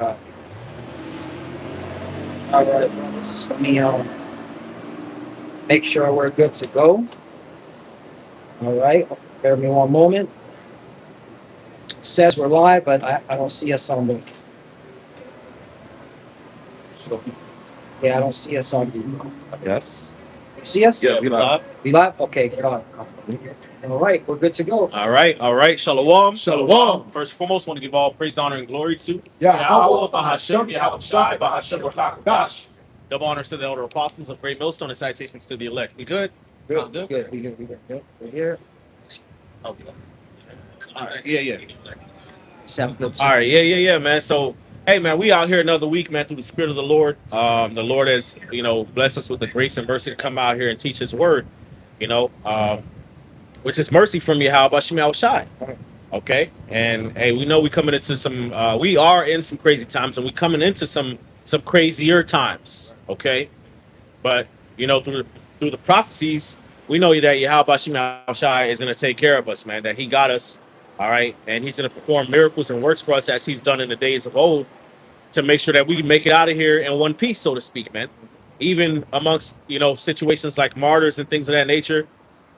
God. All right, brothers. Let me make sure we're good to go. All right. Bear me one moment. It says we're live, but I don't see us on the. Yeah, I don't see us on the. Yes. You see us? Yeah, we live. We live? Okay, God. All right, we're good to go. All right. Shalom. Shalom. First and foremost, want to give all praise, honor, and glory to Yahweh, Bahashem, Yahweh Shai, Bahashem, Rakadash. double honors to the elder apostles of Great Millstone and salutations to the elect. We good? Good. We good. We're here. Okay. All right. Yeah. Sound good. All right. Yeah, man. So, hey, man, we out here another week, man, through the Spirit of the Lord. The Lord has, blessed us with the grace and mercy to come out here and teach His word, which is mercy from Yahweh Shai. Okay. And, hey, we know we coming into we are in some crazy times, and we coming into some crazier times. Okay. But, through the prophecies, we know that Yahweh Shai is going to take care of us, man, that He got us. All right. And He's going to perform miracles and works for us as He's done in the days of old to make sure that we can make it out of here in one piece, so to speak, man. Even amongst, situations like martyrs and things of that nature,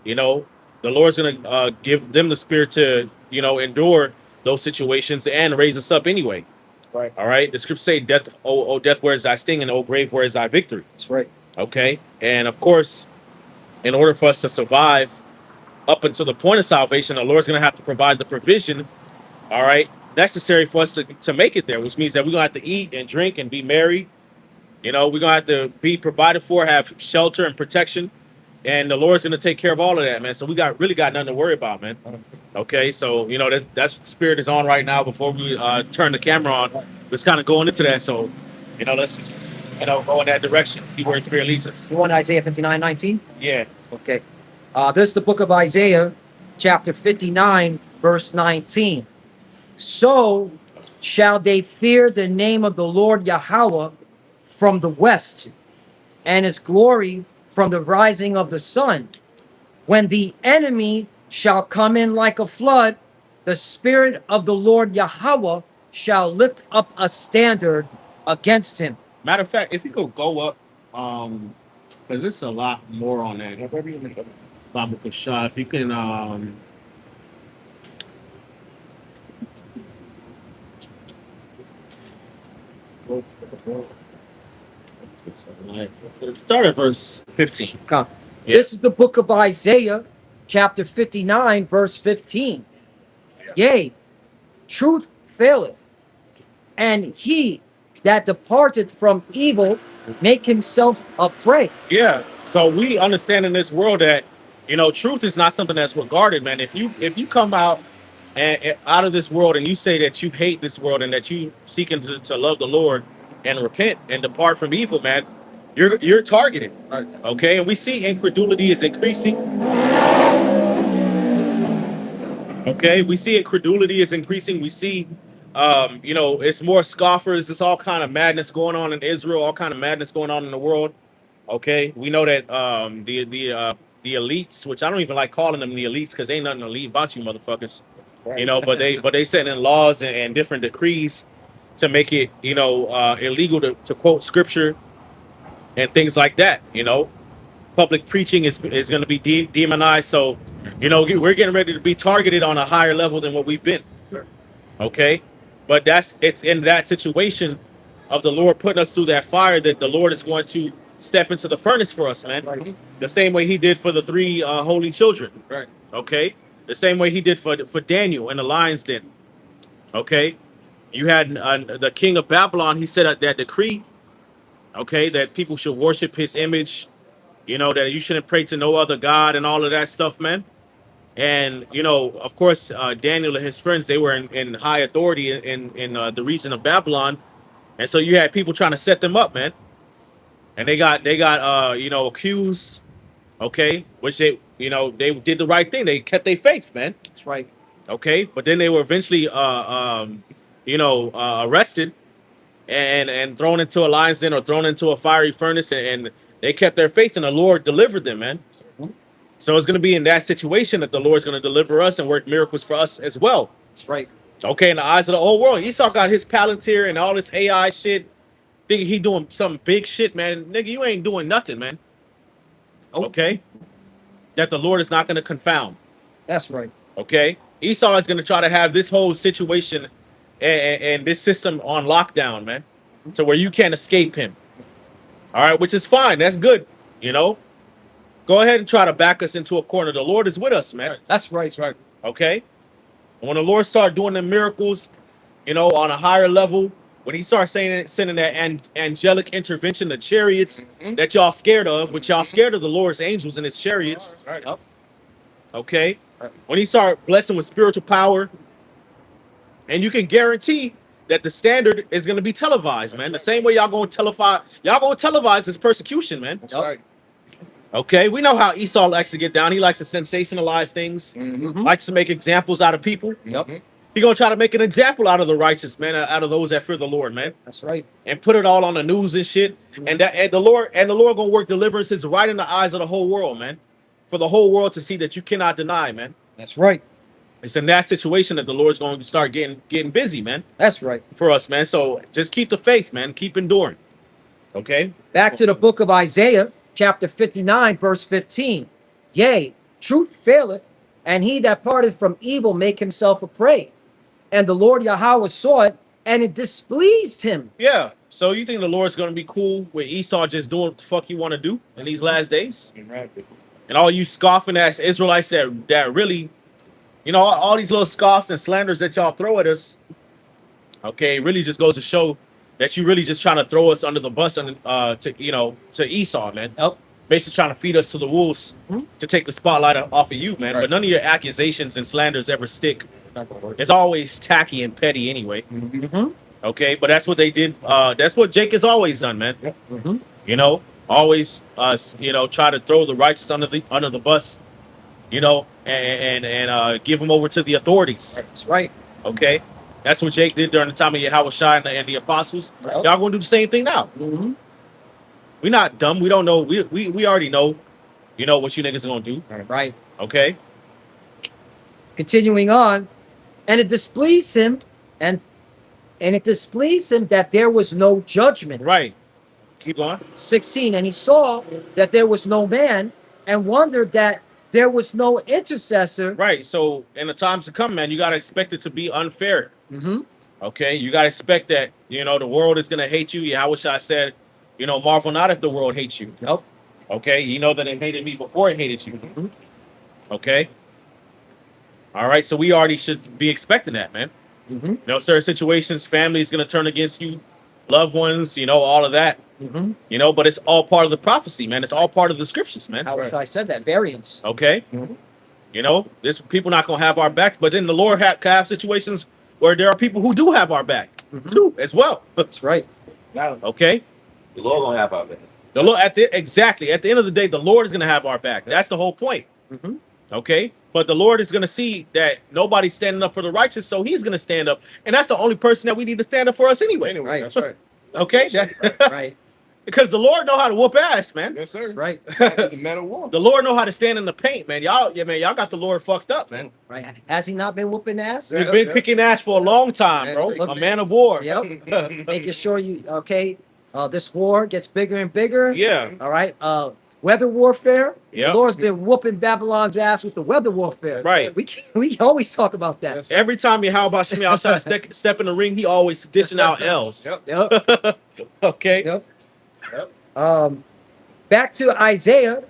the Lord's going to give them the spirit to, endure those situations and raise us up anyway. Right. All right. The scriptures say, death, oh, death, where is thy sting? And, oh, grave, where is thy victory? That's right. Okay. And of course, in order for us to survive up until the point of salvation, the Lord's going to have to provide the provision, all right, necessary for us to make it there, which means that we're going to have to eat and drink and be married. We're going to have to be provided for, have shelter and protection. And the Lord's going to take care of all of that, man. So we really got nothing to worry about, man. Okay, so, that's what Spirit is on right now. Before we turn the camera on, it's kind of going into that. So, let's just, go in that direction, see where Spirit leads us. You want Isaiah 59:19? Yeah. Okay. This is the book of Isaiah, chapter 59, verse 19. So shall they fear the name of the Lord Yahweh from the west, and His glory from the rising of the sun. When the enemy shall come in like a flood, the Spirit of the Lord Yahweh shall lift up a standard against him. Matter of fact, if you could go up, because there's a lot more on that. Bible shot. If you can, start at verse 15. Yeah. This is the book of Isaiah, chapter 59, verse 15. Yea, truth faileth, and he that departeth from evil make himself a prey. Yeah. So we understand in this world that, truth is not something that's regarded, man. If you come out and out of this world and you say that you hate this world and that you seeking to love the Lord and repent and depart from evil, man, you're targeted. Right. Okay. And we see incredulity is increasing. Okay. We see incredulity is increasing. We see, it's more scoffers. It's all kind of madness going on in Israel, all kind of madness going on in the world. Okay. We know that the elites, which I don't even like calling them the elites because ain't nothing elite about you motherfuckers, Right. but they set in laws and different decrees to make it, illegal to quote scripture and things like that. Public preaching is going to be demonized. So, we're getting ready to be targeted on a higher level than what we've been. Sure. Okay. But it's in that situation of the Lord putting us through that fire that the Lord is going to step into the furnace for us, man. Right. The same way He did for the three holy children. Right. Okay. The same way He did for Daniel in the lion's den. Okay. You had the king of Babylon. He said that decree, okay, that people should worship his image, that you shouldn't pray to no other God and all of that stuff, man. And, of course, Daniel and his friends, they were in high authority in the region of Babylon. And so you had people trying to set them up, man. And they got accused, okay, which they did the right thing. They kept their faith, man. That's right. Okay. But then they were eventually, arrested and thrown into a lion's den or thrown into a fiery furnace. And they kept their faith and the Lord delivered them, man. So it's going to be in that situation that the Lord's going to deliver us and work miracles for us as well. That's right. Okay, in the eyes of the whole world, Esau got his Palantir and all this AI shit, thinking he doing some big shit, man. Nigga, you ain't doing nothing, man. Oh, Okay, that the Lord is not going to confound. that's right. Okay, Esau is going to try to have this whole situation and this system on lockdown, man, to where you can't escape him. All right, which is fine. That's good. You know, go ahead and try to back us into a corner. The Lord is with us, man. That's right. That's right. Okay, and when the Lord start doing the miracles, you know, on a higher level, when he starts saying sending that angelic intervention, the chariots that y'all scared of, which y'all scared of the Lord's angels and his chariots. Right. Yep. Okay, when he start blessing with spiritual power, and you can guarantee that the standard is going to be televised, man. The same way y'all going to televise this persecution, man. That's right. Okay, we know how Esau likes to get down. He likes to sensationalize things, likes to make examples out of people. Yep. He gonna try to make an example out of the righteous, man, out of those that fear the Lord, man, That's right. and put it all on the news and shit. And the Lord gonna work deliverances right in the eyes of the whole world, man, for the whole world to see that you cannot deny, man. That's right. It's in that situation that the Lord's going to start getting busy, man, That's right. for us, man. So just keep the faith, man. Keep enduring. Okay. Back to the book of Isaiah, chapter 59, verse 15. Yea, truth faileth, and he that parteth from evil make himself a prey. And the Lord Yahweh saw it, and it displeased him. Yeah. So you think the Lord's going to be cool with Esau just doing what the fuck you want to do in these last days? And all you scoffing ass Israelites that really, you know, all these little scoffs and slanders that y'all throw at us, okay, it really just goes to show that you really just trying to throw us under the bus to Esau, man. Yep. Basically trying to feed us to the wolves to take the spotlight off of you, man. Right. But none of your accusations and slanders ever stick. It's always tacky and petty anyway. Okay, but that's what they did. That's what Jake has always done, man. You know, always try to throw the righteous under the bus, you know, and give them over to the authorities. That's right. Okay, that's what Jake did during the time of Yahweh Shai and the apostles. Yep. Y'all gonna do the same thing now. We're not dumb. We don't know. We already know, you know, what you niggas are gonna do. Right. Okay. Continuing on, and it displeased him, and it displeased him that there was no judgment. Right. Keep going. 16. And he saw that there was no man, and wondered that there was no intercessor. Right. So in the times to come, man, you gotta expect it to be unfair. Okay. You gotta expect that, you know, the world is gonna hate you. Yeah, I wish I said, you know, marvel not if the world hates you. Yep. Okay. You know that it hated me before it hated you. Okay. All right. So we already should be expecting that, man. You know, certain situations, family is gonna turn against you, loved ones, you know, all of that. You know, but it's all part of the prophecy, man. It's all part of the scriptures, man. How I said that variance. Okay. You know, this people not gonna have our backs, but then the Lord can have situations where there are people who do have our back too, as well. That's right. Okay. The Lord gonna have our back. The Lord at the end of the day, the Lord is gonna have our back. That's the whole point. Okay. But the Lord is gonna see that nobody's standing up for the righteous, so He's gonna stand up, and that's the only person that we need to stand up for us anyway. Right. That's right. Okay. Right. Because the Lord know how to whoop ass, man. Yes, sir. That's right. The man of war. The Lord know how to stand in the paint, man. Y'all got the Lord fucked up, man. Right. Has he not been whooping ass? We've been kicking ass for a long time, bro. Look, A man of war. Yep. Making sure this war gets bigger and bigger. Yeah. All right. Weather warfare. Yep. The Lord's been whooping Babylon's ass with the weather warfare. Right. We always talk about that. Yes. Every time Yahweh Shemi outside step in the ring, he always dishing out L's. Yep. Okay. Yep. Back to Isaiah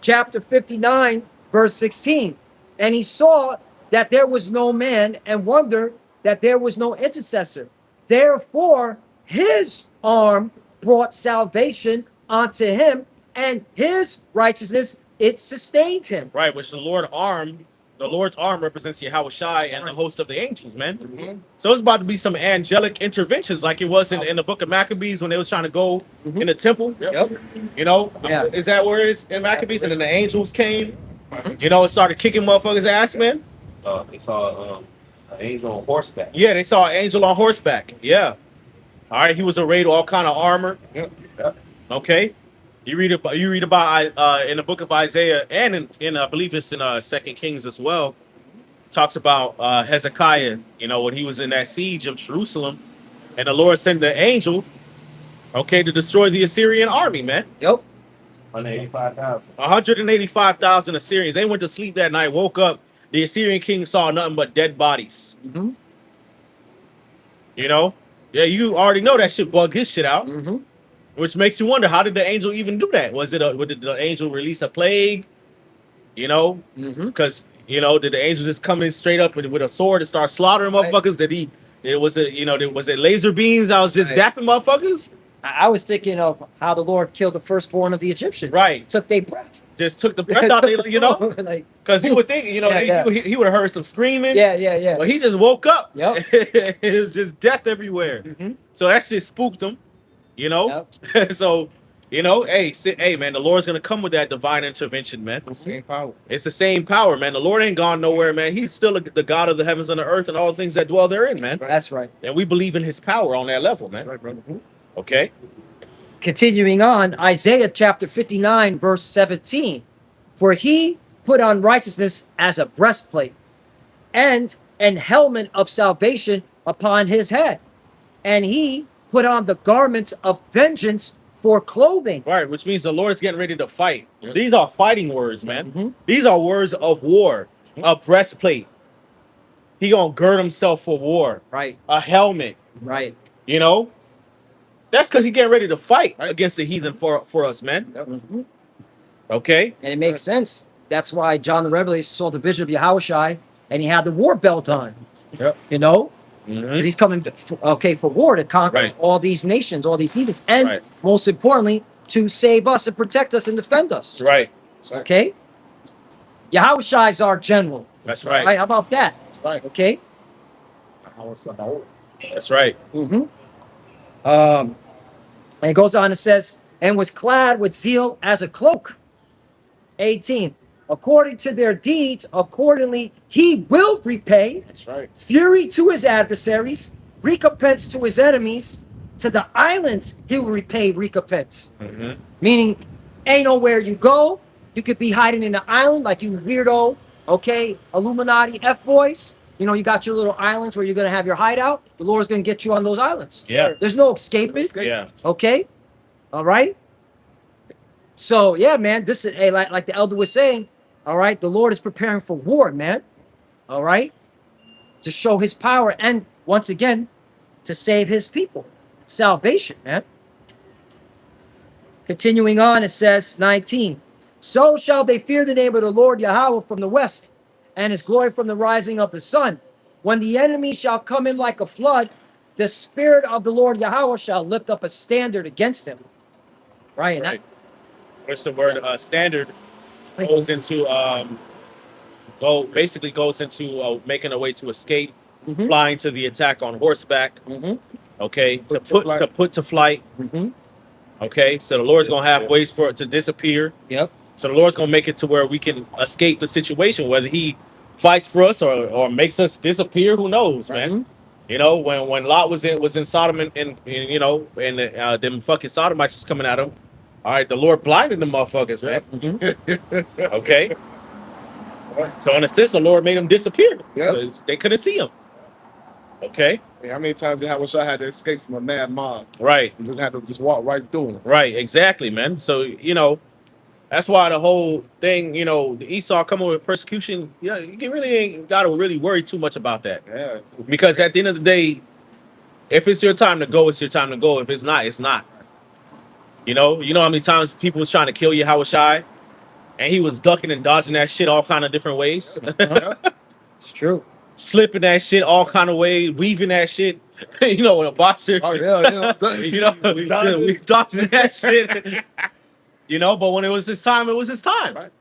chapter 59, verse 16. And he saw that there was no man, and wondered that there was no intercessor. Therefore, his arm brought salvation unto him, and his righteousness, it sustained him. Right, which the Lord's arm represents Yahweh Shai and the host of the angels, man. So it's about to be some angelic interventions like it was in the book of Maccabees when they was trying to go in the temple. Yep. You know, Yeah. is that where it is in Maccabees? And then the angels came, you know, and started kicking motherfuckers' ass, man. They saw an angel on horseback. Yeah, they saw an angel on horseback. Yeah. All right, he was arrayed with all kind of armor. Yep. Okay. You read about in the book of Isaiah and in I believe it's in 2 Kings as well. talks about Hezekiah, you know, when he was in that siege of Jerusalem, and the Lord sent the angel, okay, to destroy the Assyrian army, man. Yep. 185,000. 185,000 Assyrians. They went to sleep that night, woke up. The Assyrian king saw nothing but dead bodies. Mm-hmm. You know? Yeah, you already know that shit bugged his shit out. Mm-hmm. Which makes you wonder, how did the angel even do that? Did the angel release a plague? You know? Mm-hmm. Because, you know, did the angel just come in straight up with a sword and start slaughtering Right. motherfuckers? Was it laser beams? I was just Right. zapping motherfuckers? I was thinking of how the Lord killed the firstborn of the Egyptians. Right. Took their breath. Just took the breath out, you know? Like, Because you would think, you know, Yeah, yeah. he would have heard some screaming. yeah. Well, he just woke up. Yep. It was just death everywhere. Mm-hmm. So that shit spooked him, you know? Yep. So, you know, hey, man, the Lord's going to come with that divine intervention, man. The same power. It's the same power, man. The Lord ain't gone nowhere, man. He's still the God of the heavens and the earth and all the things that dwell therein, man. That's right. And we believe in his power on that level, man. Right, brother. Okay? Continuing on, Isaiah chapter 59, verse 17. For he put on righteousness as a breastplate, and an helmet of salvation upon his head. And he put on the garments of vengeance for clothing. Right, which means the Lord's getting ready to fight. Yep. These are fighting words, man. Mhm. These are words of war. A breastplate. He gonna gird himself for war. Right, A helmet, right. you know? That's because he getting ready to fight Right. against the heathen for us, man. Mhm. Okay? And it makes sense. That's why John the Revelator saw the vision of Yahushai, and he had the war belt on. Yep. You know? Mhm. Because he's coming for war to conquer Right. all these nations, all these heathens, and Right. most importantly, to save us and protect us and defend us. Right. That's right. Okay? Yahushai is our general. That's right. Right? How about that? Right. Okay? That's right. Mm-hmm. And it goes on and says, and was clad with zeal as a cloak. 18. According to their deeds, accordingly he will repay That's right. fury to his adversaries, recompense to his enemies. To the islands he will repay recompense. Mhm. Meaning, ain't nowhere you go. You could be hiding in the island like you weirdo, okay, Illuminati F-boys. You know, you got your little islands where you're going to have your hideout. The Lord's going to get you on those islands. Yeah. There's no escaping. Yeah. Okay? All right? So, yeah, man, this is, hey, like the elder was saying, all right, the Lord is preparing for war, man. All right? To show his power and, once again, to save his people. Salvation, man. Continuing on, it says, 19. So shall they fear the name of the Lord Yahweh from the west, and his glory from the rising of the sun. When the enemy shall come in like a flood, the spirit of the Lord Yahweh shall lift up a standard against him. Right? And Right. What's the word? Standard goes into basically goes into making a way to escape, Mhm. flying to the attack on horseback. Mm-hmm. Okay, Put to flight. to put to flight. Mm-hmm. Okay, so the Lord's gonna have ways for it to disappear. Yep. So the Lord's gonna make it to where we can escape the situation, whether He fights for us or makes us disappear. Who knows, man? Mhm. You know, when Lot was in Sodom and you know, and them fucking Sodomites was coming at him. All right, the Lord blinded them motherfuckers, man. Mhm. Okay. So in a sense, the Lord made them disappear. Yeah. So they couldn't see him. Okay. Hey, how many times I wish I had to escape from a mad mob Right. and just had to just walk right through them? Right. Exactly, man. So you know, that's why the whole thing, you know, the Esau coming with persecution. Yeah, you really ain't got to really worry too much about that, Yeah. because at the end of the day, if it's your time to go, it's your time to go. If it's not, it's not. You know how many times people was trying to kill Yahushai, and he was ducking and dodging that shit all kind of different ways, It's true. slipping that shit all kind of ways, weaving that shit. You know, when a boxer, Oh yeah, you know, we dodging that shit. You know, but when it was his time, it was his time. Right.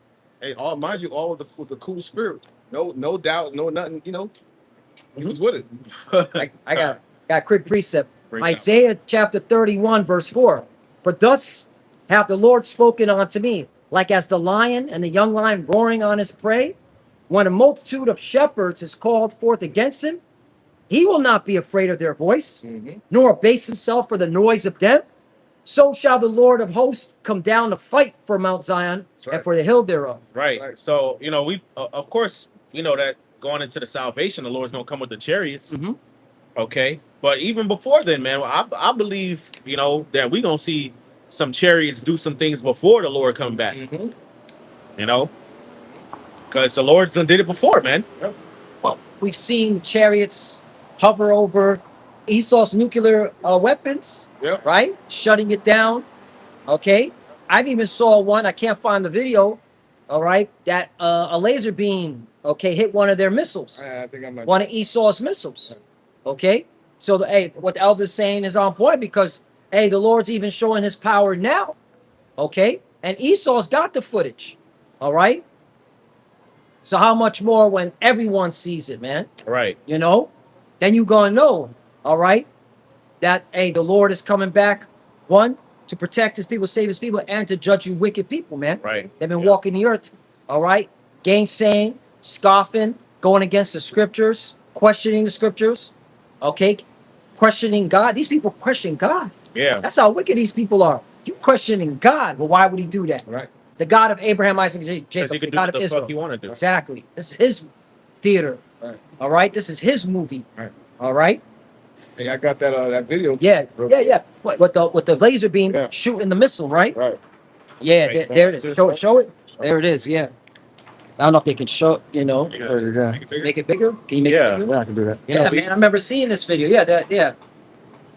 Hey, all mind you, all with the cool spirit. No doubt, no nothing. You know, he was with it. I got a quick precept. Bring it Isaiah chapter 31, verse 4. For thus hath the Lord spoken unto me, like as the lion and the young lion roaring on his prey. When a multitude of shepherds is called forth against him, he will not be afraid of their voice, Mhm. nor abase himself for the noise of them. So shall the Lord of hosts come down to fight for Mount Zion right. and for the hill thereof. Right. Right. So, you know, we of course, you know that going into the salvation, the Lord's gonna come with the chariots. Mm-hmm. Okay, but even before then, man, I believe, you know, that we gonna see some chariots do some things before the Lord come back. Mm-hmm. You know, because the Lord's done did it before, man. Yep. Well, we've seen chariots hover over Esau's nuclear weapons, Yep. right? Shutting it down. Okay. I've even saw one, I can't find the video, all right, that a laser beam, okay, hit one of their missiles, I think I'm like one of Esau's missiles. Okay. So, hey, what the elder's saying is on point because, hey, the Lord's even showing his power now. Okay. And Esau's got the footage. All right. So, how much more when everyone sees it, man? Right. You know, then you gonna know, all right, that hey, the Lord is coming back, one, to protect his people, save his people, and to judge you wicked people, man. Right. They've been Yeah. walking the earth, all right, gainsaying, scoffing, going against the scriptures, questioning the scriptures, okay, questioning God. These people question God. Yeah. That's how wicked these people are. You questioning God. Well, why would he do that? right. The God of Abraham, Isaac, and Because Jacob, he the can do God what of the Israel. fuck he want to do. Exactly. This is his theater. Right. All right. This is his movie. Right. All right. Hey, I got that video. Yeah. Yeah. With the laser beam Yeah. shooting the missile, right? Right. Yeah. Right. There it is. Show it. Show it. There it is. Yeah. I don't know if they can show. You know, There you go. make it bigger. Can you make Yeah. it bigger? Yeah, I can do that. You know, Yeah, man. I remember seeing this video. Yeah. Yeah.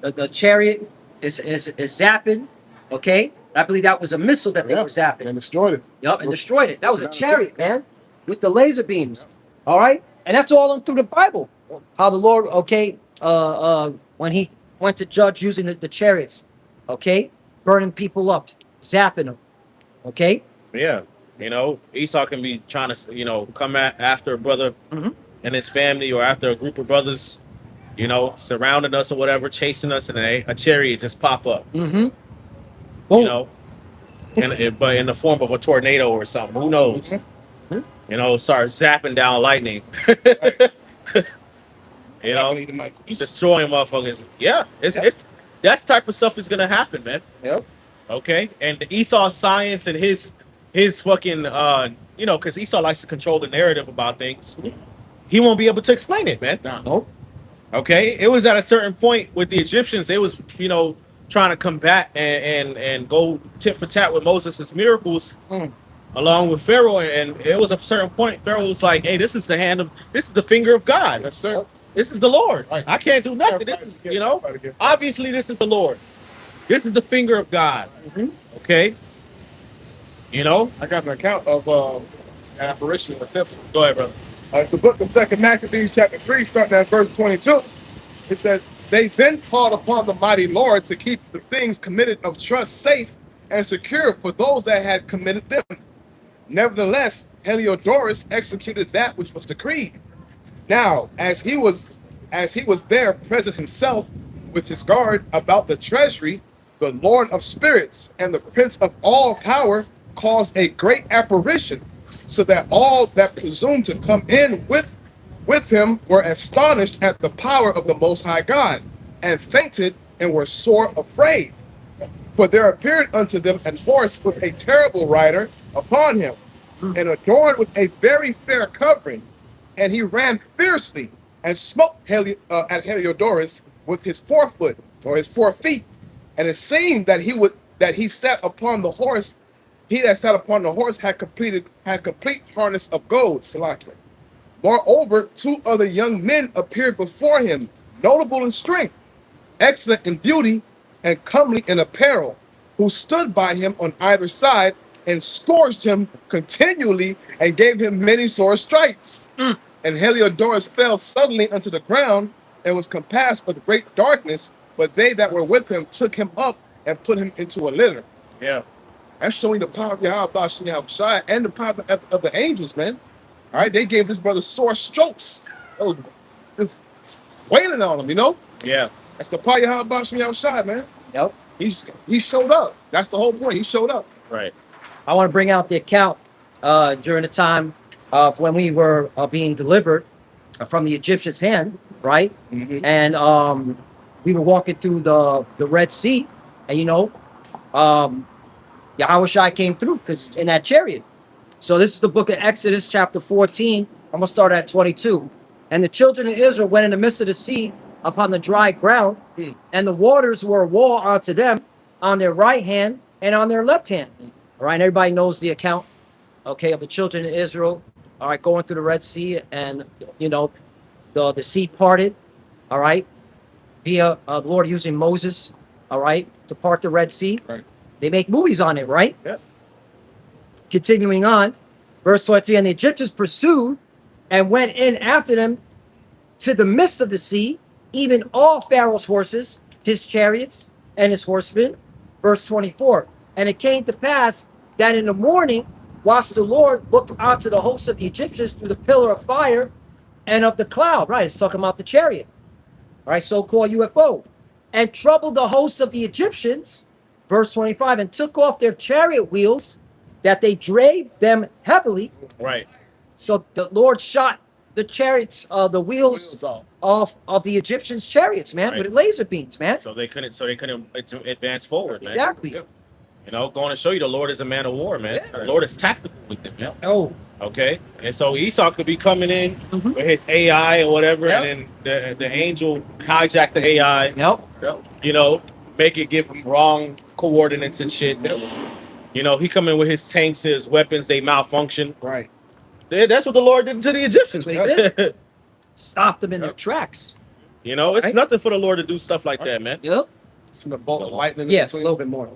The chariot is zapping. Okay. I believe that was a missile that they Yeah. were zapping. And destroyed it. Yup, and destroyed it. That was a Not a chariot, man, with the laser beams. All right, and that's all through the Bible. How the Lord, okay, when He went to judge using the chariots, okay, burning people up, zapping them, okay. Yeah. You know, Esau can be trying to, you know, come after a brother Mhm. and his family, or after a group of brothers, you know, surrounding us or whatever, chasing us, and a chariot just pop up. Mm-hmm. You know, but in the form of a tornado or something. Who knows? Mhm. You know, start zapping down lightning. You know, destroying motherfuckers. Yeah, it's that type of stuff is gonna happen, man. Yep. Okay, and Esau science and his fucking you know, because Esau likes to control the narrative about things. He won't be able to explain it, man. Nope. Okay, it was at a certain point with the Egyptians. They was, you know, trying to combat and go tit for tat with Moses' miracles, along with Pharaoh. And it was a certain point, Pharaoh was like, "Hey, this is the finger of God. Yes, sir. This is the Lord. Right. I can't do nothing. This is, you know, obviously this is the Lord. This is the finger of God." Okay, you know. I got an account of an apparition in the temple. Go ahead, brother. The book of 2 Maccabees, chapter 3, starting at verse 22. It says, "They then called upon the mighty Lord to keep the things committed of trust safe and secure for those that had committed them. Nevertheless, Heliodorus executed that which was decreed. Now, as he was there present himself with his guard about the treasury, the Lord of spirits and the Prince of all power caused a great apparition, so that all that presumed to come in with him were astonished at the power of the Most High God, and fainted and were sore afraid. For there appeared unto them an horse with a terrible rider upon him, and adorned with a very fair covering. And he ran fiercely and smote at Heliodorus with his forefoot, or his 4 feet. And it seemed that he sat upon the horse. He that sat upon the horse had complete harness of gold. Salakia. Moreover, 2 other young men appeared before him, notable in strength, excellent in beauty, and comely in apparel, who stood by him on either side, and scourged him continually, and gave him many sore stripes. And Heliodorus fell suddenly unto the ground, and was compassed with great darkness. But they that were with him took him up and put him into a litter. Yeah. That's showing the power of Yahweh and the power of the angels, man. All right, they gave this brother sore strokes. Oh, just wailing on him, you know? Yeah. That's the power of Yahweh, man. Yep. He showed up. That's the whole point. He showed up. Right. I want to bring out the account during the time of when we were being delivered from the Egyptian's hand, right? Mhm. And we were walking through the Red Sea, and you know, Yahweh Shai came through because in that chariot. So this is the book of Exodus, chapter 14, I'm going to start at 22. And the children of Israel went in the midst of the sea upon the dry ground, and the waters were a wall unto them on their right hand and on their left hand. All right, everybody knows the account, okay, of the children of Israel, all right, going through the Red Sea, and, you know, the sea parted, all right, via the Lord using Moses, all right, to part the Red Sea. Right. They make movies on it, right? Yeah. Continuing on, verse 23, and the Egyptians pursued and went in after them to the midst of the sea, even all Pharaoh's horses, his chariots, and his horsemen. Verse 24, and it came to pass that in the morning, whilst the Lord looked onto the hosts of the Egyptians through the pillar of fire and of the cloud, right, it's talking about the chariot, all right, so-called UFO, and troubled the hosts of the Egyptians, verse 25, and took off their chariot wheels, that they drave them heavily. Right. So the Lord shot the chariots, the wheels off. of the Egyptians' chariots, man, Right. with laser beams, man. So they couldn't advance forward, man. Exactly. Yep. You know, going to show you the Lord is a man of war, man. Yeah. The Lord is tactical with them, man. Oh, Okay. And so Esau could be coming in Mhm. with his AI or whatever, Yep. and then the angel hijack the AI, yep. you know, make it give him wrong coordinates and shit. You know, he come in with his tanks, his weapons, they malfunction. Right. That's what the Lord did to the Egyptians. That's what he Stop them in their tracks. You know, it's Right. nothing for the Lord to do stuff like that, man. Yep. Some bolt of lightning. Yeah, a between. little bit more.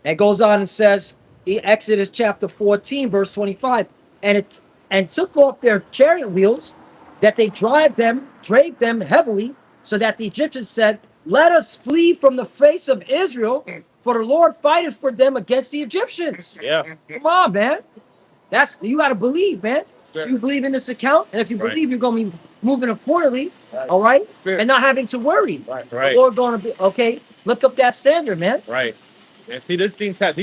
It goes on and says, Exodus chapter 14, verse 25, and took off their chariot wheels, that they drave them heavily, so that the Egyptians said, let us flee from the face of Israel, for the Lord fighteth for them against the Egyptians. Yeah. Come on, man. You got to believe, man. Sure. You believe in this account, and if you Right. believe you're going to be moving accordingly, Right. all right, Sure. and not having to worry. Right. The Right. Lord going to be okay. Look up that standard, man. Right. And see, these things have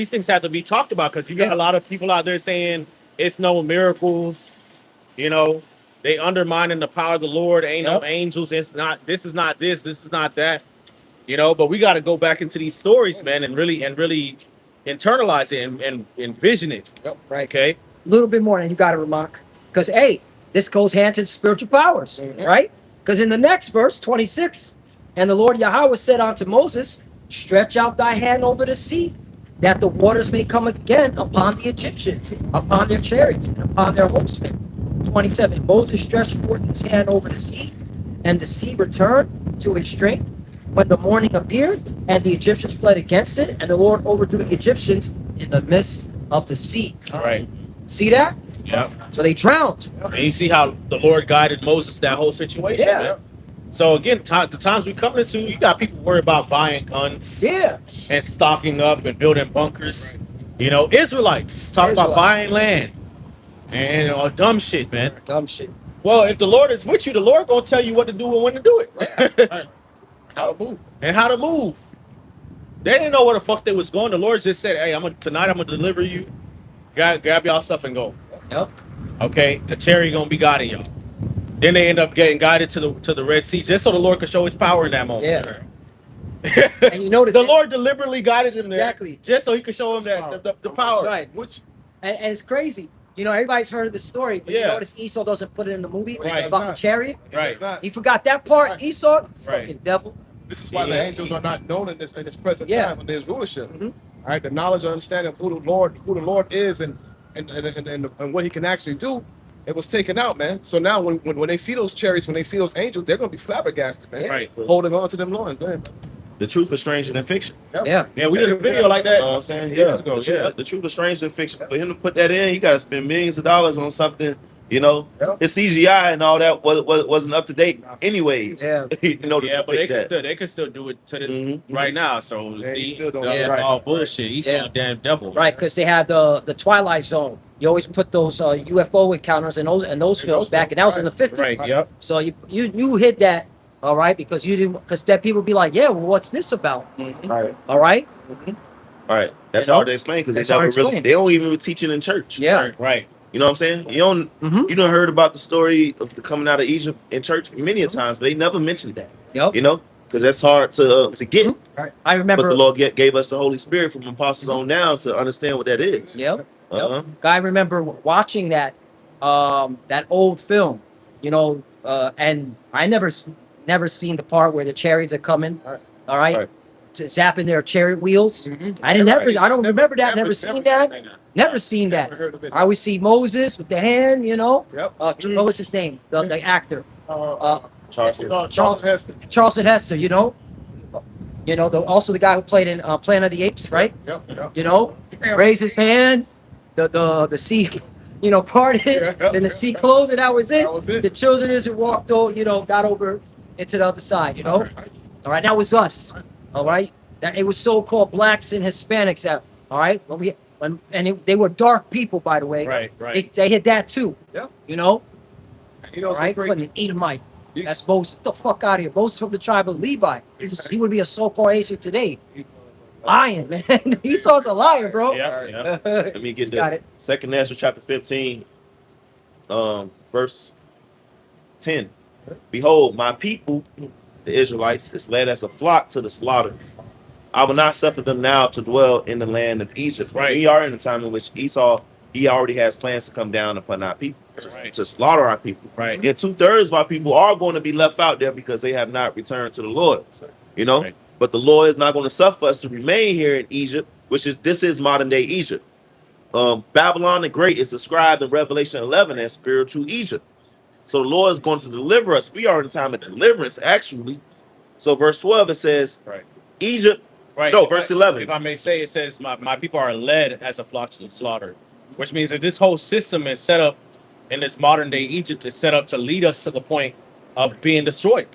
to be talked about, because you got a lot of people out there saying it's no miracles. You know, they undermining the power of the Lord. Ain't no Yep. angels. It's not. This is not this. This is not that. You know, but we got to go back into these stories, man, and really internalize it and envision it. Yep. Right. Okay. A little bit more than you got to remark, because hey, this goes hand to spiritual powers, Mhm. right? Because in the next verse 26, and the Lord Yahweh said unto Moses, stretch out thy hand over the sea, that the waters may come again upon the Egyptians, upon their chariots, and upon their horsemen. 27, Moses stretched forth his hand over the sea, and the sea returned to its strength when the morning appeared, and the Egyptians fled against it, and the Lord overthrew the Egyptians in the midst of the sea. All right. See that? Yeah. So they drowned. And you see how the Lord guided Moses that whole situation. Yeah. Man? So again, the times we coming into, you got people worried about buying guns Yeah. and stocking up and building bunkers. You know, Israelites talk about Israelites. buying land and all dumb shit, man. Dumb shit. Well, if the Lord is with you, the Lord gonna tell you what to do and when to do it. How to move. And how to move. They didn't know where the fuck they was going. The Lord just said, "Hey, tonight I'm gonna deliver you. Grab y'all stuff and go." Yep. Okay, the chariot gonna be guiding y'all. Then they end up getting guided to the Red Sea, just so the Lord could show His power in that moment. Yeah. And you notice the Lord deliberately guided them there, Exactly. just so He could show them that the power. Right. And it's crazy. You know, everybody's heard of the story, but you Yeah. notice Esau doesn't put it in the movie Right. about the chariot. Right. It's not. He forgot that part. Right. Esau, Right. fucking devil. This is why the Yeah. angels are not known in this present Yeah. time under His rulership. Mhm. All right, the knowledge and understanding of who the Lord is, and what He can actually do, it was taken out, man. So now when they see those chariots, when they see those angels, they're gonna be flabbergasted, man. Right. Holding on to them loins. Go ahead. The truth is stranger than fiction. Yeah. Yeah, we did a video like You know what that. I'm saying? Years Yeah. ago, The truth, yeah. the truth is stranger than fiction. For him to put that in, you got to spend millions of dollars on something. You know, Yeah. his CGI and all that wasn't up to date, anyways. Yeah. You know, to Yeah, but depict they can still do it to the Mhm. right now. So Yeah, see, you still don't- that's right. all bullshit. He's Yeah. a damn devil. Right, because they had the Twilight Zone. You always put those UFO encounters in those films back, and that was in the 50s. Right. Yep. So you hit that, all right, because you didn't, because that people be like, yeah, well, what's this about? Right. All right. All right, that's You know? hard to explain because they That's hard never to really. explain. They don't even teach it in church. Yeah. Right. You know what I'm saying? You don't. Mhm. You done heard about the story of the coming out of Egypt in church many a times, but they never mentioned that. Yep. You know, because that's hard to get. Mhm. I But remember. the Lord gave us the Holy Spirit from apostles on down to understand what that is. Yep. Uh-huh. I remember watching that that old film, and I never seen the part where the chariots are coming. All right, Right. to zapping their chariot wheels. I didn't Right. I don't remember that. Never seen that. Never seen that. Never heard of it. I always see Moses with the hand. Yep. What was his name? The actor. Charles. Heston. Charleston Hester. Also the guy who played in Planet of the Apes, right? Yep. Damn. Raise his hand. The sea, parted. Yeah. Then the sea closed, and that was it. That was it. The children of Israel walked over, got over into the other side. All right, that was us. All right, that it was so-called blacks and Hispanics. All right, they were dark people, by the way. Right. They hit that too. Yeah. All Some right, but crazy. an Edomite. You- That's Moses. Get the fuck out of here. Moses from the tribe of Levi. He would be a so-called Asian today. Lion, man. Esau's a liar, bro. Yeah. Let me get Got this. it. Second Ezra chapter 15, verse 10. Behold, my people, the Israelites, is led as a flock to the slaughter. I will not suffer them now to dwell in the land of Egypt. Right. We are in a time in which Esau, he already has plans to come down upon our people, Right. to slaughter our people. Right. And 2/3 of our people are going to be left out there because they have not returned to the Lord. Right. But the Lord is not going to suffer us to remain here in Egypt, this is modern day Egypt. Babylon the Great is described in Revelation 11 as spiritual Egypt. So the Lord is going to deliver us. We are in a time of deliverance, actually. So verse 12 it says, Right. Egypt. Right. No, verse 11. If I may say, it says, my people are led as a flock to the slaughter, which means that this whole system is set up in this modern day Egypt is set up to lead us to the point of being destroyed.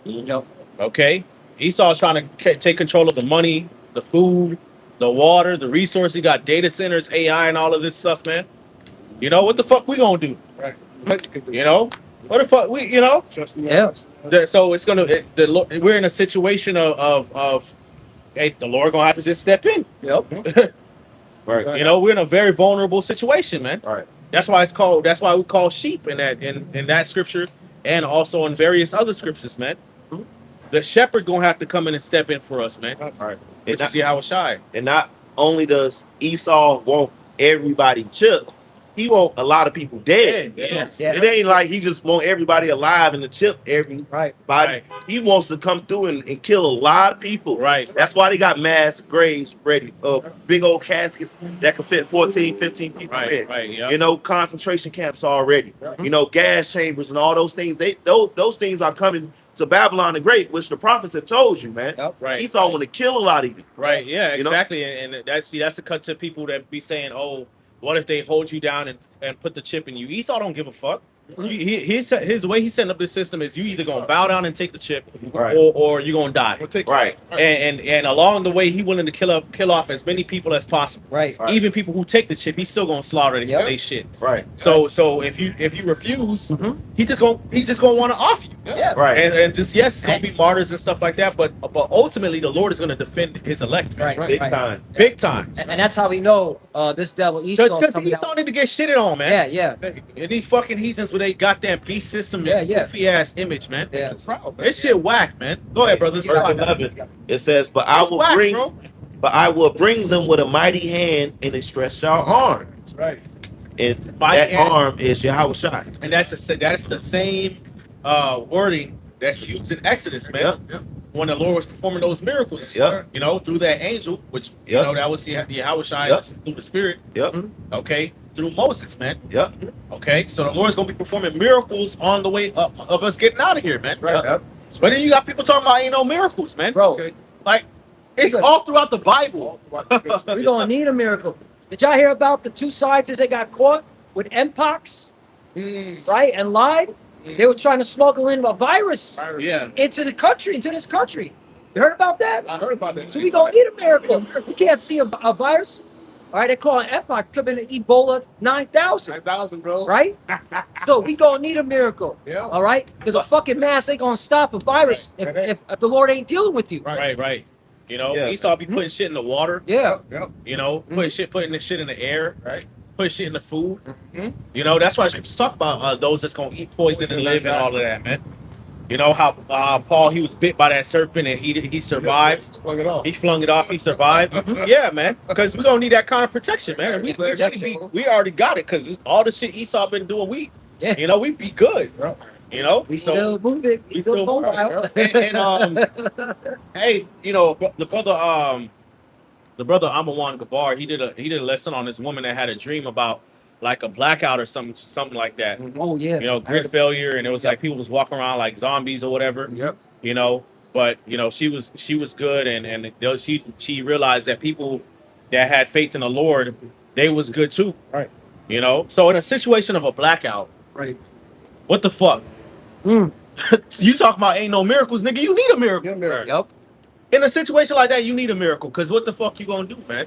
Okay? Esau's trying to take control of the money, the food, the water, the resource. He got data centers, AI, and all of this stuff, man. What the fuck we gonna do? Right. What the fuck we, Just Yeah. So it's we're in a situation of hey, the Lord gonna have to just step in. Yep. Right. We're in a very vulnerable situation, man. Right. That's why we call sheep in that scripture, and also in various other scriptures, man. The shepherd gonna have to come in and step in for us, man. Right. Which is Yahushai. And not only does Esau want everybody chipped, he want a lot of people dead. Yes. Yeah. It ain't like he just want everybody alive and to chip everybody. Right. He wants to come through and kill a lot of people. Right. That's why they got mass graves ready. Big old caskets that can fit 14, 15 people in. Right. Yeah. Concentration camps already. Gas chambers and all those things. Those things are coming to Babylon the Great, which the prophets have told you, man. Yep. Right. Esau want to kill a lot of you. Right. Yeah. You know? Exactly. And that's the cut to people that be saying, "Oh, what if they hold you down and put the chip in you?" Esau don't give a fuck. The way he's setting up this system is you either gonna bow down and take the chip, Right. or you're gonna die. We'll take Right. And along the way, he willing to kill off as many people as possible. Right. Right. Even people who take the chip, he's still gonna slaughter Yep. they shit. Right. So if you refuse, he just gonna want to off you. Yeah. Right. And just it's gonna be martyrs and stuff like that. But ultimately, the Lord is gonna defend his elect, Right. Big Right. time. big time. And that's how we know this devil Esau Because coming Esau out. need to get shitted on, man. Yeah. And these fucking heathens with they goddamn beast system, Yeah, and yeah. goofy ass image, man. Yeah. This shit whack, man. Go ahead, brother. Verse 11. It says, But I It's will whack, bring bro. them with a mighty hand and a stretched out arm. Right. And Mighty that hand. arm is Yahushua. And that's the same wording that's used in Exodus, man. Yep. When the Lord was performing those miracles, Yep. through that angel, which Yep. that was Yahushua Yep. through the Spirit, Yep. okay, through Moses, man. Yep. Okay, so the Lord's gonna be performing miracles on the way up of us getting out of here, man. Right. But then you got people talking about ain't no miracles, man. Bro, Okay. Like it's Listen. all throughout the Bible. we gonna need a miracle. Did y'all hear about the two scientists that got caught with Mpox, right, and lied? They were trying to smuggle in a virus Yeah. into this country. You heard about that? I heard about that. So we gonna need a miracle. We can't see a virus. All right, they call it Mpox. Could have been Ebola 9000, 9,000, bro. right? So we gonna need a miracle. Yeah. All right, because a fucking mask ain't gonna stop a virus if the Lord ain't dealing with you. Right. Yeah. Esau be putting shit in the water, Yeah. Yep. putting the shit in the air, Right. putting shit in the food. Mhm. That's why scriptures talk about those that's gonna eat poison and live and all of that, man. How Paul, he was bit by that serpent and he survived. Plug it off. He flung it off. He survived. Yeah, man. Because we're gonna need that kind of protection, man. We already got it. Because all the shit Esau been doing, Yeah. You know, we'd be good. Yep. You know, We so still move it. We we still still move move out. hey, you know, the brother Amawan Gabar, he did a lesson on this woman that had a dream about like a blackout or something like that. Oh yeah. You know, I heard grid failure, and it was Yep. like people was walking around like zombies or whatever. Yep. You know, but you know she was good, and she realized that people that had faith in the Lord, they was good too. Right. You know, so in a situation of a blackout, Right. what the fuck? Mm, You talking about ain't no miracles, nigga? You need a miracle. Get there. yep. In a situation like that, you need a miracle, because what the fuck you gonna do, man?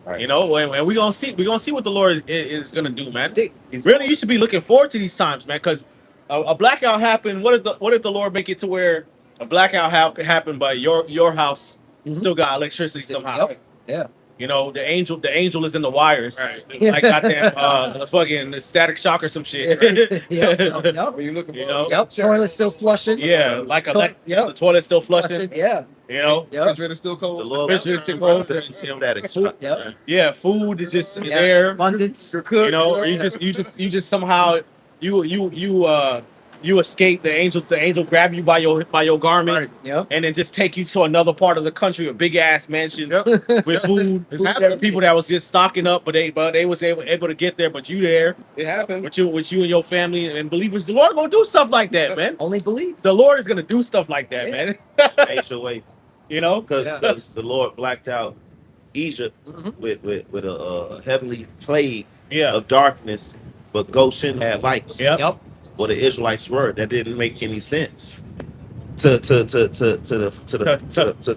Right. You know, and we gonna see what the Lord is gonna do, man. Dig. Really, you should be looking forward to these times, man, because a blackout happened. What if the Lord make it to where a blackout happened, but your house Mhm. still got electricity somehow? Yep. Yeah. You know, the angel is in the wires, Right. like goddamn the fucking static shock or some shit. Yep. Yep. When you looking for You know? Yep. Toilet's still flushing. Yeah, like Yep. the toilet's still flushing. Yeah. You know, Yep. refrigerator still The cold. Lord Especially if it goes to- static Food- shock. Yep. yeah, food is just Yeah. there. Abundance. You're cooked. You know, or you just somehow you escape the angel grab you by your garment, Right. Yep. and then just take you to another part of the country, a big ass mansion Yep. with food. It's Food happening. that people that was just stocking up, but they was able to get there, but you there It happens. with you and your family and believers. The Lord gonna do stuff like that, man. Only believe. The Lord is gonna do stuff like that, Yeah. man. Major way. You know, Because Yeah. the Lord blacked out Egypt Mhm. with a heavenly plague yeah, of darkness, but Goshen had lights. Yep. Yep. Where the Israelites were. That didn't make any sense to man.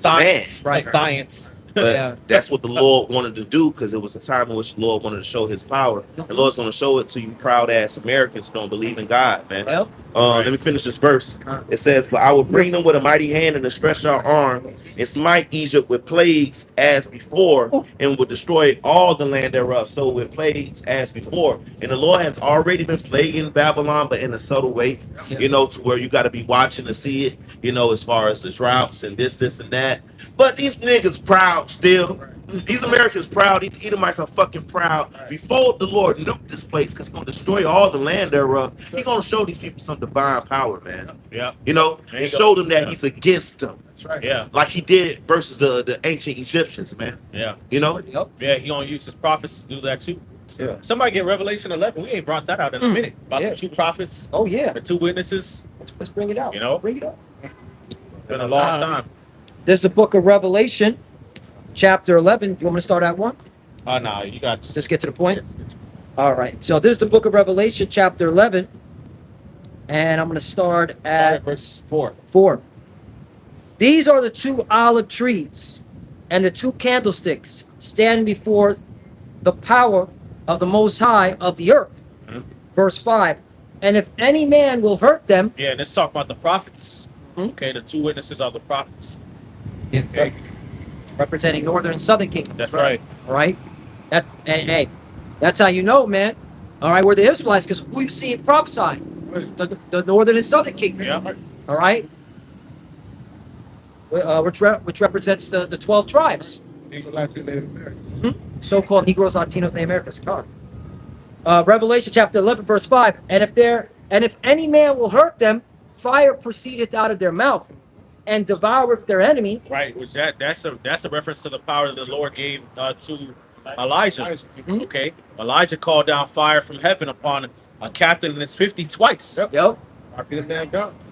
science, Right. to science. But Yeah. that's what the Lord wanted to do, because it was a time in which the Lord wanted to show his power. The Lord's going to show it to you proud ass Americans who don't believe in God, man. Yep. Let me finish this verse. It says, "But I will bring them with a mighty hand and a stretched out arm, and smite Egypt with plagues as before, and will destroy all the land thereof." So with plagues as before. And the Lord has already been plaguing Babylon, but in a subtle way, Yeah. you know, to where you got to be watching to see it, you know, as far as the droughts and this, and that. But these niggas proud still. These Americans proud. These Edomites are fucking proud. Before the Lord nuked this place, because he's going to destroy all the land thereof, he's going to show these people some divine power, man. Yeah, You know, There you and go. show them that he's against them, That's right. yeah, like he did versus the ancient Egyptians, man. yeah, You know, Yep. yeah. He gonna use his prophets to do that too. Yeah. Somebody get Revelation 11. We ain't brought that out in a minute. About Yeah. the two prophets, Oh yeah. the two witnesses. Let's bring it out. You know? Bring it up. Been a long time. There's the book of Revelation, chapter 11. Do you want me to start at 1? Oh no, you got Just get to the point. All right. So this is the book of Revelation, chapter 11. And I'm going to start at verse 4. 4. These are the two olive trees and the two candlesticks standing before the power of the Most High of the earth. Mhm. Verse 5. And if any man will hurt them, Yeah, and let's talk about the prophets. Mhm. Okay, the two witnesses are the prophets. representing northern and southern kingdom. That's right. All right. Hey, that's how you know, man. All right, we're the Israelites, because who you see prophesying? The northern and southern kingdom. Yeah. All right. Which represents the 12 tribes, so-called Negroes, Latinos, and Americans. Come on. Revelation chapter 11, verse 5. And if any man will hurt them, fire proceedeth out of their mouth, and devoureth their enemy. Right. Which that's a reference to the power that the Lord gave to Elijah. Mhm. Okay. Elijah called down fire from heaven upon a captain in his 50 twice. Yep.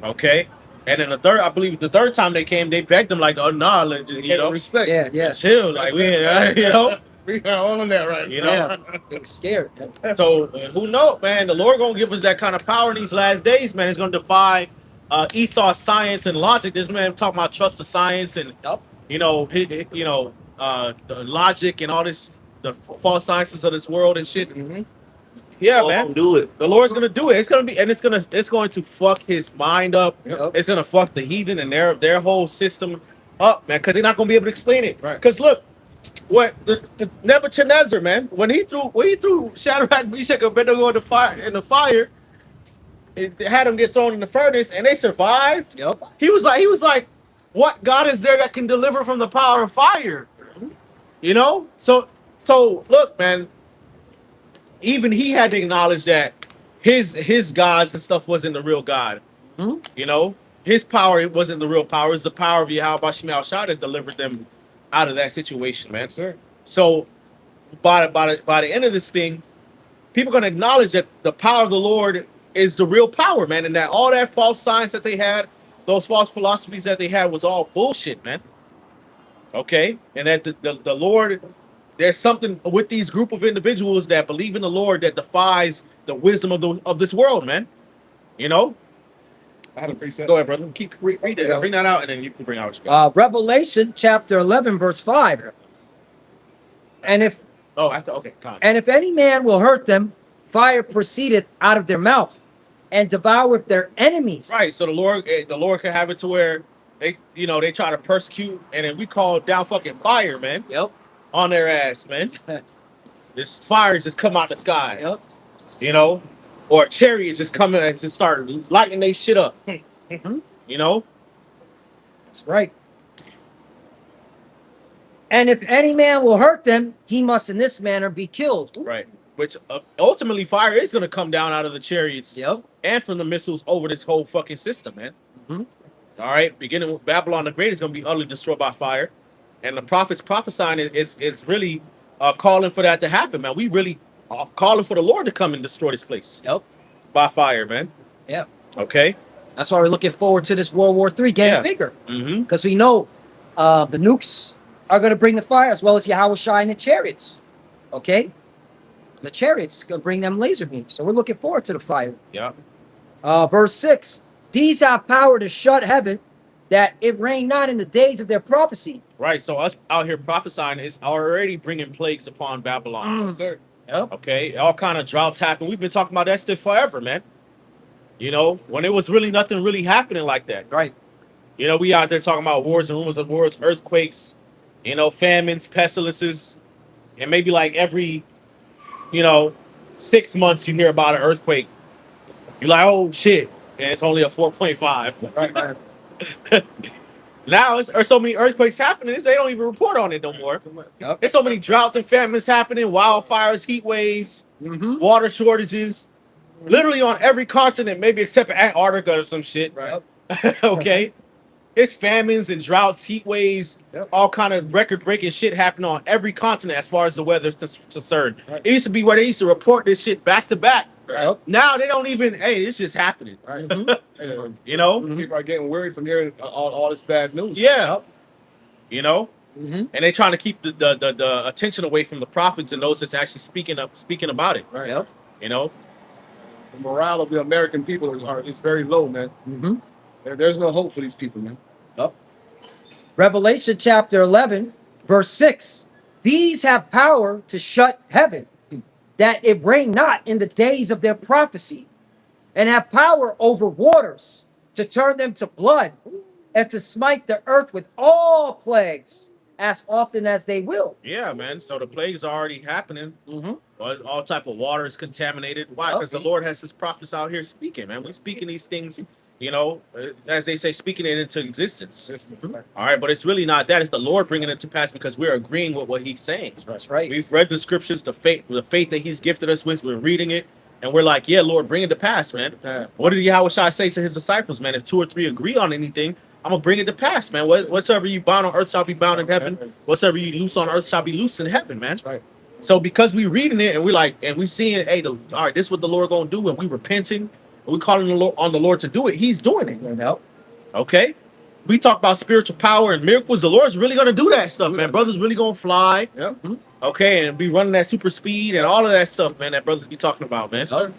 Okay. And then I believe the third time they came, they begged him like, "Oh no, you know, Respect. Yeah. just chill, like we, you know, We are all on that right. you know." Yeah. They were scared. So who knows, man? The Lord gonna give us that kind of power in these last days, man. It's gonna defy Esau's science and logic. This man talking about trust of science and Yep. you know, the logic and all this, the false sciences of this world and shit. Mm-hmm. Yeah, Lord man. gonna do it. The Lord's gonna do it. It's going to fuck his mind up. Yep. It's gonna fuck the heathen and their whole system up, man. Because they're not gonna be able to explain it. Right. Because look, what the Nebuchadnezzar, man, when he threw Shadrach, Meshach, and Abednego in the fire, it had them get thrown in the furnace, and they survived. Yep. He was like, what God is there that can deliver from the power of fire? You know? So look, man, even he had to acknowledge that his gods and stuff wasn't the real God. Mhm. You know, his power, it wasn't the real power. It's the power of Yahweh Shema Shah that delivered them out of that situation, man. Yes, sir. So by the end of this thing, people are gonna acknowledge that the power of the Lord is the real power, man, and that all that false science that they had, those false philosophies that they had, was all bullshit, man. Okay, and that the Lord, there's something with these group of individuals that believe in the Lord that defies the wisdom of this world, man. You know. I had a preset. Go ahead, brother. Keep read that. Bring that out, and then you can bring out what you got. Revelation chapter 11, verse 5. And if Oh, after okay, time. and if any man will hurt them, fire proceedeth out of their mouth, and devoureth their enemies. Right. So the Lord can have it to where they, they try to persecute, and then we call down fucking fire, man, Yep. on their ass, man. This fire just come out the sky, Yep. or chariots just come in and just start lighting they shit up, Mhm. That's right. And if any man will hurt them, he must in this manner be killed. Right. Which ultimately fire is going to come down out of the chariots Yep. and from the missiles over this whole fucking system, man. Mhm. All right. Beginning with Babylon the Great is going to be utterly destroyed by fire. And the prophets prophesying is really calling for that to happen, man. We really are calling for the Lord to come and destroy this place Yep. by fire, man. Yep. Okay. That's why we're looking forward to this World War III getting Yeah. bigger. Mm-hmm. Because we know the nukes are going to bring the fire, as well as Yahweh Shai and the chariots. Okay? The chariots going to bring them laser beams. So we're looking forward to the fire. Yeah. Verse 6. These have power to shut heaven, that it rain not in the days of their prophecy. Right. So us out here prophesying is already bringing plagues upon Babylon. Yes, sir. Yep. Okay. All kind of droughts happen. We've been talking about that stuff forever, man. When it was really nothing really happening like that. Right. We out there talking about wars and rumors of wars, earthquakes, famines, pestilences, and maybe like every, 6 months you hear about an earthquake. You're like, oh shit, and it's only a 4.5. Right. Now there's so many earthquakes happening, they don't even report on it no more. Yep. There's so many droughts and famines happening, wildfires, heat waves, Mm-hmm. water shortages, literally on every continent, maybe except Antarctica or some shit. Right. Okay. It's famines and droughts, heat waves, Yep. all kind of record-breaking shit happening on every continent as far as the weather is concerned. Right. It used to be where they used to report this shit back to back. Yep. Now they don't even, hey, it's just happening. Right. Mhm. And, people are getting worried from hearing all this bad news. Yeah. Mm-hmm. And they trying to keep the attention away from the prophets and those that's actually speaking about it. Right. Yep. The morale of the American people is very low, man. Mm-hmm. There's no hope for these people, man. Revelation chapter 11, verse 6. These have power to shut heaven, that it rain not in the days of their prophecy, and have power over waters, to turn them to blood, and to smite the earth with all plagues, as often as they will. Yeah, man. So the plagues are already happening. Mm-hmm. All type of water is contaminated. Why? Because the Lord has his prophets out here speaking, man. We speaking these things, as they say, speaking it into existence. All right, but it's really not that. It's the Lord bringing it to pass because we're agreeing with what he's saying. That's right. We've read the scriptures, the faith that he's gifted us with. We're reading it, and we're like, yeah, Lord, bring it to pass, man. What did Yahweh Shai say to his disciples, man? If 2 or 3 agree on anything, I'm going to bring it to pass, man. Whatsoever you bound on earth shall be bound in heaven. Whatsoever you loose on earth shall be loosed in heaven, man. That's right. So because we reading it and we like, and we seeing, hey, all right, this is what the Lord going to do, and we repenting, and we calling on the Lord to do it, he's doing it. Yep. Okay? We talk about spiritual power and miracles. The Lord's really going to do that stuff, man. Brothers really going to fly. Yep. Okay, and be running that super speed and all of that stuff, man, that brothers be talking about, man. Sir.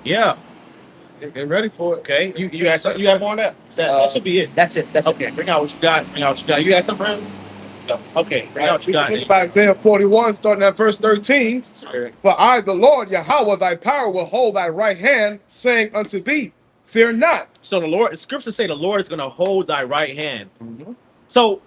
Yeah. Get ready for it. Okay. You have something? You have more on that? That should be it. That's it. That's Okay. Bring out what you got. You got something, Brandon? No. Okay. Bring out what you got. Think about Isaiah 41, starting at verse 13. For I, the Lord, Yahweh, thy power will hold thy right hand, saying unto thee, fear not. So the scriptures say the Lord is going to hold thy right hand. So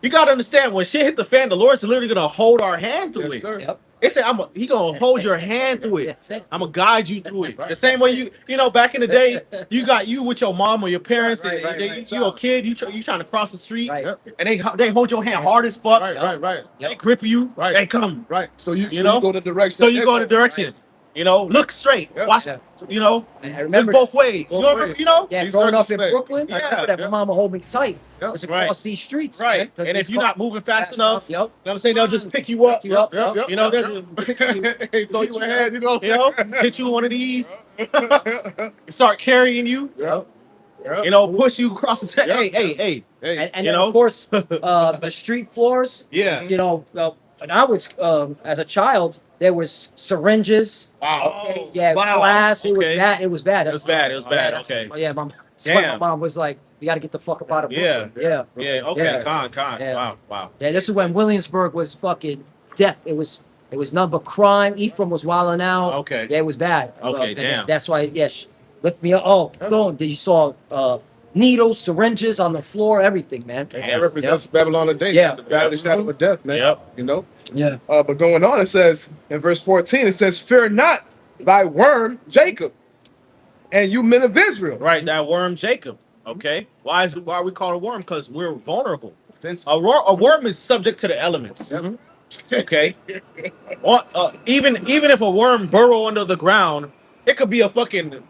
you got to understand, when shit hit the fan, the Lord's literally going to hold our hand through Yes, it. sir. Yep. It said, he gonna hold your hand through it. That's it. I'm gonna guide you through it. Right. The same way you back in the day, you with your mom or your parents, Right, and right, you right. a kid, you trying to cross the street, Right. and they hold your hand hard as fuck. Right. They grip you. Yep. They come. Right. So you know? go the direction. So you go in the direction. You know, look straight. Yep. Watch. Yeah. You know, I look remember. both ways. Both You know, ways. you know. Yeah, He growing up circled in space. Brooklyn, I Yeah, remember that. yeah. My mama hold me tight. Yep. It's Right. across these streets, man, Right. 'cause And these if you're not moving fast cars- enough, Yep. you know what I'm saying? They'll just pick you up. You up, Yep. You know, Yep. Hey, throw you ahead. You know. hit you with one of these, start carrying you, Yep. Yep. you know, push you across the set. Yep. Hey. Hey. And You then, know? of course, the street floors. Yeah. You know, when I was as a child, there was syringes. Wow. Okay, yeah, Wow. glass. It was Okay. bad. It was bad. It was bad. It was bad. That's- Okay. Yeah, that's why my Damn. mom was like, "You got to get the fuck up out of Yeah. Brooklyn." Yeah. Yeah. Okay. Yeah. Con. Yeah. Wow. Yeah, this is when Williamsburg was fucking death. It was none but crime. Ephraim was wilding out. Okay. Yeah, it was bad. Okay, And damn. That's why, lift me up. Oh, go. You saw needles, syringes on the floor, everything, man. That represents Babylon today. Yeah. The valley of the shadow of death, man. Yep. You know. Yeah. But going on, it says in verse 14, it says, "Fear not thy worm Jacob, and you men of Israel." Right. That worm, Jacob. Okay. Why are we called a worm? Because we're vulnerable. Offensive. A worm is subject to the elements. Yep. Okay. Even if a worm burrow under the ground, it could be a fucking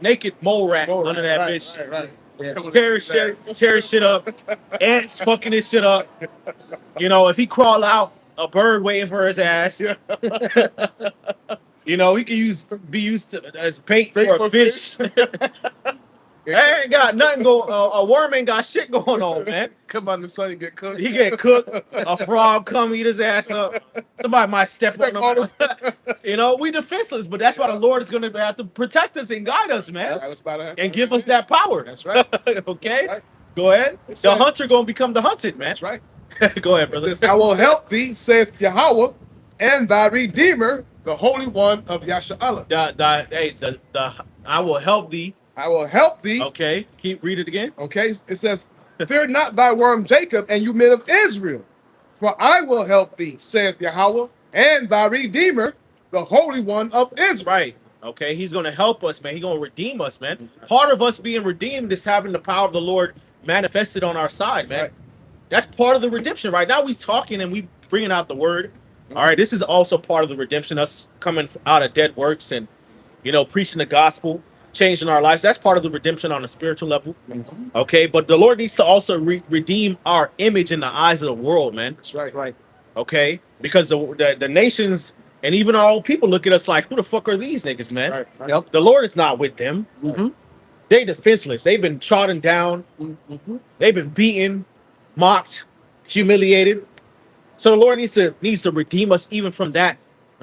naked mole rat under that bitch. Right. Yeah. Tear shit up. Ants fucking his shit up. You know, if he crawl out, a bird waiting for his ass. Yeah. You know, he could be used as bait for a fish. I ain't got nothing a worm ain't got shit going on, man. Come on, the sun and get cooked. He get cooked. A frog come eat his ass up. Somebody might step on him. You know, we defenseless, but that's why the Lord is going to have to protect us and guide us, man, That's about it. and give us that power. That's right. Okay, Right. go ahead. It The says- hunter going to become the hunted, man. That's right. Go ahead, It brother. says, "I will help thee," saith Yahweh, "and thy Redeemer, the Holy One of Yasharallah." I will help thee. I will help thee. Okay, read it again. Okay, it says, "Fear not thy worm Jacob, and you men of Israel, for I will help thee, saith Yahweh, and thy Redeemer, the Holy One of Israel." Right. Okay, he's going to help us, man. He's going to redeem us, man. Part of us being redeemed is having the power of the Lord manifested on our side, man. Right. That's part of the redemption. Right now, we talking and we bringing out the word. All right, this is also part of the redemption, us coming out of dead works and, you know, preaching the gospel, changing our lives. That's part of the redemption on a spiritual level. Okay, but the Lord needs to also redeem our image in the eyes of the world, man. That's right. Right. Okay, because the nations and even our old people look at us like, who the fuck are these niggas, man? Right. Yep. The Lord is not with them. Mm-hmm. They defenseless. They've been trodden down. Mm-hmm. They've been beaten, mocked, humiliated. So the Lord needs to redeem us even from that.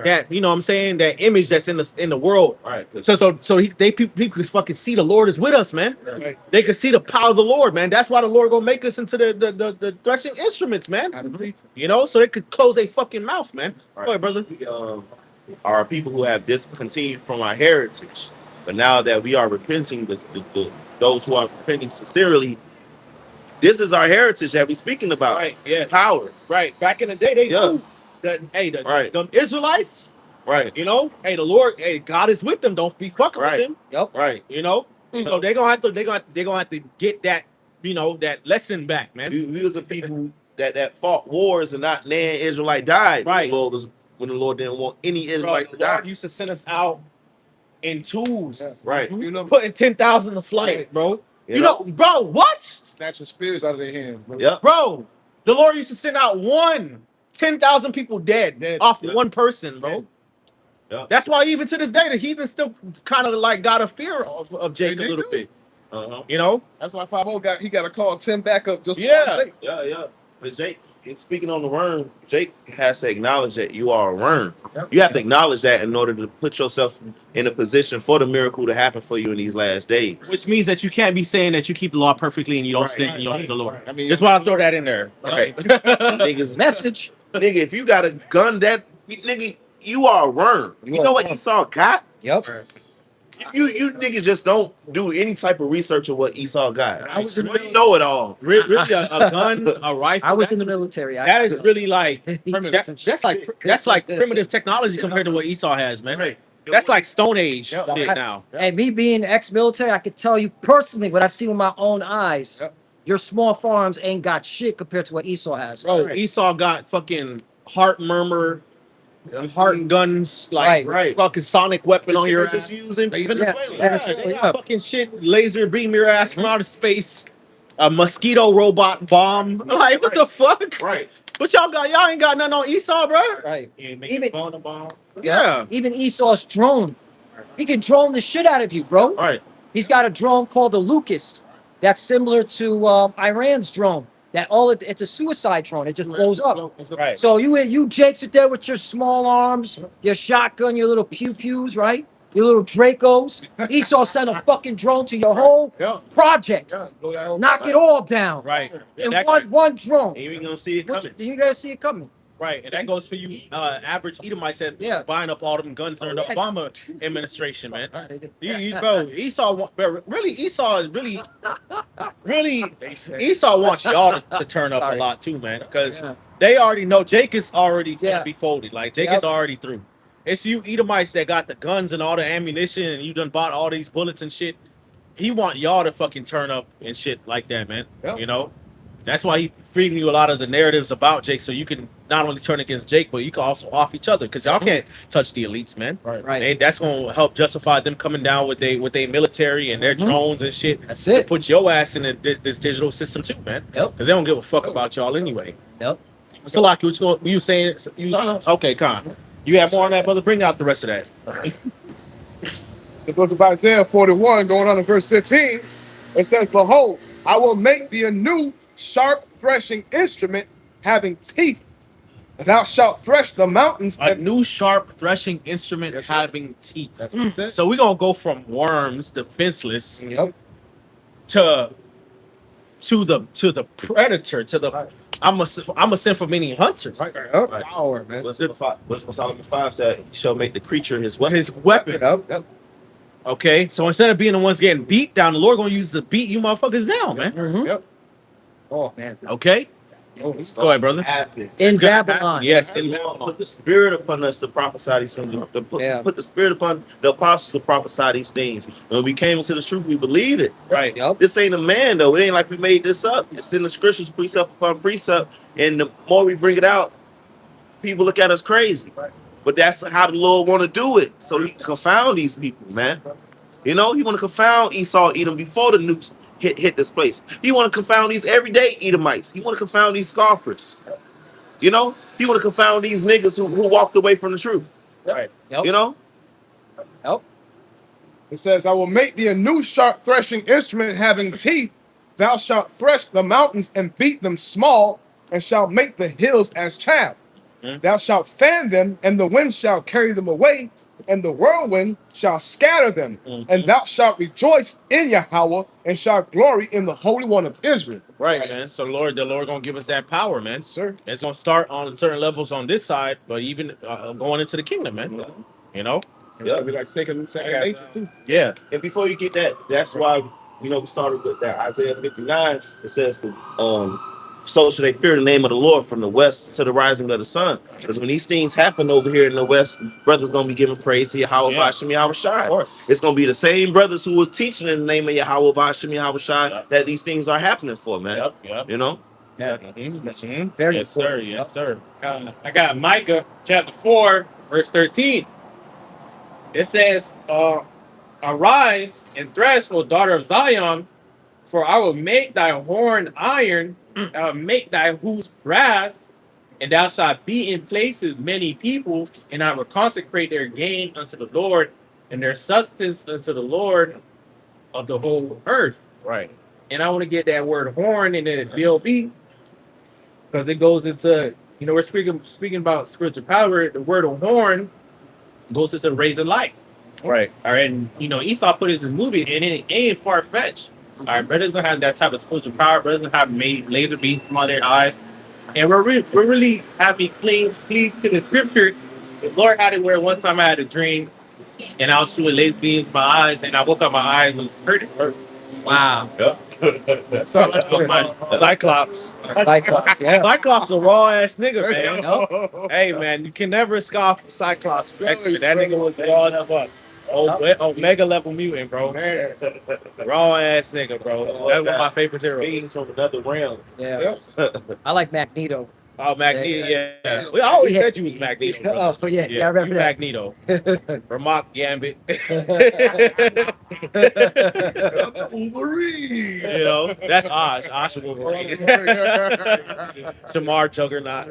That, you know what I'm saying, that image that's in the world. Right. People can fucking see the Lord is with us, man. Right. They can see the power of the Lord, man. That's why the Lord gonna make us into the threshing instruments, man. Out of teeth. You know, so they could close their fucking mouth, man. Go ahead, brother. We are people who have discontinued from our heritage, but now that we are repenting, those who are repenting sincerely, this is our heritage that we're speaking about. Right, yeah. Power. Right. Back in the day, they Yeah. knew that, hey, Right. the Israelites, Right. you know, hey, the Lord, hey, God is with them. Don't be fucking Right. with them. Yep. Right. You know? So they're gonna have to get that, you know, that lesson back, man. We was the people that fought wars and not nan Israelite died. Right. When the Lord didn't want any Bro, Israelites the to die. Lord used to send us out in twos, Yeah. Right. You know, putting 10,000 to flight, bro. You You know, bro, what? snatching spears out of their hands. Bro. Yep. Bro, the Lord used to send out 10,000 people dead off Yeah. one person, bro. Yeah. That's why even to this day, the heathen still kind of like got a fear of Jake They a little do. bit. Uh-huh. You know? That's why 5-0 got to call 10 back up just for Yeah. Jake. Yeah. But Jake, speaking on the worm, Jake has to acknowledge that you are a worm. Yep. You have to acknowledge that in order to put yourself in a position for the miracle to happen for you in these last days. Which means that you can't be saying that you keep the law perfectly and you don't Right, sin and you don't hate the Lord. I mean, That's why I throw that in there. Right. Okay. Niggas, Message. nigga, if you got a gun that nigga, you are a worm. You know what Esau got? Yep. You niggas just don't do any type of research of what Esau got. I was in the You know it all. Really, a gun, a rifle. I was in the that's- military. That is really like That's that's like primitive technology compared to what Esau has, man. Right. That's like Stone Age Yep. shit now. And me being ex-military, I could tell you personally what I've seen with my own eyes. Yep. Your small farms ain't got shit compared to what Esau has. Bro, Right. Esau got fucking heart murmur, hardened guns, like Right. fucking sonic weapon on your They're just ass. using Venezuela. Yeah, they got fucking shit, laser beam your ass from outer space. A mosquito robot bomb. Like, what the fuck? Right. But y'all ain't got nothing on Esau, bro. Right. Even Even phone a bomb. yeah. Even Esau's drone. He can drone the shit out of you, bro. Right. He's got a drone called the Lucas. That's similar to Iran's drone. It's a suicide drone. It just blows up. Right. So you Jakes are there with your small arms, your shotgun, your little pew-pews, right? Your little Dracos. Esau sent a fucking drone to your whole projects. Knock it all down. Right. In That- one drone. And you ain't gonna see it coming. You gotta see it coming. Right, and that goes for you, average Edomites that buying up all them guns during the Obama administration, man. Bro, Esau is really, Esau wants y'all to turn up a lot too, man, because they already know Jake is already finna be folded. Like Jake is already through. It's you Edomites that got the guns and all the ammunition, and you done bought all these bullets and shit. He want y'all to fucking turn up and shit like that, man. You know. That's why he feeding you a lot of the narratives about Jake, so you can not only turn against Jake, but you can also off each other, because y'all can't touch the elites, man. Right. That's gonna help justify them coming down with their military and their drones and shit. That's to it. put your ass in this digital system too, man. Yep. Because they don't give a fuck about y'all anyway. Yep. So, like, you saying? Okay, Con. You have more on that, brother? Bring out the rest of that. The book of Isaiah 41, going on to verse 15, it says, "Behold, I will make thee a new sharp threshing instrument having teeth. Thou shalt thresh the mountains." A new sharp threshing instrument having teeth. That's what it says. So we're gonna go from worms, defenseless, Yep. to the predator, to the I'm a sin for many hunters. Power, man. What's Solomon 5 said? He shall make the creature his weapon. His weapon. Yep. Okay, so instead of being the ones getting beat down, the Lord gonna use to beat you motherfuckers down, man. Yep. Oh man. Okay, go ahead, brother. Happen. In gonna Babylon. Yes, And in Lord Babylon. put the spirit upon us to prophesy these things. Put the spirit upon the apostles to prophesy these things. When we came into the truth, we believed it. Right. Yep. This ain't a man though. It ain't like we made this up. It's in the scriptures, precept upon precept. And the more we bring it out, people look at us crazy. But that's how the Lord want to do it, so he can confound these people, man. You know, he want to confound Esau, Edom before the nukes hit this place. He want to confound these everyday Edomites. He want to confound these scoffers. You know, he want to confound these niggas who walked away from the truth. Right. Yep. You know, Yep. It says, "I will make thee a new sharp threshing instrument having teeth. Thou shalt thresh the mountains and beat them small, and shalt make the hills as chaff. Thou shalt fan them, and the wind shall carry them away, and the whirlwind shall scatter them. And thou shalt rejoice in Yahweh, and shalt glory in the Holy One of Israel." Right, man. So the Lord gonna give us that power, man. Sir. It's gonna start on certain levels on this side, but even going into the kingdom, man. You know. Yeah, be like second nature too. Yeah. and before you get that, that's why we started with that Isaiah 59. It says, "So shall they fear the name of the Lord from the west to the rising of the sun." Because when these things happen over here in the west, brothers gonna be giving praise to Yahweh Ba'ashem Yahweh Shai. Of course. It's gonna be the same brothers who was teaching in the name of Yahweh Ba'ashem Yahweh Shai that these things are happening for, man. Yep. You know, Yeah. Very yes, sir. Yes, sir. I got Micah chapter 4, verse 13. It says, "Arise and thresh, O daughter of Zion, for I will make thy horn iron, make thy hoofs brass, and thou shalt be in places many people, and I will consecrate their gain unto the Lord, and their substance unto the Lord of the whole earth." Right. And I want to get that word horn in the BLB, because it goes into, we're speaking about spiritual power. The word of horn goes into raising light. Right. All right. And Esau put his movie, and it ain't far fetched. All right, brothers don't have that type of spiritual power. Brothers don't have made laser beams come out of their eyes, and we're really having clean to the scripture. The Lord had it where one time I had a dream, and I was shooting laser beams in my eyes, and I woke up, my eyes was hurting. Wow. Yep. Cyclops. Cyclops, yeah. Cyclops a raw ass nigga, man. Hey, man, you can never scoff Cyclops. Expert. That nigga was raw as fuck. Omega level mutant, bro. Man. Raw ass nigga, bro. That's one of my favorite heroes. beings from another realm. Yeah. I like Magneto. Oh, Magneto. Yeah. We always Yeah. said you was Magneto. Brother. Oh yeah, I remember you that. Magneto. Remark Gambit. Wolverine. You know, that's Osh. Osh Wolverine. Shamar Juggernaut.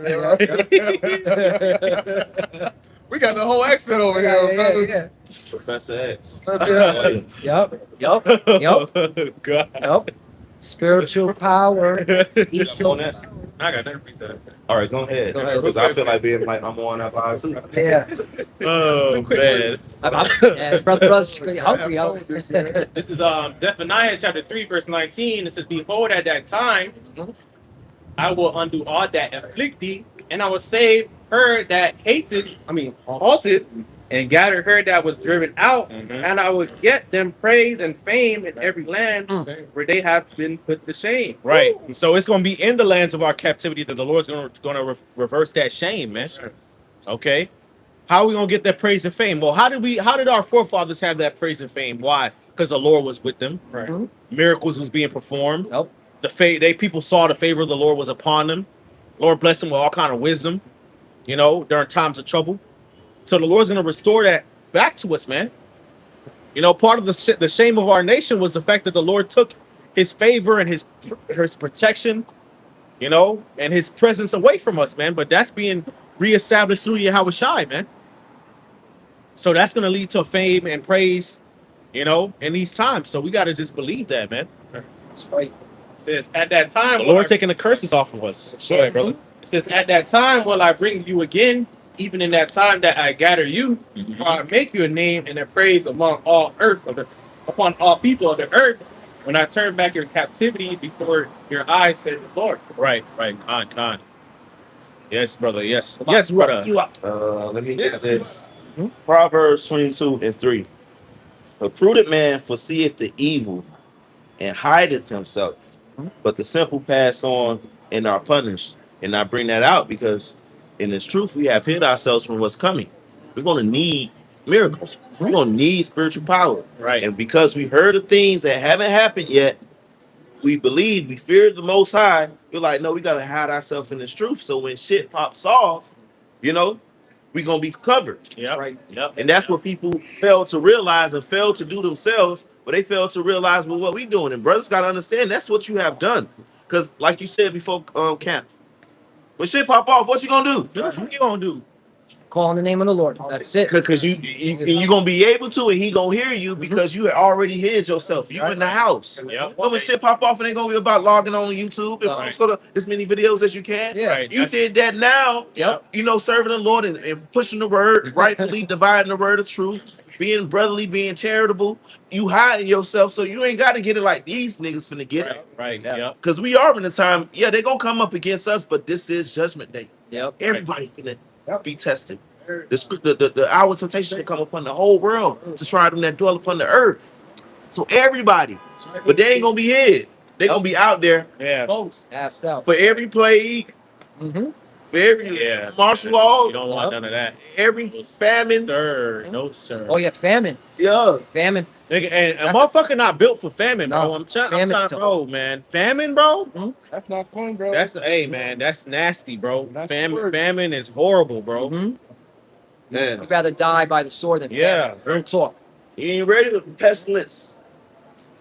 We got the whole X-Men over here, brother. Yeah. Professor X. Yeah. Yep. God. Spiritual power. He's On so. that. I got never read that. All right, go ahead. Go ahead. Because I feel like being like I'm on that vibe too. Yeah. Oh man. Yeah, brother Russ, hungry. Yo. This is Zephaniah chapter 3, verse 19. It says, behold, at that time I will undo all that afflict thee, and I will save her that halted, and gather her that was driven out, and I will get them praise and fame in every land where they have been put to shame. Right. So it's going to be in the lands of our captivity that the Lord's going to reverse that shame, man. Okay. How are we going to get that praise and fame? Well, how did our forefathers have that praise and fame? Why? Because the Lord was with them. Right. Miracles was being performed. Nope. People saw the favor of the Lord was upon them. Lord blessed them with all kind of wisdom, during times of trouble. So the Lord's going to restore that back to us, man. Part of the shame of our nation was the fact that the Lord took his favor and his protection, and his presence away from us, man. But that's being reestablished through Yahweh Shai, man. So that's going to lead to fame and praise, in these times. So we got to just believe that, man. That's right. It says, at that time, Oh, the Lord taking the curses off of us. Go ahead, brother. It says, at that time will I bring you again, even in that time that I gather you, I make you a name and a praise among all earth, upon all people of the earth, when I turn back your captivity before your eyes, said the Lord. Right. Con. Yes, brother. Yes, brother. You up? Let me get this. Proverbs 22:3. A prudent man foreseeth the evil and hideth himself, but the simple pass on and are punished. And I bring that out because in this truth, we have hid ourselves from what's coming. We're going to need miracles. We're going to need spiritual power. Right. And because we heard of things that haven't happened yet, we believe, we fear the Most High. We're like, no, we got to hide ourselves in this truth. So when shit pops off, we're going to be covered. Yeah. Right. Yep. And that's what people fail to realize and fail to do themselves, but they fail to realize what we doing. And brothers got to understand that's what you have done. Because like you said before camp, when shit pop off, what you going to do? What you going to do? Call on the name of the Lord. That's it. Because you're going to be able to, and he going to hear you because you had already hid yourself. You in the house. Yep. But when shit pop off, it ain't going to be about logging on YouTube and Right. post as many videos as you can. Yeah. Right. You did that now. Yep. Serving the Lord and pushing the word, rightfully dividing the word of truth, being brotherly, being charitable. You hiding yourself, so you ain't got to get it like these niggas finna get it. Right. Yeah. Because we are in the time, they're going to come up against us, but this is judgment day. Yep. Everybody finna be tested. The hour of temptation to come upon the whole world to try them that dwell upon the earth. So everybody, but they ain't going to be hid. They going to be out there. Yeah. Asked out. For every plague, for every martial law, You don't want none of that. every famine. Sir. No, sir. Oh yeah, famine. Yeah. Famine. Nigga, and a motherfucker not built for famine, bro. No, I'm trying, famine is bro, man. Famine, bro. That's not fun, bro. Hey, man, that's nasty, bro. That's the word. Famine is horrible, bro. Yeah. You'd rather die by the sword than Yeah. famine. Real talk. You ain't ready for pestilence.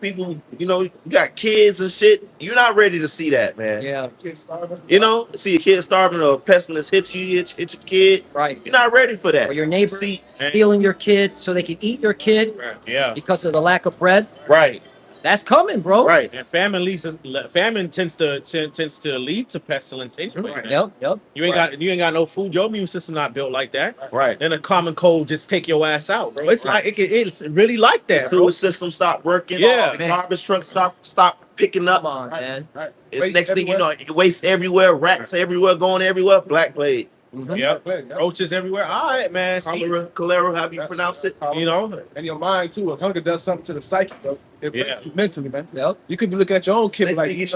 People, you got kids and shit. You're not ready to see that, man. Yeah. See a kid starving or a pestilence hit your kid. Right. You're not ready for that. Or your neighbor See, stealing your kid so they can eat your kid Yeah. because of the lack of bread. right, That's coming, bro. right. And famine tends to lead to pestilence anyway. Right. Man. Yep. You ain't got no food. Your immune system not built like that. Right. Then a common cold just take your ass out, bro. It's like it's really like The that, bro. sewer system stopped working. Yeah. The garbage trucks stop picking up. Come on, man. And next thing you know, waste everywhere, rats everywhere, going everywhere. Black plague, Yep. Roaches everywhere. All right, man. See, cholera, how do you pronounce it? And your mind too. If hunger does something to the psyche, bro, it breaks you mentally, man. Yep. You could be looking at your own kid Next like, thing you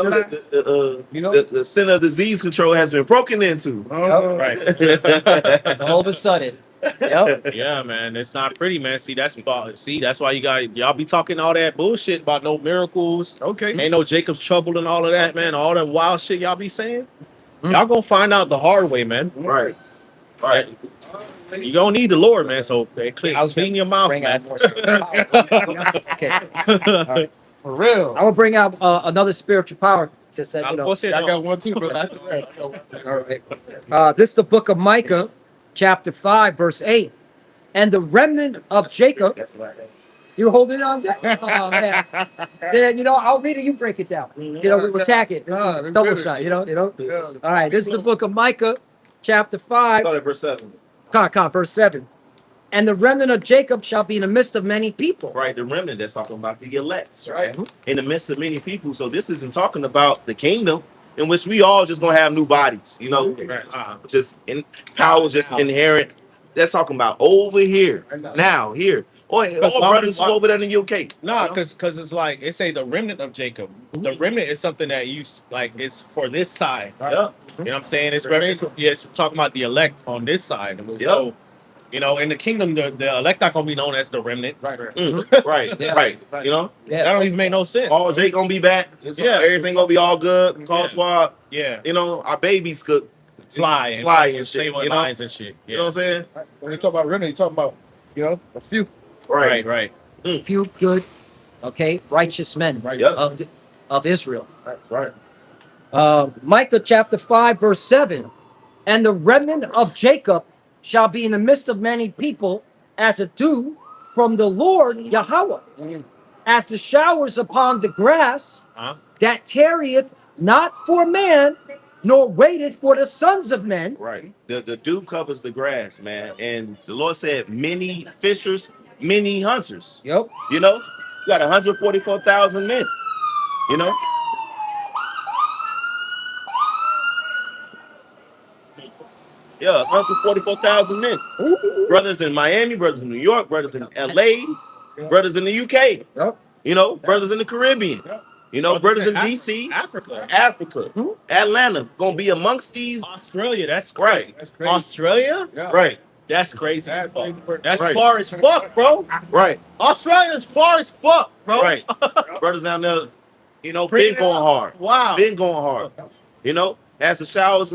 you know, know, the Center of Disease Control has been broken into. right. All of a sudden. Yep. Yeah, man, it's not pretty, man. That's why y'all be talking all that bullshit about no miracles. Okay. Ain't no Jacob's trouble and all of that, man. All that wild shit y'all be saying. Y'all gonna find out the hard way, man. Right. Right. You gonna need the Lord, man. So clean your mouth, Bring man. out more spiritual power. Okay. All right. For real. I will bring out another spiritual power. Just that, I'll post it I on. got one too, bro. After that, I got one. all right. This is the book of Micah, chapter 5, verse 8. And the remnant of Jacob. You holding on there? Oh, man. Then, I'll read it. You break it down. We'll attack it. Nah, let's Double get it. shot. Yeah. All right. This is the book of Micah, chapter 5. Start at verse 7. Verse 7. And the remnant of Jacob shall be in the midst of many people. Right, the remnant, that's talking about the elect, right? Mhm. In the midst of many people. So this isn't talking about the kingdom in which we all just gonna have new bodies, just in power, just inherent. That's talking about over here, now, here. Or brothers from over there in the UK. Nah, because it's like it say the remnant of Jacob. The remnant is something that it's for this side. Yep. You know what I'm saying? It's talking about the elect on this side. So, in the kingdom, the elect not gonna be known as the remnant. Right. Right, Yeah. right. That Yeah. don't even make no sense. All Jake gonna be back. Everything gonna be all good. Call Yeah. squad. Yeah, Our babies could fly and shit. stay with lines and shit. You know what I'm saying? When you talk about remnant, you talking about, a few. Right. Few good, righteous men Yep. of Israel. Right. Micah chapter 5, verse 7. And the remnant of Jacob shall be in the midst of many people as a dew from the Lord Yahweh, as the showers upon the grass that tarrieth not for man, nor waiteth for the sons of men. Right. The dew covers the grass, man. And the Lord said, many fishers, many hunters. Yep. You got 144,000 men. Yeah, 144,000 men. Brothers in Miami, brothers in New York, brothers in LA, brothers in the UK. Yep. Brothers in the Caribbean. Brothers in DC, Africa, Atlanta, gonna be amongst these. Australia. That's crazy. Right. That's crazy. Australia. Yeah. Right, That's crazy. That's crazy. That's Right. far as fuck, bro. right, Australia's far as fuck, bro. right. Brothers down there, been Bring it going up. hard. Wow. Been going hard. As the showers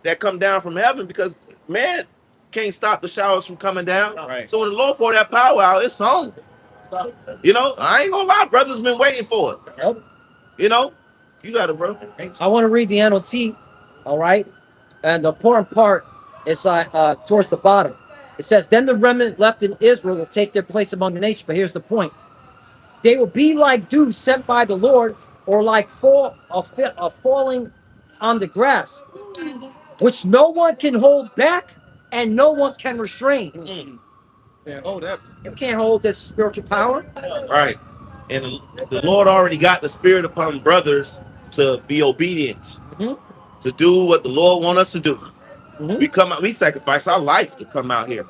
that come down from heaven, because man can't stop the showers from coming down. Right. So when the Lord pour that power out, it's on. I ain't gonna lie, brothers been waiting for it. Yep. You got it, bro. I want to read the NLT, all right? And the important part is towards the bottom. It says, then the remnant left in Israel will take their place among the nations. But here's the point. They will be like dew sent by the Lord, or like falling on the grass, which no one can hold back and no one can restrain. You can't hold this spiritual power. Right. And the Lord already got the spirit upon brothers to be obedient, to do what the Lord wants us to do. We sacrifice our life to come out here,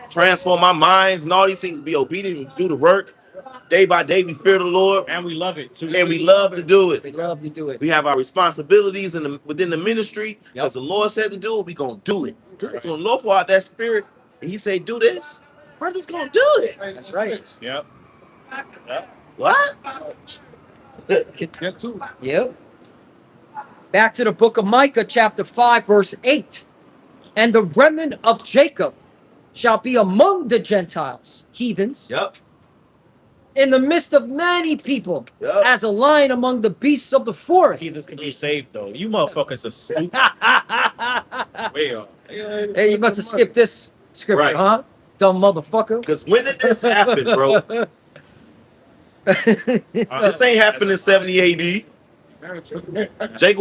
transform our minds and all these things, be obedient and do the work. Day by day, we fear the Lord. And we love it too. And we love to do it. We love to do it. We have our responsibilities within the ministry. Yep. As the Lord said to do it, we're going to do it. So when the Lord pour out that spirit and he say, do this, brother's going to do it. That's right. Yep. What? Get to it. Yep. Back to the book of Micah, chapter 5, verse 8. And the remnant of Jacob shall be among the Gentiles, heathens, Yep. in the midst of many people, Yep. as a lion among the beasts of the forest. Jesus can be saved though. You motherfuckers are stupid. Well, Hey, you must have skipped this scripture, Right. huh? Dumb motherfucker. Because when did this happen, bro? This ain't happened in 70 AD. Jake,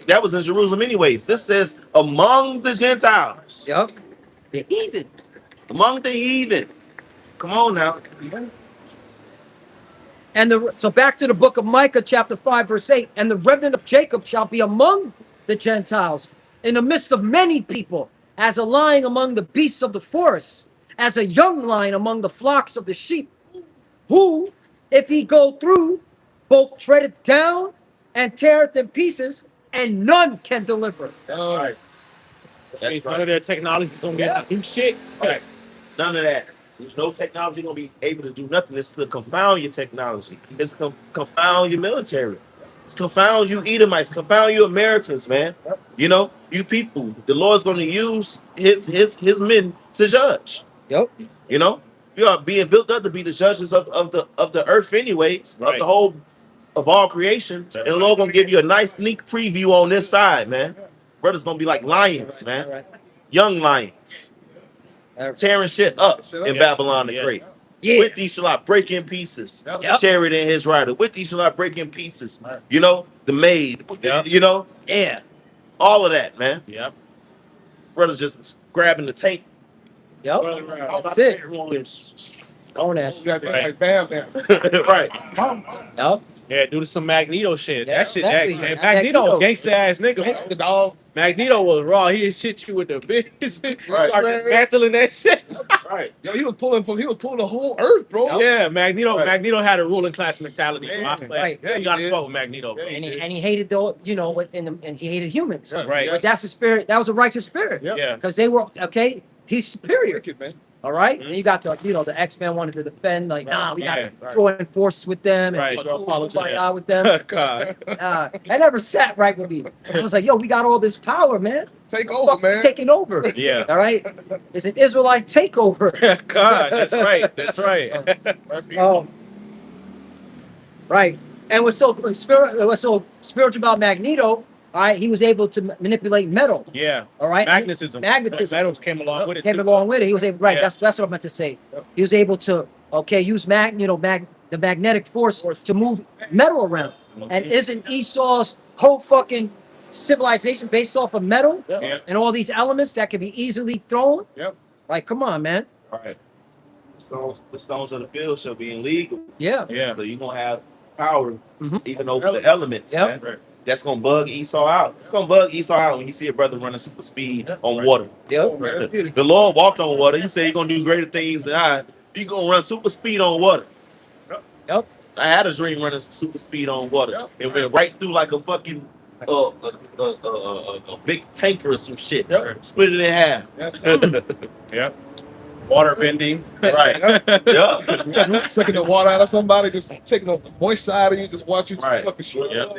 that was in Jerusalem anyways. This says among the Gentiles. Yep. The heathen. Among the heathen. Come on now. So back to the book of Micah, chapter 5, verse 8. And the remnant of Jacob shall be among the Gentiles, in the midst of many people, as a lion among the beasts of the forest, as a young lion among the flocks of the sheep, who, if he go through, both treadeth down and teareth in pieces, and none can deliver. all right. That's None of their technology is gonna be do shit. Right. None of that. There's no technology gonna be able to do nothing. It's to confound your technology. It's to confound your military. Confound you Edomites, confound you Americans, man. You know, you people. The Lord's going to use his men to judge. Yep. You know, you are being built up to be the judges of the earth, anyways, of Right. the whole of all creation. And the Lord gonna give you a nice sneak preview on this side, man. Brothers gonna be like lions, man, All right. young lions, tearing shit up in Yes. Babylon the Yes. Great. Yeah. With these shall I break in pieces. Yep. Chariot and his rider. With these shall I break in pieces. You know, the maid. Yep. You know, Yeah. all of that, man. Yep. Brothers just grabbing the tape. Yep. That's it. Own that. You got Right. like bam, bam. Right. Yep. Yeah, do some Magneto shit. Yeah, That shit, exactly. that, Magneto. Magneto, gangsta ass nigga. The dog. Magneto was raw. He'd shit you with the bitch. Right. Start dismantling that shit. Right. Yo, he was pulling the whole earth, bro. Yeah, Magneto. Right. Magneto had a ruling class mentality. Yeah. Right. Yeah, you gotta fuck with Magneto. Bro. Yeah. And he hated the, you know, and he hated humans. Yeah. Right. But that's the spirit. That was a righteous spirit. Yeah. Yeah. Because they were okay. He's superior. Wicked, man. All right. Mhm. And you got the, you know, the X-Men wanted to defend, like, nah, we Yeah. got to join forces with them and Right. kumbaya with them. God. That never sat right with me. I was like, yo, we got all this power, man. Take over, Fuck, man. taking over. Yeah. All right. It's an Israelite takeover. God. That's right. That's right. That's easy. Oh, right. And what's so spiritual about Magneto? All right, he was able to manipulate metal. Yeah. All right, Magnetism. Magnetism Metals came along with it. came too. along with it. He was able, right? Yeah. That's what I meant to say. He was able to use the magnetic force to move metal around. And isn't Esau's whole fucking civilization based off of metal Yeah. and all these elements that can be easily thrown? Yep. Like, come on, man. Right. The stones of the field shall be illegal. Yeah. Yeah. So you're gonna have power Mhm. even over the elements, Yep. man. That's gonna bug Esau out. It's gonna bug Esau out when you see a brother running super speed on water. Yep. Man, let's get it. The Lord walked on water. He said he's gonna do greater things than I. He gonna run super speed on water. Yep. I had a dream running super speed on water. Yep. It went right through like a fucking a big tanker or some shit. Yep. Split it in half. Yes. Yeah. Water bending. Right. Yeah. Sucking the water out of somebody, just taking the moisture out of you, just watch you just Right. fucking shit. Yeah. up.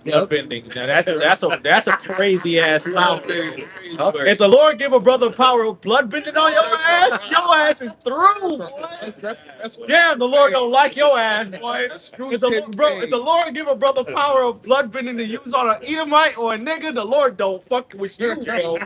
Water bending. Now that's a crazy ass power. Yep. If the Lord give a brother power of blood bending on your ass is through. Boy. That's Damn, the Lord don't like your ass, boy. That's If the Lord give a brother power of blood bending to use on an Edomite or a nigga, the Lord don't fuck with you, bro.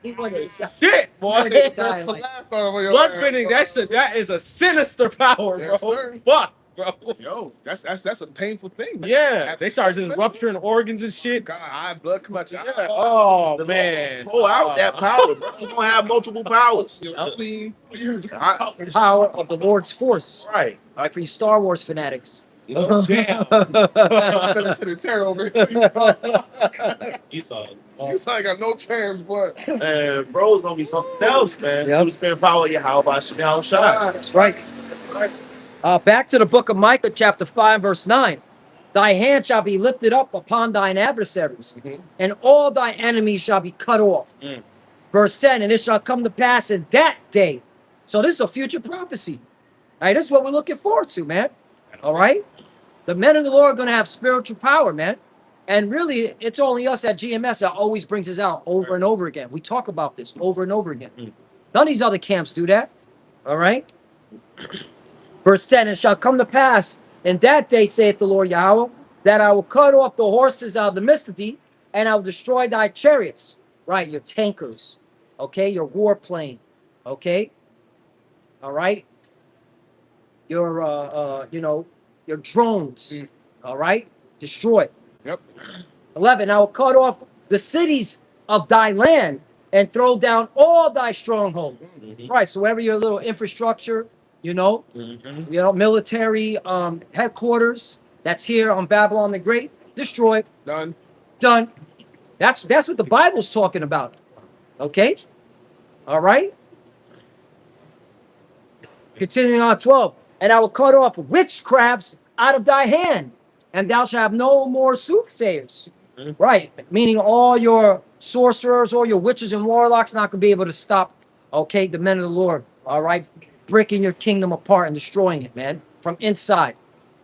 He wanted to- Shit, boy. That's That's the last time on your Blood ass, bending, bro. that is a sinister power, Yes, bro. sir. Fuck, bro. Yo, that's a painful thing. Man. Yeah, they start just rupturing organs and shit. God, eye blood come out your Yeah. eye. Oh man. Pull out that power. You're gonna have multiple powers. You know, clean. power of the Lord's force. Right. All right, for you Star Wars fanatics. Oh, damn. Fell into the terror over here. You saw it. You ain't got no chance, boy. And bro's gonna be something else, man. Yep. You spend power, you how about Shem Shai? That's right. Back to the book of Micah, chapter 5, verse 9. Thy hand shall be lifted up upon thine adversaries, and all thy enemies shall be cut off. Mm. Verse 10, and it shall come to pass in that day. So this is a future prophecy. All right, this is what we're looking forward to, man. All right? The men of the Lord are going to have spiritual power, man. And really, it's only us at GMS that always brings this out over and over again. We talk about this over and over again. Mm. None of these other camps do that. All right? Verse 10, it shall come to pass in that day, saith the Lord Yahweh, that I will cut off the horses out of the midst of thee, and I will destroy thy chariots, right? Your tankers, okay? Your warplane, okay? All right? Your, your drones, all right? Destroy. Yep. 11, I will cut off the cities of thy land and throw down all thy strongholds. Mhm. Right, so wherever your little infrastructure, Mhm. military headquarters that's here on Babylon the Great, destroyed, Done. done. That's what the Bible's talking about. Okay? All right? Continuing on 12. And I will cut off witchcrafts out of thy hand, and thou shalt have no more soothsayers. Mhm. Right. Meaning all your sorcerers, all your witches and warlocks not going to be able to stop, okay, the men of the Lord. All right? Breaking your kingdom apart and destroying it, man, from inside.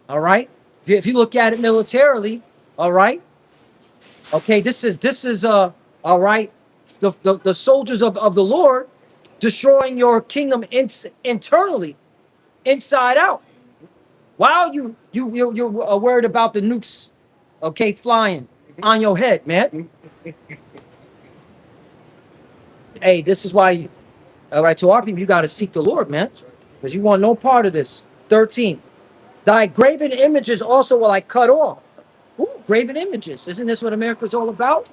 All right? If you look at it militarily, All right. Okay. This is all right. The soldiers of the Lord destroying your kingdom internally, inside out. While you're worried about the nukes, okay, flying on your head, man. Hey, this is why. All right, to our people, you got to seek the Lord, man, because you want no part of this. 13. Thy graven images also will I cut off. Ooh, graven images. Isn't this what America's all about?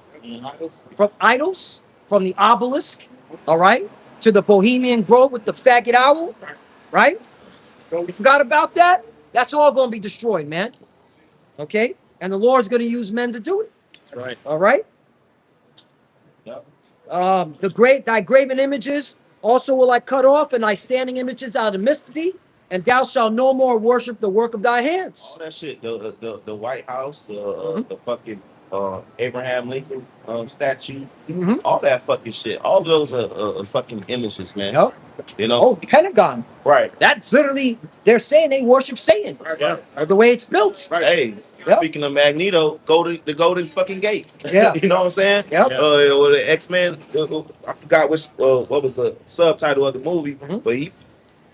From idols, from the obelisk, all right, to the Bohemian Grove with the faggot owl, right? You forgot about that? That's all going to be destroyed, man. Okay? And the Lord's going to use men to do it. That's right. All right? Yep. Thy graven images also will I cut off, and thy standing images out of the midst of thee, and thou shalt no more worship the work of thy hands. All that shit, the White House, Mhm. the fucking Abraham Lincoln statue, Mm-hmm. all that fucking shit. All of those are fucking images, man. Yep. You know, Oh, Pentagon. right? That's literally, they're saying they worship Satan. Yeah. Or the way it's built. Right. Hey, Yep. speaking of Magneto, the Golden fucking Gate. Yeah. You know what I'm saying? Yep. Yeah. Or the X-Men. I forgot what was the subtitle of the movie, Mhm. but he,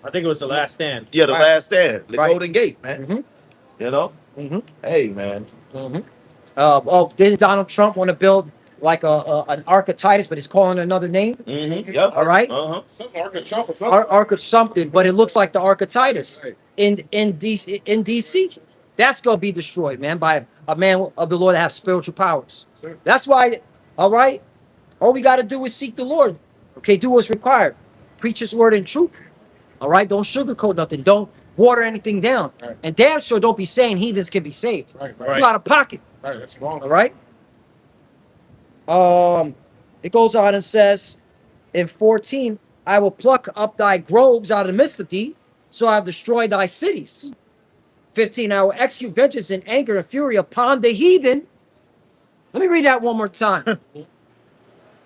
I think it was The Last Stand. yeah, the Right. Last Stand, the Right. Golden Gate, man. Mm-hmm. You know, Mm-hmm. hey, man. Mm-hmm. Didn't Donald Trump want to build like an Ark of Titus, but he's calling it another name? Mm-hmm. Yep. All right. Some Ark of Trump or something. Ark of something, but it looks like the Ark of Titus Right. in DC. That's gonna be destroyed, man, by a man of the Lord that have spiritual powers. Sure. That's why, all right, all we gotta do is seek the Lord. Okay, do what's required. Preach his word in truth. All right, don't sugarcoat nothing. Don't water anything down. Right. And damn sure don't be saying heathens can be saved. Right, You right, out of pocket. right. That's wrong. All right. It goes on and says in 14, I will pluck up thy groves out of the midst of thee, so I have destroyed thy cities. 15, I will execute vengeance in anger and fury upon the heathen. Let me read that one more time.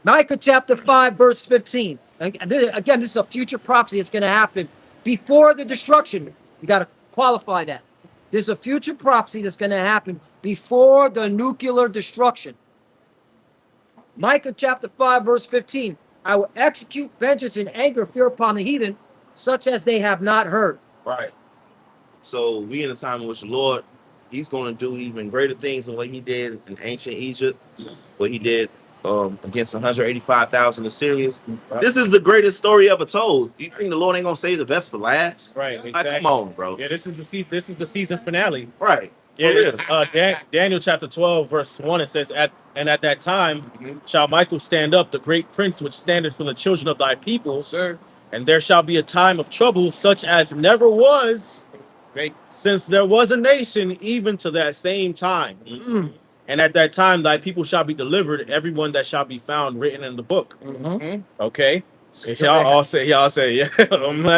Micah chapter 5, verse 15. Again, this is a future prophecy. It's going to happen before the destruction. You got to qualify that. There's a future prophecy that's going to happen before the nuclear destruction. Micah chapter 5, verse 15. I will execute vengeance in anger and fear upon the heathen, such as they have not heard. Right. So we in a time in which the Lord, he's going to do even greater things than what he did in ancient Egypt, what he did against 185,000 Assyrians. Right. This is the greatest story ever told. Do you think the Lord ain't gonna save the best for last? Right. Like, Exactly. come on, bro. Yeah, this is the season. This is the season finale. Right. Yeah, For this real. is Daniel chapter 12, verse 1. It says, at that time shall Michael stand up, the great prince which standeth for the children of thy people, Sir. and there shall be a time of trouble such as never was Great. since there was a nation, even to that same time. Mm. And at that time thy people shall be delivered, everyone that shall be found written in the book. Mhm. Okay. And y'all say, yeah, at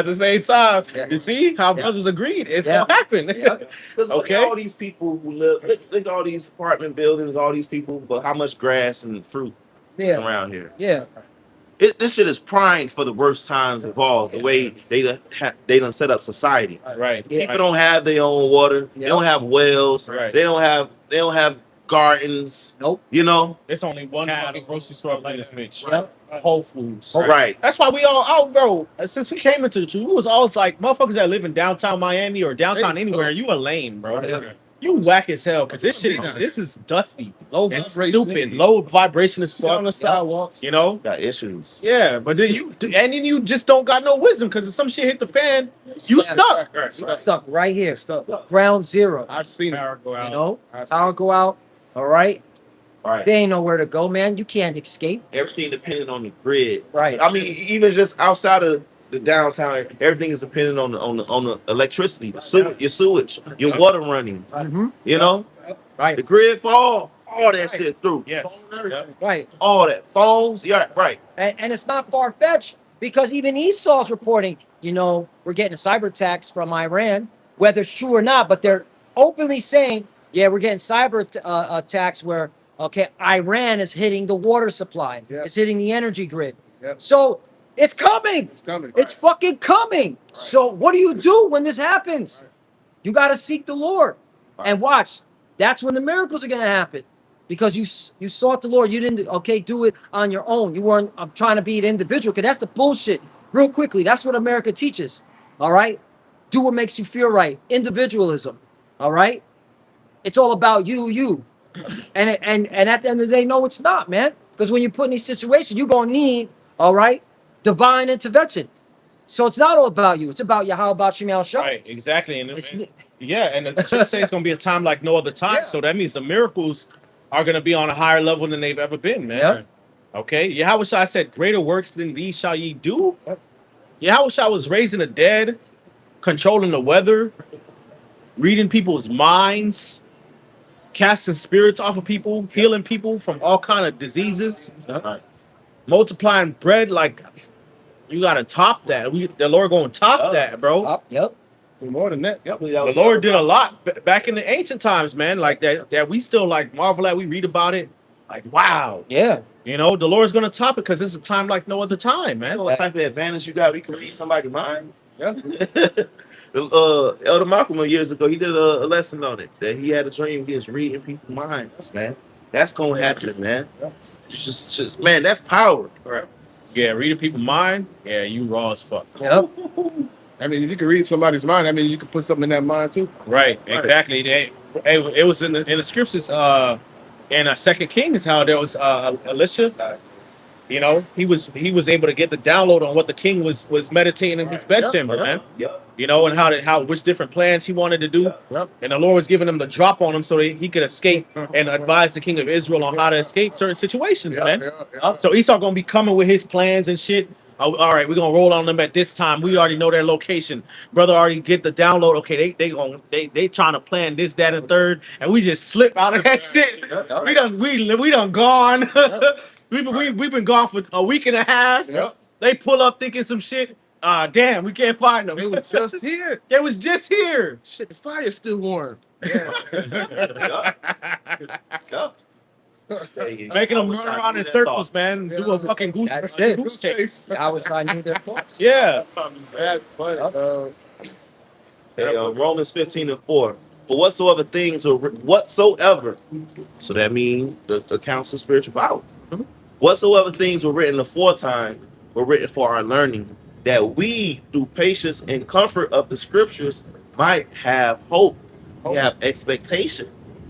the same time. Yeah. You see how Yeah. brothers agreed? It's Yeah. gonna happen. Yeah. Because look Okay. at all these people who live, look at all these apartment buildings, all these people, but how much grass and fruit Yeah. around here? Yeah. This shit is primed for the worst times of all. The way they done set up society. Right. Yeah. People don't have their own water. They Yeah. don't have wells. Right. They don't have gardens. Nope. You know. It's only one fucking grocery store like this bitch. Yep. Whole Foods. Right. That's why we all bro. Since we came into the truth, we was always like motherfuckers that live in downtown Miami or downtown anywhere. You a lame, bro. Yeah. You whack as hell because this shit is dusty. Low It's vibration. stupid. Low vibration as Sit on the fuck. sidewalks. You know. Got issues. Yeah, but then you just don't got no wisdom because if some shit hit the fan, you stuck. Stuck right here. Ground zero. I've seen it. You know, power go out. All right. Right. They ain't nowhere to go, man. You can't escape. Everything dependent on the grid. Right. I mean, even just outside of the downtown, everything is dependent on the electricity, your sewage, your water running. Mm-hmm. You know, the Right. grid fall, all that shit through. Yes. Yep. Right. All that phones. Yeah. Right. And it's not far fetched because even Esau's reporting, you know, we're getting cyber attacks from Iran, whether it's true or not, but they're openly saying, yeah, we're getting cyber attacks where, okay, Iran is hitting the water supply, Yep. it's hitting the energy grid. Yep. So it's coming. It's coming. It's fucking coming. So what do you do when this happens? You got to seek the Lord and watch. That's when the miracles are going to happen, because you sought the Lord. You didn't do it on your own. You weren't trying to be an individual, because that's the bullshit. Real quickly, that's what America teaches. All right, do what makes you feel right. Individualism. All right, it's all about you. And at the end of the day, no, it's not, man. Because when you put in these situations, you're gonna need, all right, divine intervention. So it's not all about you. It's about you. How about Shemal Shah? Right, exactly. And It's yeah, and the church says it's gonna be a time like no other time. Yeah. So that means the miracles are gonna be on a higher level than they've ever been, man. Yep. Okay. Yahweh Shai said, "Greater works than these shall ye do." Yahweh Shai was raising the dead, controlling the weather, reading people's minds, casting spirits off of people, healing people from all kind of diseases, multiplying bread. Like, you gotta top that. The Lord gonna top that, bro. Yep. More than that. Yep. The Lord did a lot back in the ancient times, man. Like that we still like marvel at. We read about it, like wow. Yeah. You know, the Lord's gonna top it because this is a time like no other time, You man. know what type of advantage you got? We can read somebody's mind. Yeah. Elder Malcolm years ago, he did a lesson on it. That he had a dream. He was reading people's minds, man. That's gonna happen, man. Yeah. Just man, that's power. Right. Yeah, reading people's mind. Yeah, you raw as fuck. Yep. I mean, if you can read somebody's mind, I mean, you can put something in that mind too. Right. Exactly. It was in the scriptures. In Second Kings, how there was Elisha. You know, he was able to get the download on what the king was meditating in his bedchamber, man. Yep. You know, and how which different plans he wanted to do. Yep. And the Lord was giving him the drop on him so that he could escape and advise the king of Israel on how to escape certain situations, man. Yeah. So Esau gonna be coming with his plans and shit. Oh, all right, we're gonna roll on them at this time. We already know their location. Brother already get the download. Okay, they trying to plan this, that, and third, and we just slip out of that shit. We done gone. We've been gone for a week and a half. Yep. They pull up thinking some shit. Damn, we can't find them. It was just here. They was just here. Shit, the fire's still warm. Yeah. Yep. Making them run around in circles, man. Do a fucking goose, That's it. goose chase. I was trying to do their thoughts. Yeah. That's funny. Hey, Romans 15:4. For whatsoever things are whatsoever, so that means the accounts of spiritual power. Mhm. Whatsoever things were written aforetime were written for our learning, that we, through patience and comfort of the scriptures, might have hope. We have expectation.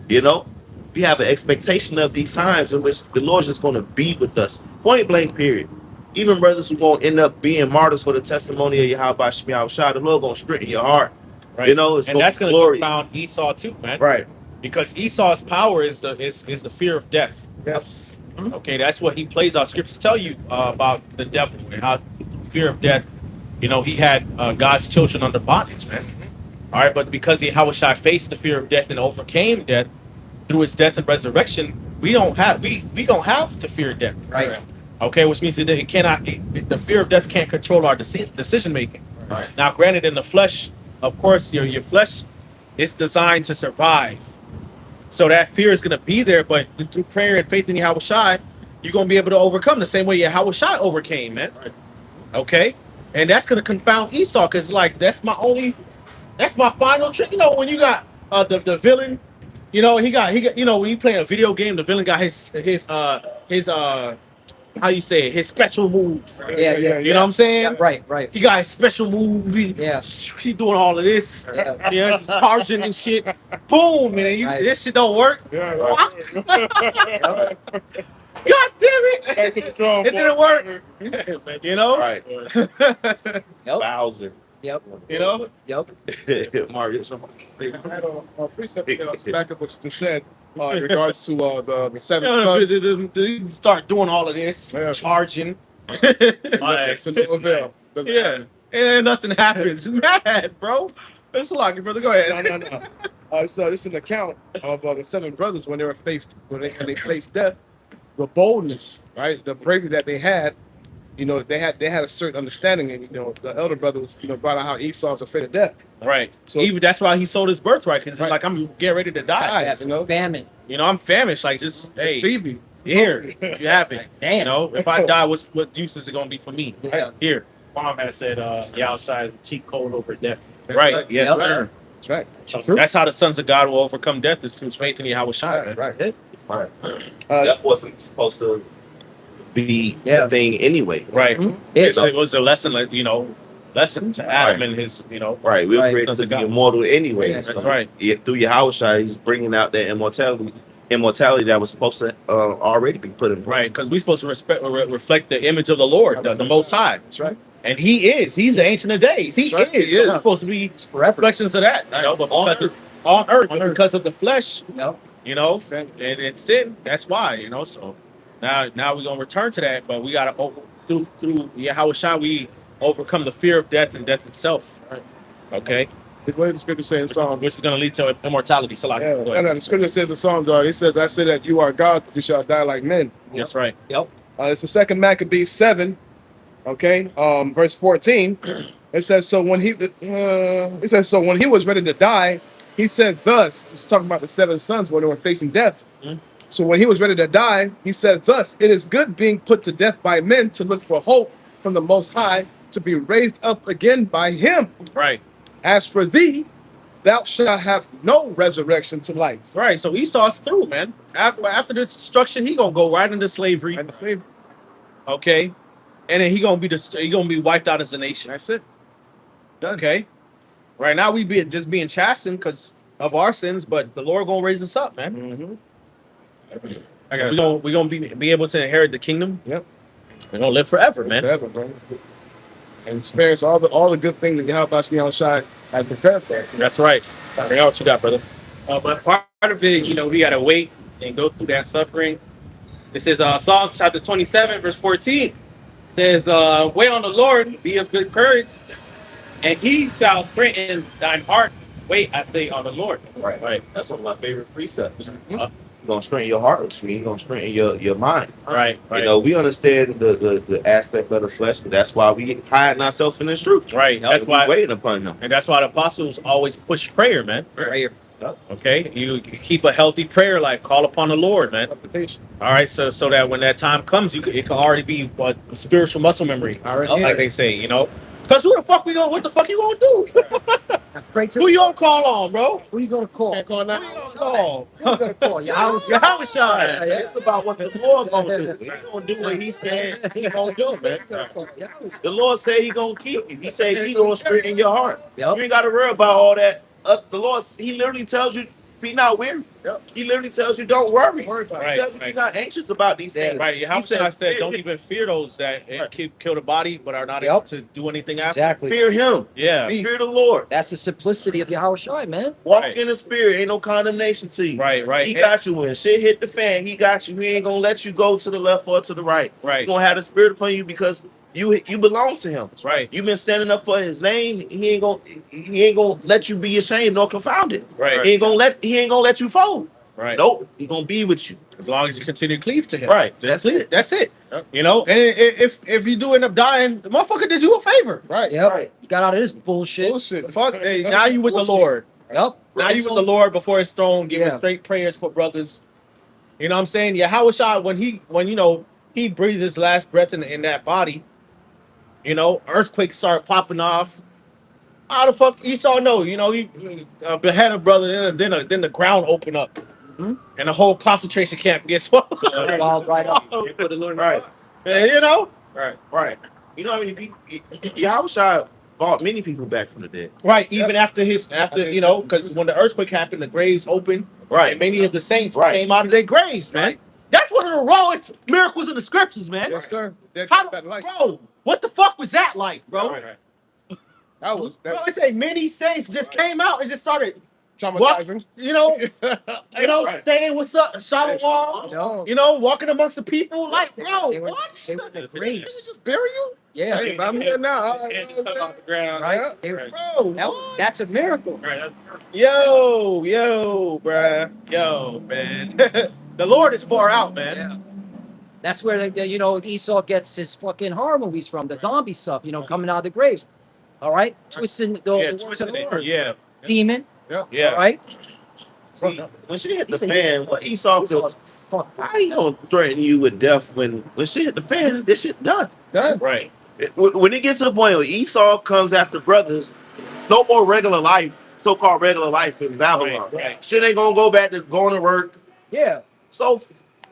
You know, we have an expectation of these times in which the Lord's just going to be with us. Point blank, period. Even brothers who going to end up being martyrs for the testimony of Yahweh Shemiah Shah, the Lord going to strengthen your heart. Right. You know, it's and that's going going to to be glorious. confound Esau too, man. Right. Because Esau's power is the fear of death. Yes. Okay, that's what he plays out. Scriptures tell you about the devil and how fear of death. You know, he had God's children under bondage, man. All right, but because Yahushua faced the fear of death and overcame death through his death and resurrection, we don't have to fear death. Right. Okay, which means that the fear of death can't control our decision making. Right. Now, granted, in the flesh, of course, your flesh is designed to survive. So that fear is going to be there, but through prayer and faith in Yahushua, you're going to be able to overcome the same way Yahushua overcame, man. Right. Okay? And that's going to confound Esau, because like that's my final trick. You know, when you got the villain, you know, he got you know, when you play a video game, the villain got his how you say it, his special moves. Yeah. You know what I'm saying? Right. He got his special move. He doing all of this. Yeah. Yeah, charging and shit. Boom, man. Right. This shit don't work. Yeah. Fuck. God damn it. Back to the drawing It didn't board. work. You know? Right. Yep. Bowser. Yep. You know? Yep. Mario. I had a precept back up what you just said in regards to the seven You know, sons. they start doing all of this, Yeah. charging. To no avail. Doesn't Yeah. And nothing happens. Mad, bro. It's a lot, brother. Go ahead. No. So this is an account of the seven brothers when they faced death, the boldness, right, the bravery that they had. You know, they had a certain understanding, and you know, the elder brother was brought out how Esau's afraid of death. Right. So Even that's why he sold his birthright, because Right. it's like I'm getting ready to die. You know, Famine. You know, I'm famished. Like, just hey, feed me. here, you have it. Damn. You know, if I die, what use is it gonna be for me? Yeah. Here. Mom had said, Yahushua is cheat code over death. Right. Yes, Yep. sir. That's right. So True. that's how the sons of God will overcome death, is through faith in Yahweh Shai. Right, Man. right. It. Right. Uh, That wasn't supposed to be Yeah. a thing anyway. Right. It. It was a lesson, like, lesson to Adam Right. and his, Right. We were Right. created Sons to of be God. immortal anyway. Yeah, that's right. Through Yahushua, he's bringing out that immortality that was supposed to already be put in. Right, because we're supposed to reflect the image of the Lord, the Most High. That's right. And he is. He's the Ancient of Days. He That's right. is. He So is. we're supposed to be Forever. reflections of that, but because of on earth, but because of the flesh, No. and it's sin. That's why, So now we're gonna return to that, but we gotta through Yahweh Shai, we overcome the fear of death and death itself. Okay, What does the scripture say in Psalm? which is gonna lead to immortality. So The scripture says in Psalms, it says, I say that you are God, you shall die like men. that's right. Yep. It's the second Maccabees 7, okay, verse 14. It says, so when he was ready to die, he said thus, it's talking about the 7 sons when they were facing death. Mhm. So when he was ready to die, he said thus, it is good being put to death by men to look for hope from the Most High, to be raised up again by him. Right. As for thee, thou shalt have no resurrection to life. Right. So Esau's through, man. After this destruction, he gonna go right into slavery. And the same, Okay, and then he gonna be wiped out as a nation. that's it. Done. Okay. Right now we just being chastened because of our sins, but the Lord gonna raise us up, man. Mm-hmm. We're gonna be able to inherit the kingdom. Yep. We're gonna live forever, man. Forever, bro. And experience all the good things that Yahweh Shai has prepared for us. That's right. Bring out what you got, brother. But part of it, we gotta wait and go through that suffering. This is Psalms chapter 27, verse 14. It says, wait on the Lord, be of good courage, and he shall strengthen thine heart. Wait, I say, on the Lord. Right. That's one of my favorite precepts. You're gonna strengthen your heart, which means you're gonna strengthen your mind. Right. We understand the aspect of the flesh, but that's why we hide ourselves in this truth. Right. That's We're why, waiting upon him. and that's why the apostles always push prayer, man. Right here. Okay. You keep a healthy prayer life. Call upon the Lord, man. Supplication. All right. So that when that time comes, it can already be what spiritual muscle memory, like they say, Because what the fuck you gonna do? Pray to Who you gonna call on, bro? Who you gonna call? Can't call now. Who you gonna call? Who you gonna call? Yahweh Shai. Yeah. It's about what the Lord gonna do. He gonna do what he said he gonna do, man. The Lord said he gonna keep you. He said he gonna strengthen your heart. Yep. You ain't gotta worry about all that. The Lord, he literally tells you, be not weary. Yep. He literally tells you, don't worry. Worry about it. Right. He tells you, be not anxious about these things. Right. Yahweh He says, Shai said, fear don't him. even fear those that kill the body but are not Yep. able to do anything after. Exactly. Fear him. Yeah. Fear the Lord. That's the simplicity of Yahweh Shai, man. Walk Right. in the spirit. Ain't no condemnation to you. Right. He got you when shit hit the fan. He got you. He ain't gonna let you go to the left or to the right. Right. He's gonna have the spirit upon you because you belong to him. Right. You've been standing up for his name. He ain't gonna let you be ashamed nor confounded. Right. He ain't gonna let you fold. Right. Nope. He gonna be with you. As long as you continue to cleave to him. Right. That's That's it. it. That's it. Yep. And if you do end up dying, the motherfucker did you a favor. Right. Yep. Right. You got out of this bullshit. Bullshit. Fuck. Hey, now you with the Lord. Yep. Now you with the Lord before his throne, giving Yeah. straight prayers for brothers. You know what I'm saying? Yahweh Shai, when he breathed his last breath in that body, earthquakes start popping off. How the fuck Esau know? He behead a brother, then the ground open up, Mhm. and the whole concentration camp gets swallowed. Wild right up. They put the Lord in the Right. box. Right, Right. You know how many people Yahushua brought many people back from the dead. right. Even after because when the earthquake happened, the graves opened, Right. and many of the saints Right. came out of their graves, man. Right. That's one of the rawest miracles in the scriptures, man. Yes, sir. How, bro, what the fuck was that like, bro? Right. That was Bro, it say many saints just came out and just started, traumatizing. Right. saying what's up, shalom, No. walking amongst the people, like, bro, They were- what? They were in the graves. Just bury you? Yeah. Hey, I'm here now. And to come off the ground. Right. They were- Bro, That's a miracle. Right. yo, bruh, man. The Lord is far out, man. Yeah. That's where Esau gets his fucking horror movies from, the zombie stuff, coming out of the graves. All right, twisting the Yeah, words twisting of the it. Lord. Yeah, Demon. yeah. All right. See, when she hit the fan, what Esau Esau goes, fuck. how you gonna threaten you with death when she hit the fan? This shit done. Done. Right. When it gets to the point where Esau comes after brothers, it's no more regular life so-called regular life in Babylon. Right. Shit ain't gonna go back to going to work. Yeah. So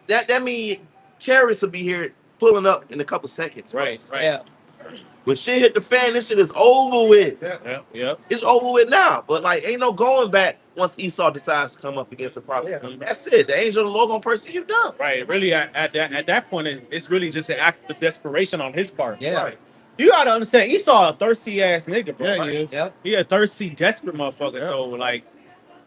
that means chariots will be here pulling up in a couple seconds. Bro. Right. Yeah. When shit hit the fan, this shit is over with. Yeah. It's over with now. But like, ain't no going back once Esau decides to come up against the prophets. Yeah. That's it. The angel of the Lord gonna persecute them. Right. Really, at that point, it's really just an act of desperation on his part. Yeah. Right. You gotta understand, Esau a thirsty ass nigga, bro. Yeah, he is. Yep. He a thirsty, desperate motherfucker. Yeah. So like,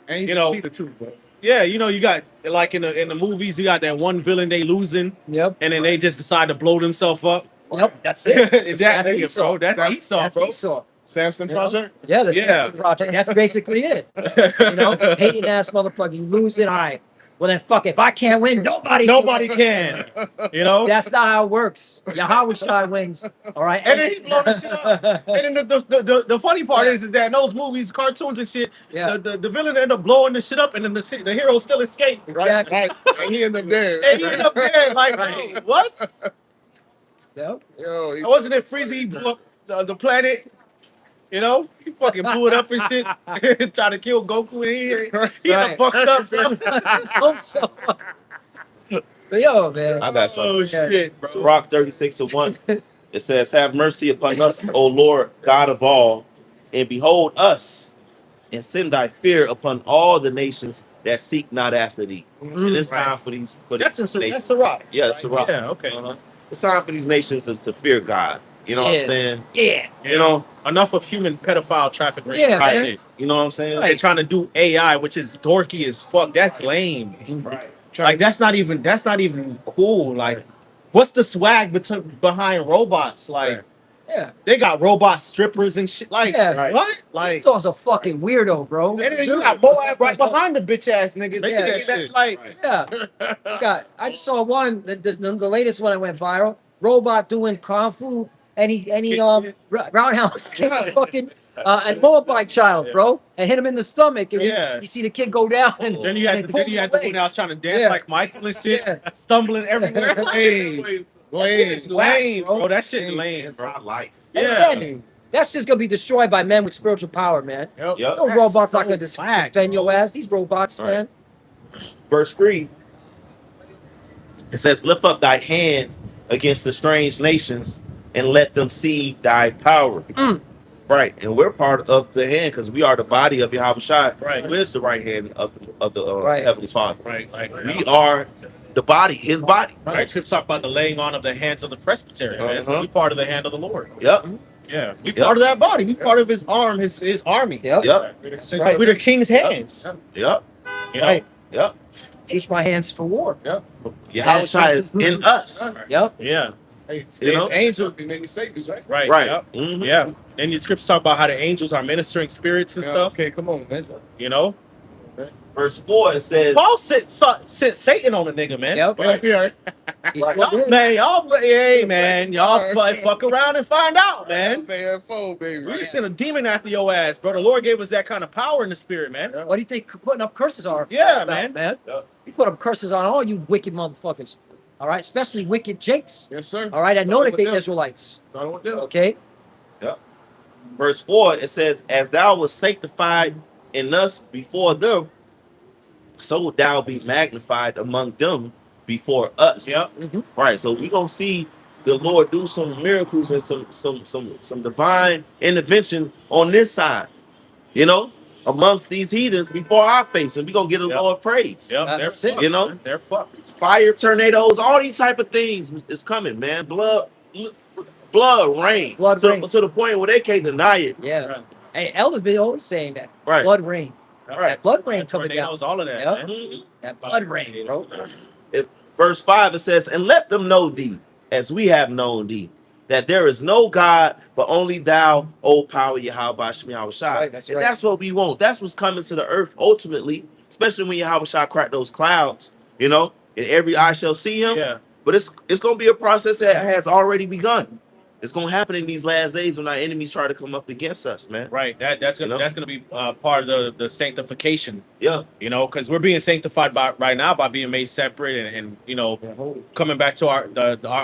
And he's You know, a cheater too, bro. yeah, you know, you got like in the movies, you got that one villain they losing, Yep. and then they just decide to blow themselves up. Yep. That's it. That's That's nigga, Esau. bro. That's Esau, That's bro. Esau. Samson You know? Project. Yeah, the Yeah. Stanford Project. That's basically it. You know, hating ass motherfucker. You lose it. All right. Well then, fuck it. If I can't win, nobody. Nobody can. You know. That's not how it works. Yahweh Shai wins. All right. And then he's blowing the shit up. And then the funny part is that in those movies, cartoons and shit, Yeah. the villain end up blowing the shit up, and then the hero still escape. Right? Exactly. Right. And he ended up dead. And he end up dead. Like, Right. what? Yep. Yo, he, Wasn't it Frieza? He blew up the planet. You know, he fucking blew it up and shit. Trying to kill Goku, and he Right. fucked up. Bro. So, but yo, man. I got something. Oh shit, bro. Rock 36:1. It says, "Have mercy upon us, O Lord, God of all, and behold us, and send thy fear upon all the nations that seek not after thee." And it's time for these That's nations. that's a rock. Yeah, it's a rock. Yeah, okay. Uh-huh. It's time for these nations is to fear God. You know what Yeah. I'm saying? Yeah. You know, Enough of human pedophile traffic. Yeah, right. man. You know what I'm saying? Right. They're trying to do AI, which is dorky as fuck. That's lame. Right. Like that's not even cool. Like, what's the swag behind robots? Like, Yeah. they got robot strippers and shit. Like, Yeah. Right. what? Like, Esau's a fucking weirdo, bro. and then you got Moab right behind the bitch ass nigga. They Yeah. think that, like, Yeah. God, I just saw one. The latest one that went viral. Robot doing kung fu, and he roundhouse kicked fucking a Moabite child, bro, and hit him in the stomach. And Yeah. you see the kid go down. And then you had and the they then pulled you had him the away. one that was trying to dance Yeah. like Michael and shit, Yeah. stumbling everywhere. Hey, It's lame, bro. bro. That shit's lame, It's bro. not life. And Yeah. again, that's just gonna be destroyed by men with spiritual power, man. Yep. Yep. No robots not gonna whack, defend your ass. These robots, Right. man. Verse 3. It says, "Lift up thy hand against the strange nations and let them see thy power." Mm. Right, and we're part of the hand because we are the body of Yahweh Shai. Right. Who is the right hand of the Right. Heavenly Father? Right, We are the body, His body. Right. Scripture talk about the laying on of the hands of the presbytery, man. So Uh-huh. we part of the hand of the Lord. Yep, Yeah. We Yep. part of that body. We part of his arm, his army. Yep. yep, Right. We're the king's hands. yep, You know? Right. yep. Teach my hands for war. Yahweh Shai is in us. Yep. Yeah. hey, You know? His angel. He made me say this, right? Right. Right. Yep. Mhm. Yeah. And the scriptures talk about how the angels are ministering spirits and Yeah, stuff. okay, come on, man. You know? Verse 4, it says, Paul sent Satan on the nigga, man. Yep. Yeah, Y'all, man, hey, man, y'all fuck around and find out, man. fan foe, baby. We sent a demon after your ass, bro. The Lord gave us that kind of power in the spirit, man. What do you think putting up curses are? Yeah, about, man. You put up curses on all you wicked motherfuckers. All right, especially wicked jakes. Yes, sir. All right, I know that Starting they with them. Israelites. Starting with them. Okay. verse 4, it says, "As thou was sanctified in us before them, so wilt thou be magnified among them before us." Yep. Right. So we're gonna see the Lord do some miracles and some divine intervention on this side, you know, amongst these heathens before our face, and we're gonna get the Yep. Lord praise. Yep. They're That's it. fucked, You know? man. They're fucked. Fire, tornadoes, all these type of things is coming, man. Blood rain. Blood to, rain. to the point where they can't deny it. Yeah. Right. Hey, Elders been always saying that. Right. Blood rain. Right. That blood rain coming down. Tornadoes, all of that, Yep. man. That blood rain, bro. Verse 5, it says, "And let them know thee, as we have known thee, that there is no God but only thou, O power Yahweh Shai." Right, that's And right. that's what we want. That's what's coming to the earth ultimately, especially when Yahweh Shai crack those clouds, you know, and every eye shall see him. Yeah. But it's gonna be a process that has already begun. It's gonna happen in these last days when our enemies try to come up against us, man. Right. That's You know? gonna be part of the sanctification. Yeah. You know, because we're being sanctified right now by being made separate and you know coming back to our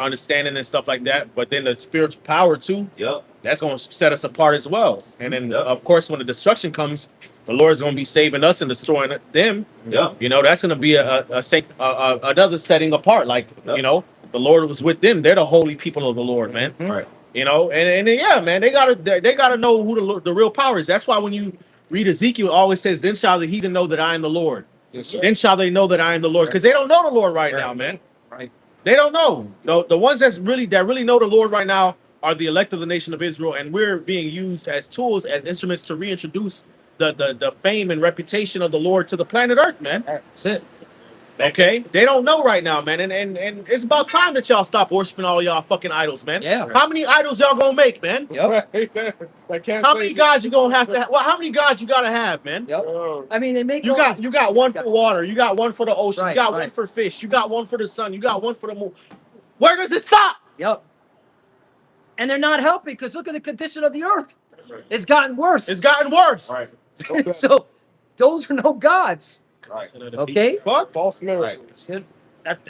understanding and stuff like that. But then the spiritual power too, Yep. that's going to set us apart as well. And then of course when the destruction comes, the Lord's going to be saving us and destroying them. Yeah. You know, that's going to be another setting apart. Like, Yep. you know, the Lord was with them. They're the holy people of the Lord, man. Right. You know, and yeah, man, they gotta know who the real power is. That's why when you read Ezekiel, it always says, "Then shall the heathen know that I am the Lord." Yes, sir. Then shall they know that I am the Lord, because they don't know the Lord right now, man. Right. They don't know. The ones that really know the Lord right now are the elect of the nation of Israel, and we're being used as tools, as instruments to reintroduce the fame and reputation of the Lord to the planet Earth, man. That's it. Okay, they don't know right now, man, and it's about time that y'all stop worshiping all y'all fucking idols, man. Yeah. How many idols y'all gonna make, man? Yep. That can't How say many that. gods you gonna have to? Well, how many gods you gotta have, man? Yep. Oh, I mean, they make You got one for water, you got one for the ocean, Right, you got one right. for fish, you got one for the sun, you got one for the moon. Where does it stop? Yep. And they're not helping because look at the condition of the earth. It's gotten worse. It's gotten worse. Right. So those are no gods. right. Okay. Fuck. False miracles.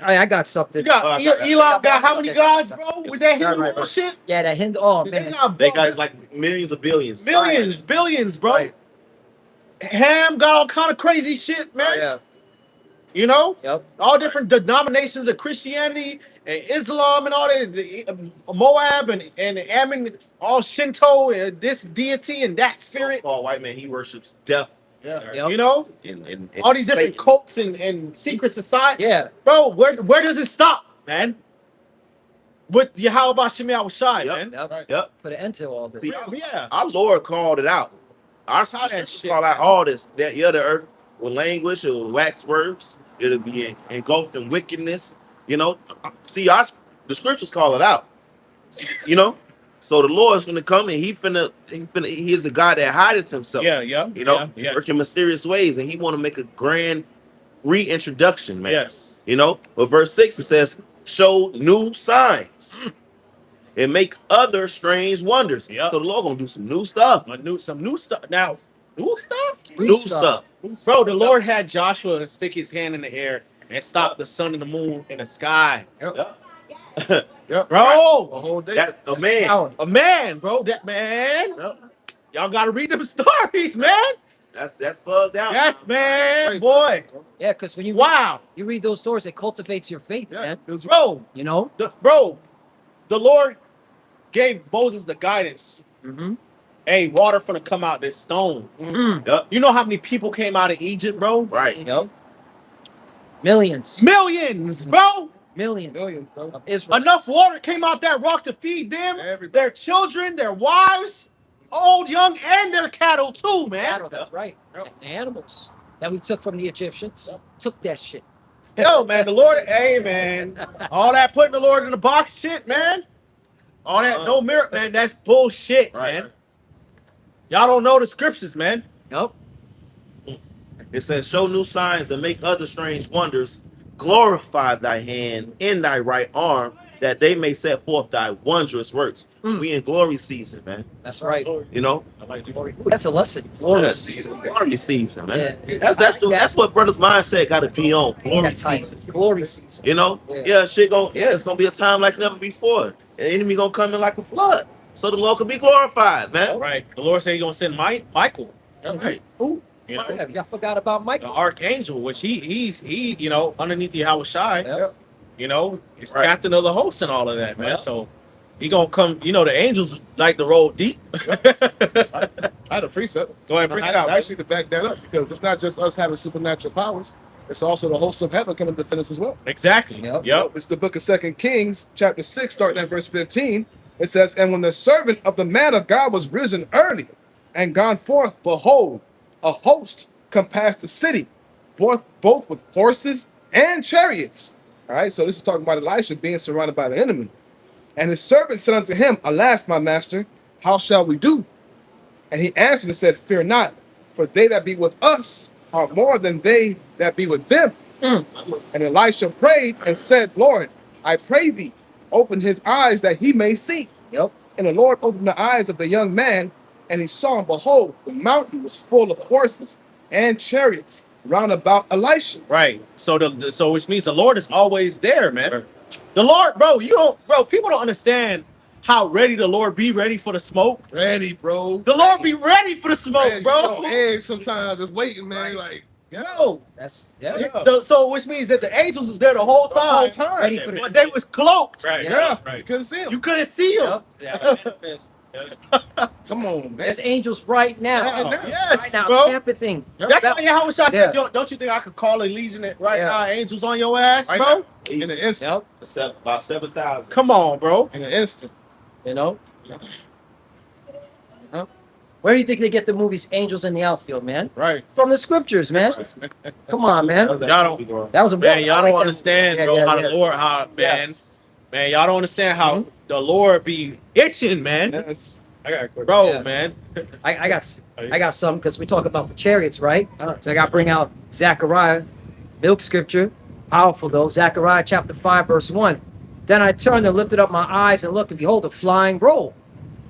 I got something. You got Elon got how many gods, bro? With that Hindu Right. bullshit? Yeah, that Hindu. Oh They man. got, They got like millions of billions. millions, billions, bro. Right. Ham got all kind of crazy shit, man. Yeah. You know, Yep. all different denominations of Christianity and Islam and all that, Moab and Ammon, all Shinto and this deity and that spirit. So-called white man, he worships death Yeah. Yep. You know, and all these different Satan. cults and secret society. Yeah. Bro, where does it stop, man? With Yahweh Shemi Shai, Yep. man. Yep. Yep. Put an end to all this. See, Yeah. our Lord called it out. Our Saw that scriptures shit, call out man. all this. That the earth will languish, it will wax worse, it'll be engulfed in wickedness. You know, see, the scriptures call it out. You know, so the Lord's gonna come and he is a God that hideth himself. Yeah, yeah. You know, yeah, working mysterious ways, and he want to make a grand reintroduction, man. Yes. You know, but verse 6 it says, show new signs and make other strange wonders. Yep. So the Lord gonna do some new stuff. Some new stuff. Now, new stuff? New stuff. Bro, the Lord had Joshua stick his hand in the air and stop the sun and the moon in the sky. Yep. Bro, A whole day. That a man. Power. a man, bro. That man. Y'all gotta read them stories, man. That's bugged out. Yes, man. Boy. Yeah, because when you Wow. you read those stories, it cultivates your faith, man. Bro, You know. the Lord gave Moses the guidance. Mm-hmm. Hey, water finna come out this stone. Yep. You know how many people came out of Egypt, bro? Right. Yep. Millions. Millions, bro. Millions. Millions, bro. Of Israel. Enough water came out that rock to feed them, Everybody. their children, their wives, old, young, and their cattle too, man. Cattle, that's right. The animals that we took from the Egyptians. Took that shit. Yo, man, the Lord, hey, man, all that putting the Lord in the box shit, man. All that no merit, man, that's bullshit, Right. man. Y'all don't know the scriptures, man. Nope. It says, show new signs and make other strange wonders. Glorify thy hand in thy right arm, that they may set forth thy wondrous works. We in glory season, man. That's right. You know, Ooh, that's a lesson. Glory season. glory season, man. Yeah. That's what brother's mindset got to be on. Glory That title. season. Glory season. You know, Yeah. it's gonna be a time like never before. The enemy gonna come in like a flood, so the Lord can be glorified, man. Right. The Lord said he's gonna send Michael, Right. Ooh. you know, Yeah, y'all forgot about the Michael. archangel, which he, you know, underneath Yahweh Shai, Yep. you know, he's Right. captain of the host and all of that, man. Yep. So he gonna come, you know, the angels like to roll deep. I had a precept. Go ahead and bring it out. Actually, to back that up, because it's not just us having supernatural powers. It's also the hosts of heaven coming to defend us as well. Exactly. Yep. Yep. It's the book of 2 Kings, chapter 6, starting at verse 15. It says, and when the servant of the man of God was risen early and gone forth, behold, a host compassed the city, both with horses and chariots. All right, so this is talking about Elisha being surrounded by the enemy. And his servant said unto him, alas, my master, how shall we do? And he answered and said, fear not, for they that be with us are more than they that be with them. And Elisha prayed and said, Lord, I pray thee, open his eyes that he may see. Yep. And the Lord opened the eyes of the young man, and he saw, and behold, the mountain was full of horses and chariots round about Elisha. Right. So so which means the Lord is always there, man. The Lord, bro, people don't understand how ready the Lord be ready for the smoke? Ready, bro. The Lord be ready for the smoke, Ready, bro. Eggs sometimes just waiting, man. Like, Yo. That's So which means that the angels was there the whole the whole time, time. Ready for the but they was cloaked. Right. Yeah, Right. couldn't see him. You couldn't see them. Yep. Yeah. Come on, man. There's angels right now. Right now. Yes, Right now, bro. camping thing. That's why Yahweh Shai said, Yeah. "Yo, don't you think I could call a legion right Yeah. now, angels on your ass, Right bro?" now. In an instant. Yep. About 7,000. Come on, bro. In an instant. You know. Huh? Where do you think they get the movies Angels in the Outfield, man? Right. From the scriptures, man. Come on, man. Y'all don't- That was a Man, y'all don't understand, Yeah, bro, yeah, how yeah. the Lord, man, y'all don't understand how the Lord be itching, man. Yes. I got a quick. Bro, Yeah. man. I got some because we talk about the chariots, right? So I got to bring out Zechariah, milk scripture, powerful though. Zechariah chapter 5, verse 1. Then I turned and lifted up my eyes and looked, and behold, a flying roll.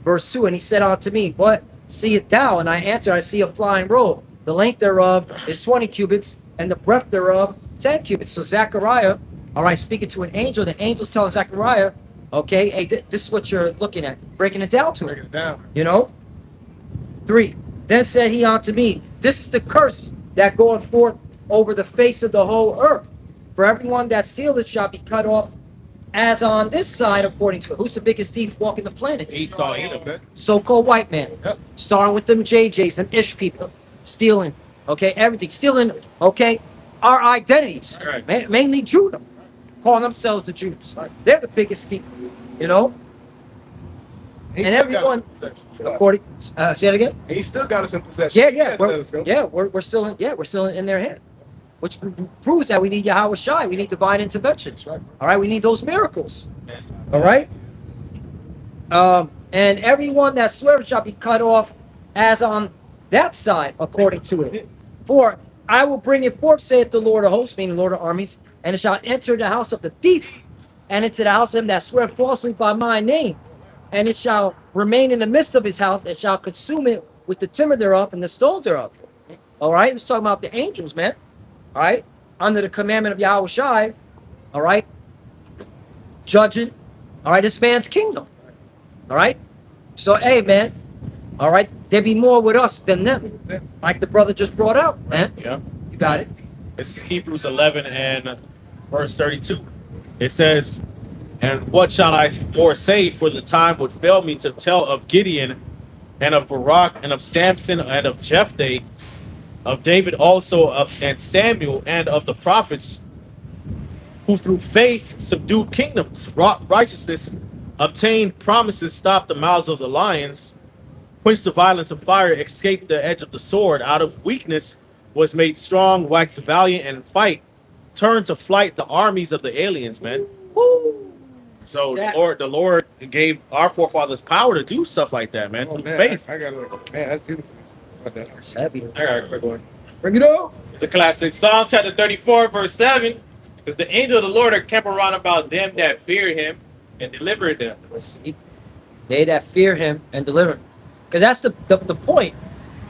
Verse 2, and he said unto me, what seest thou? And I answered, I see a flying roll. The length thereof is 20 cubits, and the breadth thereof 10 cubits. So Zechariah, all right, speaking to an angel, the angel's telling Zechariah, okay, hey, this is what you're looking at, breaking it down to Break him. it down. You know? 3. Then said he unto me, this is the curse that goeth forth over the face of the whole earth. For everyone that stealeth shall be cut off as on this side, according to it. Who's the biggest thief walking the planet? Esau, Edom. man. So-called white man. Yep. Starting with them JJs, them Ish people. Stealing, okay, everything. Stealing, okay, our identities. Right. Mainly Judah. Calling themselves the Jews. They're the biggest thief, you know? He And still got everyone- us in possession. According, say it again? He still got us in possession. Yeah, Yes, let us go. we're still in their hand, which proves that we need Yahweh Shai. We need divine intervention. That's right. All right, we need those miracles. All right. And everyone that swears shall be cut off, as on that side, according to it. For I will bring it forth, saith the Lord of hosts, meaning Lord of armies, and it shall enter the house of the thief, and into the house of him that swear falsely by my name. And it shall remain in the midst of his house, and shall consume it with the timber thereof and the stones thereof. All right, let's talk about the angels, man. All right, under the commandment of Yahweh Shai, all right, judging, all right, this man's kingdom. All right, so hey, man, all right, there be more with us than them, like the brother just brought out, man. Yeah. You got it. It's Hebrews 11 and verse 32. It says, "And what shall I more say? For the time would fail me to tell of Gideon, and of Barak, and of Samson, and of Jephthah, of David also, and Samuel, and of the prophets, who through faith subdued kingdoms, wrought righteousness, obtained promises, stopped the mouths of the lions, quenched the violence of fire, escaped the edge of the sword, out of weakness was made strong, waxed valiant in fight, turned to flight the armies of the aliens, man." Woo! So That- the Lord gave our forefathers power to do stuff like that, man, Oh, through man, faith. I got it. Man, that's beautiful. That's heavy. I got a quick one. Bring it up. It's a classic. Psalm chapter 34, verse 7. Because the angel of the Lord are kept around about them that fear him and deliver them. They that fear him and deliver him. Because that's the point.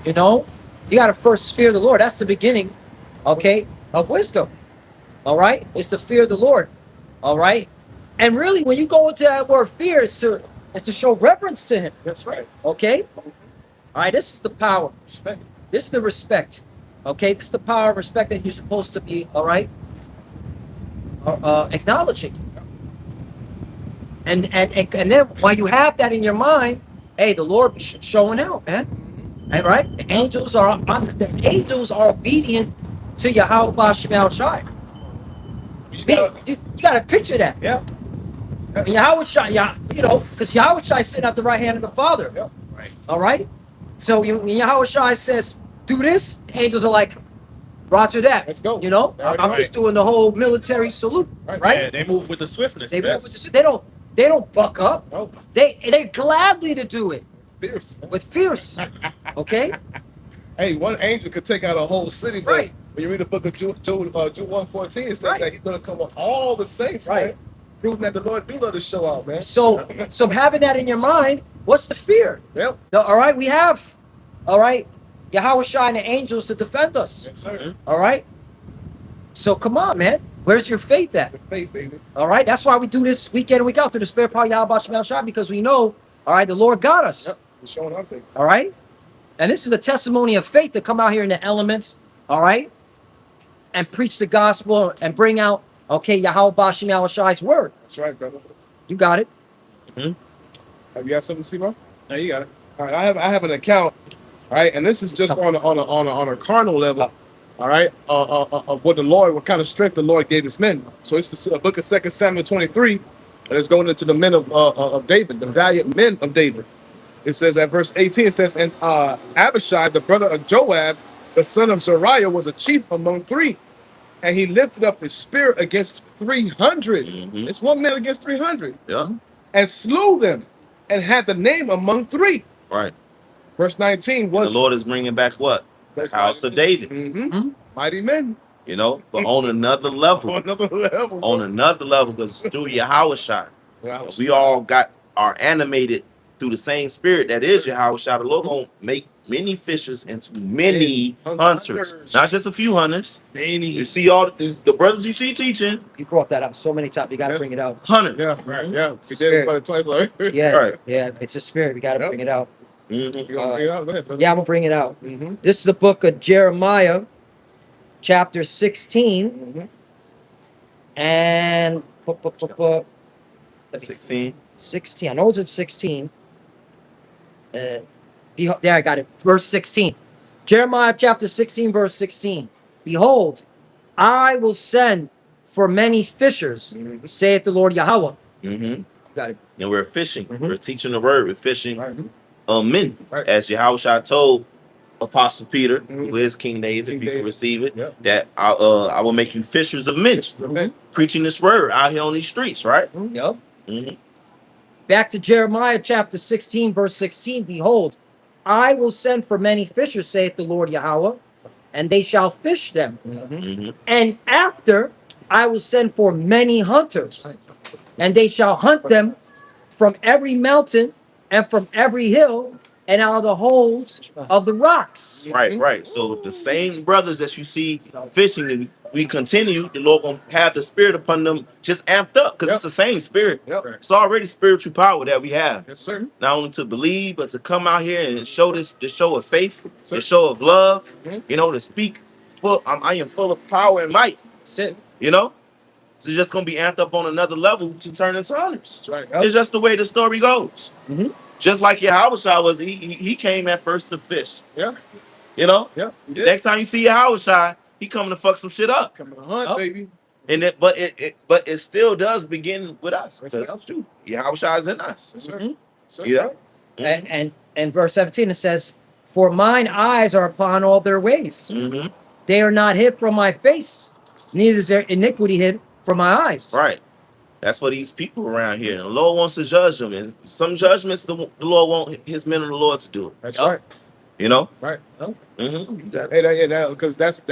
You know, you got to first fear the Lord. That's the beginning, okay, of wisdom. All right, it's the fear of the Lord. All right, and really, when you go into that word fear, it's to show reverence to him. That's right. Okay. All right, this is the power. Respect. This is the respect. Okay, this is the power and respect that you're supposed to be. All right, acknowledging. And then while you have that in your mind, hey, the Lord be showing out, man. All right, the angels are obedient to Yahweh Ba'Shem Shai. You gotta picture that. Yeah. And Yahweh Shai, you know, because Yahweh Shai is sitting at the right hand of the Father. Yeah. Right. All right. So when Yahweh Shai says, "Do this," the angels are like, "Roger that." Let's go. You know, Right, I'm right. just doing the whole military salute, Right. right? Yeah, they move with the swiftness. They man. move with they don't buck up. No. They gladly to do it Fierce. Man. with fierce. Okay. Hey, one angel could take out a whole city, but Right. when you read the book of Jude 1:14, it says Right. that he's going to come on all the saints, Right. man. Proving that the Lord do love to show out, man. So having that in your mind, what's the fear? Yep. All right, we have, all right, Yahweh Shai and the angels to defend us. Yes, sir. All right. So come on, man. Where's your faith at? The faith, baby. All right. That's why we do this week in and week out through the spirit power Yahweh Shem Shai, because we know, all right, the Lord got us. Yep. We're showing our faith. All right. And this is a testimony of faith to come out here in the elements, all right, and preach the gospel and bring out, okay, Yahweh Shem Shai's word. That's right, brother. You got it. Have you got something to see, bro? No, you got it. All right, I have an account, all right, and this is just on a carnal level, all right, of what kind of strength the Lord gave his men. So it's the book of 2 Samuel 23, and it's going into the men of David, the valiant men of David. It says at verse 18, it says, and Abishai, the brother of Joab, the son of Zeruiah, was a chief among three, and he lifted up his spear against 300. It's one man against 300. Yeah. And slew them, and had the name among three. Right. Verse 19 was The Lord is bringing back what? The house of David. Mighty men. You know, but on another level. On another level. On another level, because through Yahweh Shai, we all are animated through the same spirit that is Yahweh Shai. The Lord gonna make many fishers into many hunters. Not just a few hunters. Many. You see all the brothers you see teaching. You brought that up so many times. You got to bring it out. Hunters. Yeah, right. Yeah. We did Spirit. it about it twice, right? Yeah. Right. Yeah. It's a spirit. We got to Yep. bring it out. You gonna bring it out? Go ahead, brother. Yeah, I'm going to bring it out. Mm-hmm. This is the book of Jeremiah, chapter 16. Mm-hmm. And let me see. 16. 16. I know it's at 16. There, I got it. Verse 16. Jeremiah chapter 16, verse 16. Behold, I will send for many fishers, saith the Lord Yahweh. Mm-hmm. Got it. And we're fishing. Mhm. We're teaching the word. We're fishing Right. men. Right. As Yahweh Shai told Apostle Peter, Mhm. who is King David, King if you can David. receive it, Yep. that I will make you fishers of men. Amen. Preaching this word out here on these streets, right? Yep. Mhm. Back to Jeremiah chapter 16, verse 16. Behold, I will send for many fishers, saith the Lord Yahweh, and they shall fish them. Mhm. And after I will send for many hunters, and they shall hunt them from every mountain and from every hill and out of the holes of the rocks. Right, right. So the same brothers that you see fishing, and we continue, the Lord gonna have the spirit upon them just amped up, because it's the same spirit. Yep. It's already spiritual power that we have. Yes, sir. Not only to believe, but to come out here and show this show of faith, Sir. the show of love, Mhm. you know, to speak I am full of power and might, Sit. you know. It's just gonna be amped up on another level to turn into hunters. That's right. It's just the way the story goes. Mhm. Just like Yahweh Shai was, he came at first to fish. Yeah. You know? Yeah. Next time you see Yahweh Shai, he coming to fuck some shit up. Coming to hunt, Oh. baby. And but it still does begin with us. That's Because right. true. Yahweh Shai is in us. Yes, sir. Mhm. Sir. Yeah. And verse 17 it says, for mine eyes are upon all their ways. Mm-hmm. They are not hid from my face, neither is their iniquity hid from my eyes. Right. That's for these people around here. And the Lord wants to judge them. And some judgments the Lord want his men of the Lord to do. That's Yep. right. You know? Right. Mm-hmm. Hey, because that's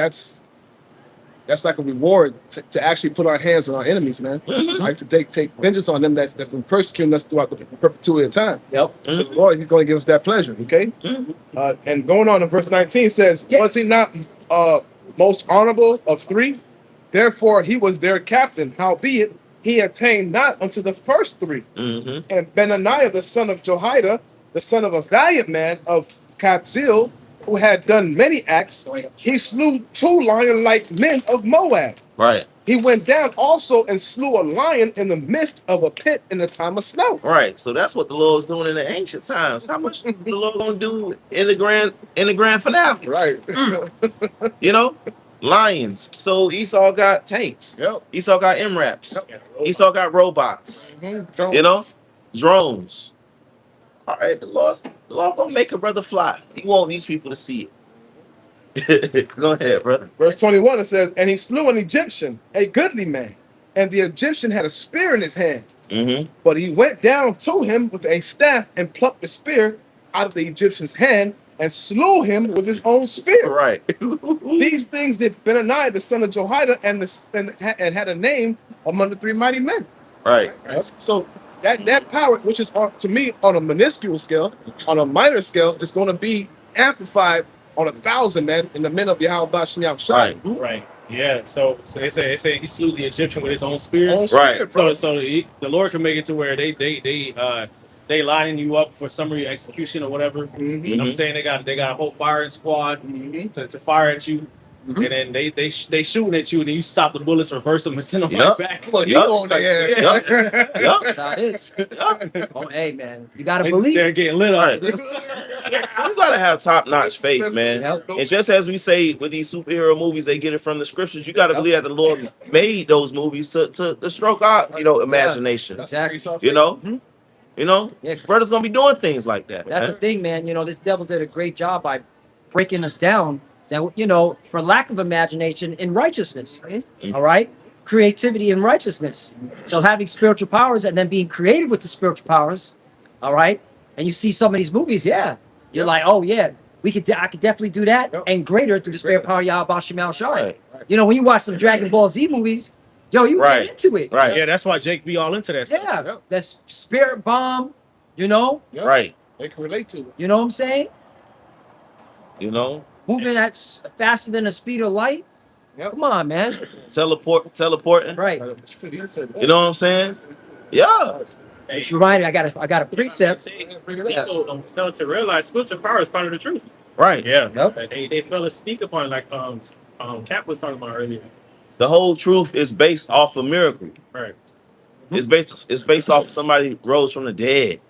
like a reward to actually put our hands on our enemies, man. Mhm. Right? To take vengeance on them that's been persecuting us throughout the perpetuity of time. Yep. The Lord, He's going to give us that pleasure. Okay. Mhm. And going on in verse 19 says, Yeah. was he not most honorable of three? Therefore he was their captain. Howbeit he attained not unto the first three. Mm-hmm. And Benaniah, the son of Jehoiada, the son of a valiant man of Kabzeel, who had done many acts, he slew 2 lion-like men of Moab. Right. He went down also and slew a lion in the midst of a pit in the time of snow. Right. So that's what the Lord was doing in the ancient times. How much the Lord gonna do in the grand finale? Right. You know? Lions. So Esau got tanks. Yep. Esau got MRAPs. Esau got robots. Mhm. You know? Drones. All right, the Lord gonna make a brother fly. He want these people to see it. Go ahead, brother. Verse 21, it says, and he slew an Egyptian, a goodly man, and the Egyptian had a spear in his hand. Mm-hmm. But he went down to him with a staff and plucked the spear out of the Egyptian's hand and slew him with his own spear. Right. These things did Benaniah, the son of Jehoiada, and had a name among the 3 mighty men. Right. So that power, which is to me on a minuscule scale, on a minor scale, is going to be amplified on 1,000 men in the men of Yahweh Shem Shai. Right. Right. Yeah, so they say he slew the Egyptian with his own spear. Own Right. spirit, So bro. the Lord can make it to where they lining you up for summary execution or whatever. Mhm. You know what I'm saying? They got a whole firing squad Mhm. to fire at you, Mhm. and then they shooting at you, and then you stop the bullets, reverse them, and send them Yup. right back. Look, he Yup. on their ass. Yup. Yup. That's how it is. Yup. Oh, hey, man, you gotta They believe. they're getting lit up. Right. You gotta have top-notch faith, man. Yep. And just as we say with these superhero movies, they get it from the scriptures. You gotta Yep. believe that the Lord made those movies to stroke out, imagination. Exactly. You know, Mhm. you know, Yeah. brothers gonna be doing things like that. That's the Man. thing, man. This devil did a great job by breaking us down. That for lack of imagination in righteousness. Mhm. All right, creativity and righteousness. So having spiritual powers and then being creative with the spiritual powers. All right, and you see some of these movies, yeah, you're like, oh yeah, I could definitely do that and greater through the spirit power of Yahweh Shem Shai. Right. When you watch some Dragon Ball Z movies, yo, you Right. get into it. Right. Yeah, that's why Jake be all into that stuff. Yeah, that's spirit bomb. Yep. Right. They can relate to it. You know what I'm saying? You know, Moving at faster than the speed of light. Yep. Come on, man. teleporting. Right. You know what I'm saying? Yeah. Hey, You're right. I got a precept. People don't fail to realize spiritual power is part of the truth. Right. Yeah, Yep. they fail to speak upon it, like Cap was talking about earlier. The whole truth is based off a miracle. Right. It's based off somebody rose from the dead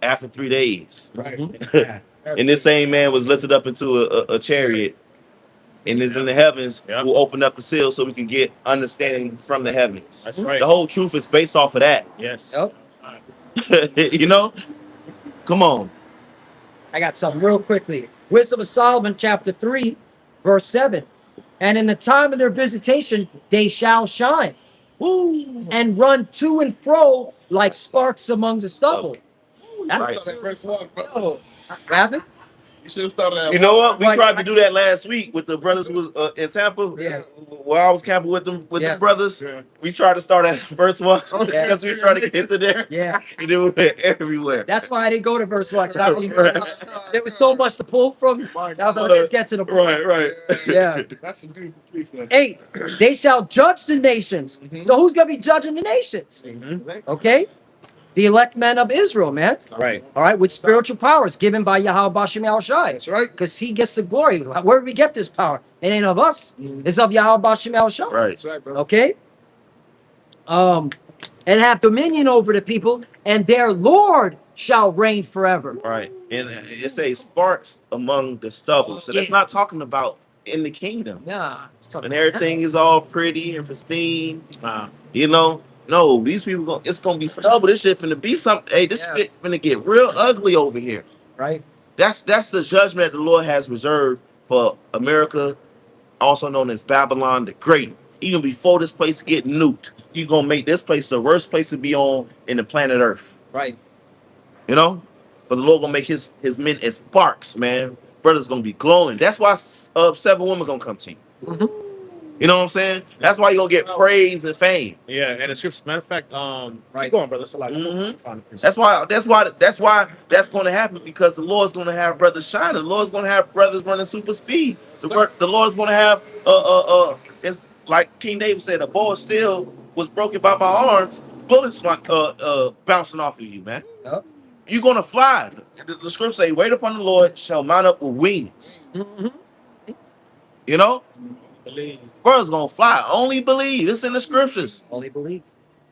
after 3 days. Right. Yeah. And this same man was lifted up into a chariot and is in the heavens, Yep. who opened up the seal so we can get understanding from the heavens. That's right. The whole truth is based off of that. Yes. Yep. You know? Come on. I got something real quickly. Wisdom of Solomon, chapter 3, verse 7. And in the time of their visitation, they shall shine. Woo. And run to and fro like sparks among the stubble. That's Right. Start at verse 1, bro. oh, Rabbit? You should have started at You know what? We Right. tried to do that last week with the brothers who was in Tampa. Yeah. While I was camping with them Yeah. the brothers. Yeah. We tried to start at verse 1 Yeah. because we tried to get to there. Yeah. And then we went everywhere. That's why I didn't go to verse 1. Right. There was so much to pull from. That was like, let's get to the point. Right. Yeah. That's a beautiful piece. 8. They shall judge the nations. Mhm. So who's going to be judging the nations? Mhm. Okay? The elect men of Israel, man. Right. All right, with spiritual powers given by Yahweh Shem Shai. That's right. Because he gets the glory. Where do we get this power? It ain't of us. It's of Yahweh Shem Shai. Right. That's right, bro. Okay? And have dominion over the people, and their Lord shall reign forever. Right. And it says sparks among the stubble. So that's Yeah. not talking about in the kingdom. Nah. It's talking And everything is all pretty and pristine. Wow. You know? No, these people it's gonna be stubble. This shit finna be something. Hey, this Yeah. shit finna get real ugly over here. right? That's the judgment that the Lord has reserved for America, also known as Babylon the Great. Even before this place get nuked, you're gonna make this place the worst place to be on in the planet Earth. Right. You know? But the Lord gonna make his men as sparks, man. Brothers gonna be glowing. That's why 7 women gonna come to you. Mhm. You know what I'm saying? That's why you're gonna get praise and fame. Yeah, and the scripture. Matter of fact, Right. keep going, brother. So like, Mhm. find the precept. That's why that's gonna happen, because the Lord's gonna have brothers shining. The Lord's gonna have brothers running super speed. The Lord's gonna have it's like King David said, a bow still was broken by my arms, bullets bouncing off of you, man. Yep. You're gonna fly. The scripture say, wait upon the Lord, shall mount up with wings. Mhm. You know? Believe. Brothers gonna fly. Only believe. It's in the scriptures. Only believe.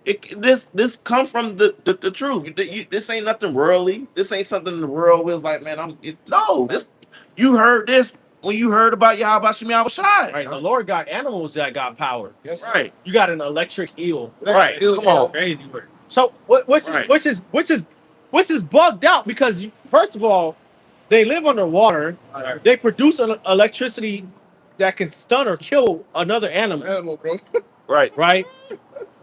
This come from the truth. This ain't nothing worldly. This ain't something the world was like, man. No. This you heard this when you heard about Yahweh Shem Shai. Right. The Lord got animals that got power. Yes. Right. You got an electric eel. Right. Come on. Crazy word. So which is bugged out, because first of all, they live underwater. They produce electricity that can stun or kill another animal. Animal, bro. Right. Right.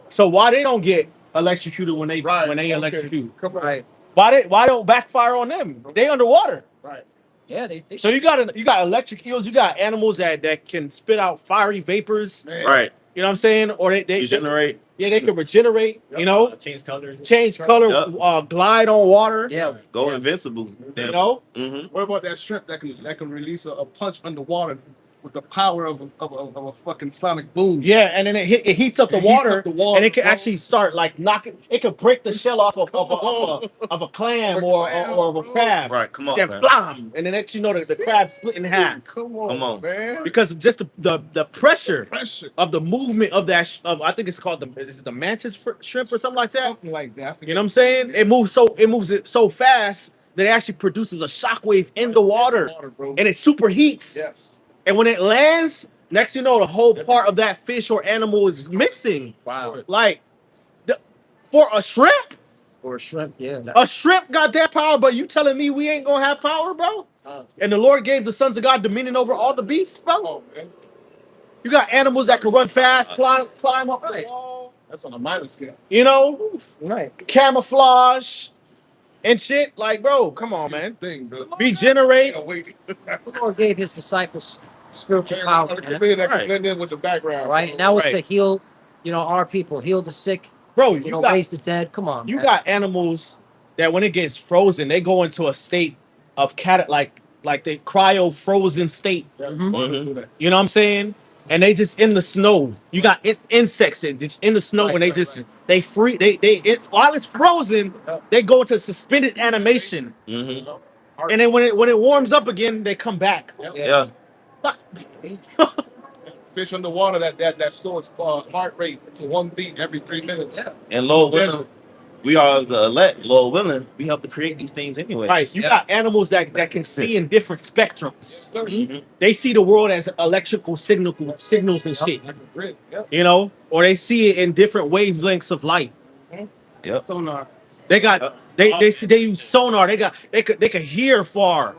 So why they don't get electrocuted when they Right. when they Okay. electrocute? Come on. Right. Why don't backfire on them? They underwater. Right. Yeah, they So you got electric eels. You got animals that can spit out fiery vapors. Man. Right. You know what I'm saying? Or they Regenerate. they can regenerate. Yep. You know, Change colors. change color, Yep. glide on water. yeah. Go invincible. You know, Mm-hmm. What about that shrimp that can release a punch underwater with the power of a fucking sonic boom. Yeah, and then it heats up the It heats water, up the water, and it can bro. actually start like knocking. It could break the shell off of a clam or of a crab. Right, come on, Then man. blam, and then next you know the crab split in half Come on, Come on. man. because just the pressure Pressure. of the movement of that of I think it's called the mantis shrimp or something like that. Something like that. I forget. You know what I'm saying? It moves it so fast that it actually produces a shockwave in the water, Bro. and it superheats. Yes. And when it lands, next you know the whole part of that fish or animal is missing. Wow. Like for a shrimp, Or shrimp, yeah. a shrimp got that power, but you telling me we ain't gonna have power, bro? And the Lord gave the sons of God dominion over all the beasts, bro. Oh, man. You got animals that can run fast, climb up the wall. That's on a minor scale. You know, Right. camouflage and shit. Like, bro, come on, man. Thing, bro. Regenerate. Yeah, wait. The Lord gave his disciples spiritual power, Come man. in that Right. can blend in with the background. Right? And that was to Right. heal, our people, heal the sick, Bro, raise the dead. Come on. you man. got animals that when it gets frozen, they go into a state of like they cryo frozen state. Mhm. You know what I'm saying? And they just in the snow. You got insects that just in the snow, and they just they free while it's frozen, they go into suspended animation, Mm-hmm. and then when it warms up again, they come back. Yeah. Fish underwater that stores heart rate to 1 beat every 3 minutes. Yeah. And Lord willing, we are the elect. Lord willing, we help to create these things anyway. Right. You got animals that can see in different spectrums. Mhm. They see the world as electrical signals and shit. You know, or they see it in different wavelengths of light. Yep. Sonar. They got they use sonar. They could hear far.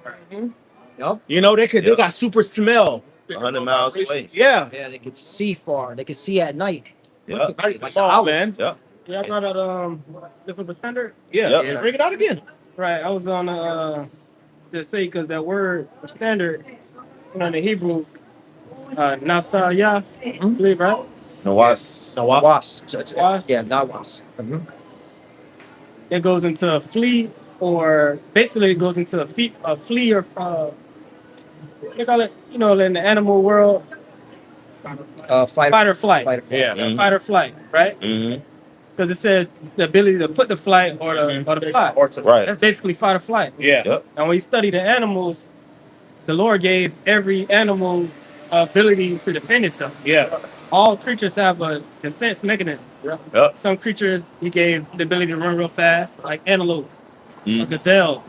Yup. You know, they got super smell. 100 miles away. Yeah. Yeah, they could see far. They could see at night. Yeah. Like Come the on, owl. man. Yeah. Yeah, I brought out different standard. Yeah. Yep. Bring it out again. Right. I was on just say because that word for standard, in the Hebrew, nasaya, I believe, right? No, what's Was. Was. Yeah, not was. It goes into a flea, or basically it goes into a flea or they call it, in the animal world, fight or flight. Fight or flight. Yeah. Mhm. Fight or flight, right? Mm-hmm. Because it says the ability to put the flight or the fly. Right. That's basically fight or flight. Yeah. Yep. And when you study the animals, the Lord gave every animal ability to defend itself. Yeah. All creatures have a defense mechanism. Yep. Some creatures he gave the ability to run real fast, like antelope, a Mm. gazelle.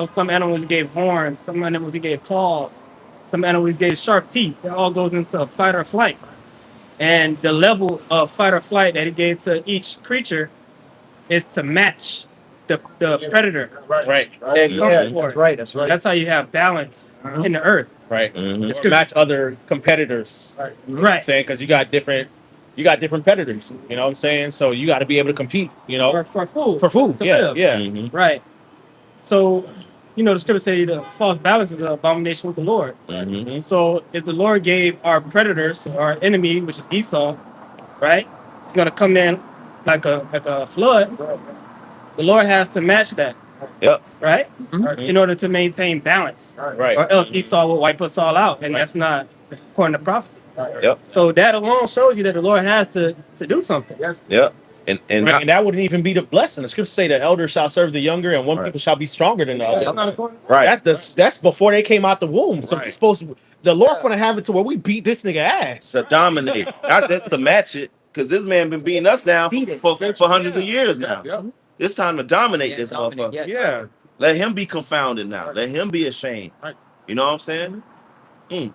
Some animals he gave horns, some animals he gave claws, some animals he gave sharp teeth. It all goes into fight or flight. And the level of fight or flight that he gave to each creature is to match the predator. Right. And come Yeah, for that's it. right. That's right. That's how you have balance in the earth. Right. Mhm. It's to match other competitors. Right. I'm saying because you got different predators. You know what I'm saying? So you got to be able to compete. You know, For food. for food. To Yeah. live. Yeah. Mhm. Right. So, the scripture say the false balance is an abomination with the Lord. Mhm. So if the Lord gave our predators, our enemy, which is Esau, right? He's gonna come in like a flood. The Lord has to match that. Yep. Right? Mhm. In order to maintain balance. Right. Or else Esau will wipe us all out. And that's not according to prophecy. Yep. So that alone shows you that the Lord has to do something. Yep. And Right, and that wouldn't even be the blessing. The scriptures say the elder shall serve the younger, and one Right. people shall be stronger than the other. That's not according. right. That's before they came out the womb. So Right. it's supposed to. The Lord's gonna have it to where we beat this nigga ass. To dominate, not just to match it, because this man been beating us down for hundreds of years now. Yep. It's time to dominate Yeah, this dominate, motherfucker. yeah. Yeah. Let him be confounded now. Let him be ashamed. Right. You know what I'm saying? Oh,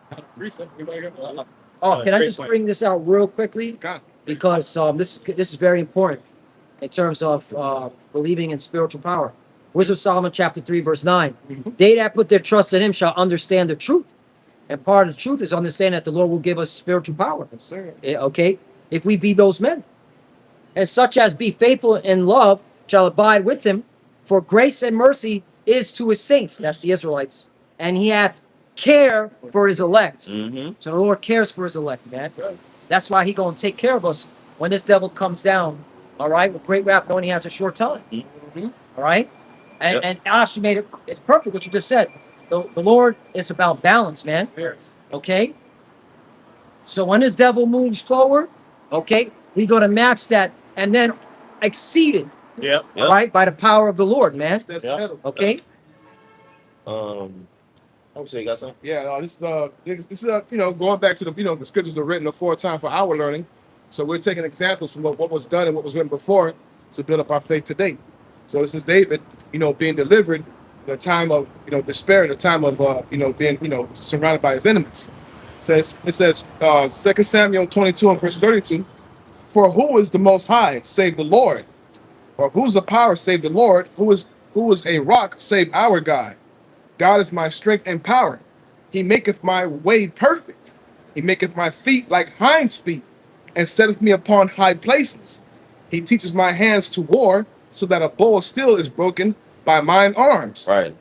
can I Great just point. bring this out real quickly? Because this is very important in terms of believing in spiritual power. Wisdom of Solomon chapter 3, verse 9. They that put their trust in him shall understand the truth. And part of the truth is understanding that the Lord will give us spiritual power. Yes, sir. Okay? If we be those men. And such as be faithful in love shall abide with him. For grace and mercy is to his saints. That's the Israelites. And he hath care for his elect. Mm-hmm. So the Lord cares for his elect, man. That's why he gonna take care of us when this devil comes down. All right, with great wrath, knowing he has a short time. All right, and Yep. and Ash, you made it's perfect what you just said. The Lord is about balance, man. Okay. So when this devil moves forward, okay, we going to match that and then exceed it, Yep. Yep. right? By the power of the Lord, man. Steps Yeah. ahead of- Okay. I would say you got something. Yeah, this is going back to the scriptures are written aforetime for our learning. So we're taking examples from what was done and what was written before to build up our faith today. So this is David, being delivered in a time of despair, in a time of being surrounded by his enemies. It says 2 Samuel 22 and verse 32. For who is the most high save the Lord? Or who's the power save the Lord? Who is a rock save our God? God is my strength and power. He maketh my way perfect. He maketh my feet like hinds feet, and setteth me upon high places. He teaches my hands to war, so that a bow of steel is broken by mine arms. Right.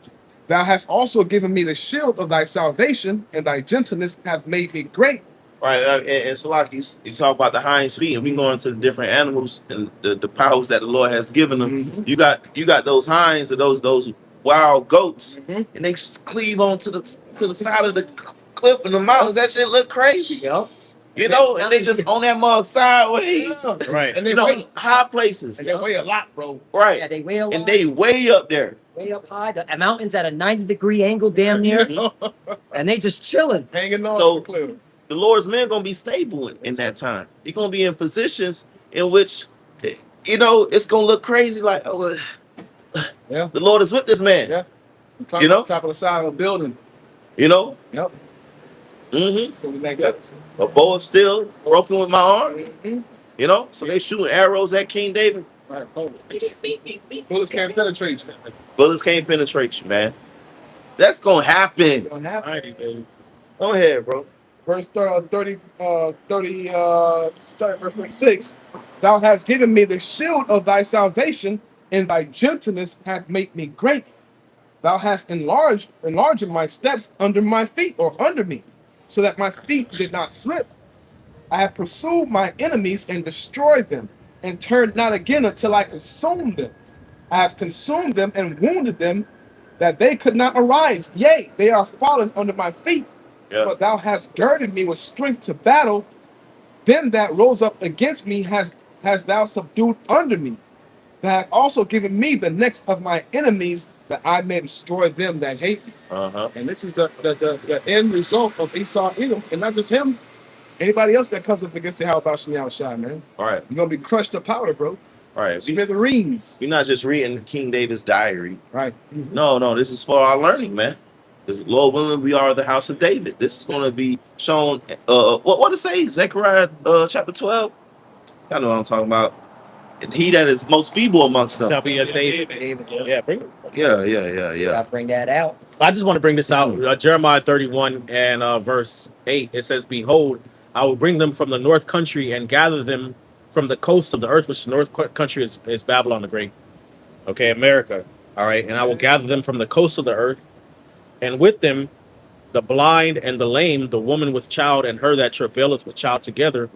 Thou hast also given me the shield of thy salvation, and thy gentleness hath made me great. Right. And Salaki, you talk about the hinds feet, and we go into the different animals and the powers that the Lord has given them. Mhm. You got those hinds or those wild goats, Mhm. and they just cleave on to the side of the cliff and the mountains. That shit look crazy. Yep. And they just on that mug sideways. Yeah. Right. And they weigh, High places. and they weigh a lot, bro. Right. Yeah, they way up, And they way up there. way up high. The mountains at a 90-degree angle, damn near, and they just chilling. Hanging on So- the cliff. The Lord's men gonna be stable in that time. He's gonna be in positions in which it's gonna look crazy, like, oh, Yeah. the Lord is with this man. Yeah. Top of the side of a building. You know? Yep. Mm-hmm. It'll be magnificent. A bow of steel broken with my arm. Mhm. So they shooting arrows at King David. Right. Bullets can't penetrate you. Bullets can't penetrate you, man. That's gonna happen. It's gonna happen. Alrighty, baby. Go ahead, bro. Verse 30, start verse 36. Thou hast given me the shield of thy salvation, and thy gentleness hath made me great. Thou hast enlarged my steps under my feet, or under me, so that my feet did not slip. I have pursued my enemies and destroyed them, and turned not again until I consumed them. I have consumed them and wounded them, that they could not arise. Yea, they are fallen under my feet. Yeah. But thou hast girded me with strength to battle. Them that rose up against me has thou subdued under me. Thou hast also given me the necks of my enemies, that I may destroy them that hate me. Uh-huh. And this is the end result of Esau, Edom, and not just him. Anybody else that comes up against the How about Shemiah Shai, man? All right. You're gonna be crushed to powder, bro. All right. Smithereens. We're not just reading King David's diary. Right. No, this is for our learning, man. Because Lord willing, we are the house of David. This is going to be shown. What it say? Zechariah chapter 12. Y'all know what I'm talking about. And he that is most feeble amongst them. Shall be as David. David. Yeah, bring it. Yeah. Gotta bring that out. I just want to bring this out. Jeremiah 31 and verse 8. It says, "Behold, I will bring them from the north country and gather them from the coast of the earth," which the north country is Babylon the Great. Okay, America. All right. "And I will gather them from the coast of the earth, and with them the blind and the lame, the woman with child, and her that travaileth with child together.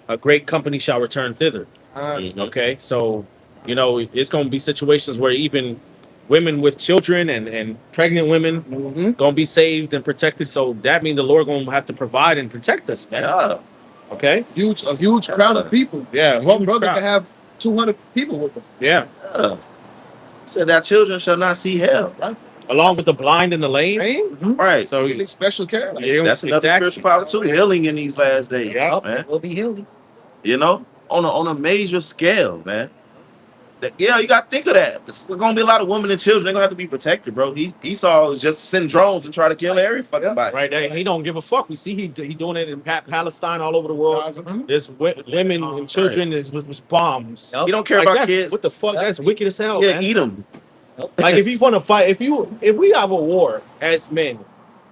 A great company shall return thither." Okay, so it's going to be situations where even women with children and pregnant women going to be saved and protected. So that means the Lord going to have to provide and protect us, man. Yeah. Okay. A huge crowd of people. Yeah. One brother can have 200 people with them. Yeah. Said that children shall not see hell. Right? Along with the blind and the lame. Right? Right. So You need special care. Like, yeah, That's another exactly. spiritual power too. Healing in these last days, Yeah. man. We'll be healed. On a major scale, man. You got to think of that. There's going to be a lot of women and children. They're going to have to be protected, bro. Esau is just send drones and try to kill every fucking body. Right there, he don't give a fuck. We see he doing it in Palestine, all over the world. Mhm. There's women and children with bombs. Yep. He don't care Like, about that's- kids. What the fuck? That's wicked as hell, Yeah, man. eat them. Like if you want to fight, if we have a war as men,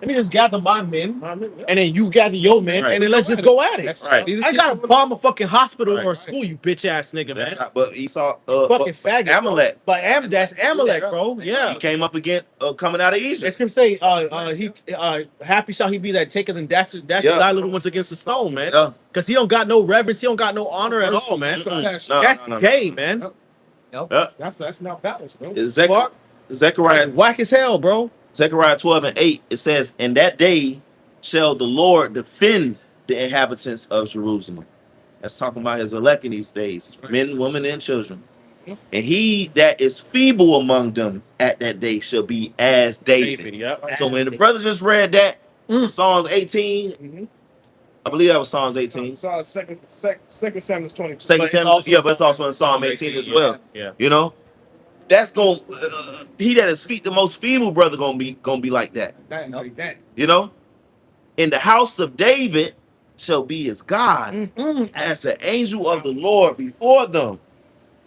let me just gather my men, and then you gather your men, Right. and then let's just go at it. That's Right. I gotta bomb a fucking hospital Right. or a school, you bitch ass nigga, man. But Esau, Fucking faggot. Amalek. But that's Amalek, bro. Yeah. He came up against coming out of The Egypt. script say, happy shall he be that taketh and dashes Yeah. thy little ones against the stone, man. Yeah. Because he don't got no reverence, he don't got no honor at all, man. Compassion. No. That's gay, man. Yeah. That's not balanced, bro. It's Fuck. Zechariah That's whack as hell, bro. Zechariah 12 and 8, it says, "In that day shall the Lord defend the inhabitants of Jerusalem. That's talking about his elect in these days, men, women, and children. And he that is feeble among them at that day shall be as David. Yep. So when the brother just read that, Psalms 18, Mhm. I believe that was Psalms 18. Second Samuel 22. Second Samuel, yeah, but it's also in Psalm 18 as well. Yeah. You know, that's going. He that is the most feeble brother gonna be like that. That. You know, in the house of David shall be his God, as the angel of the Lord before them.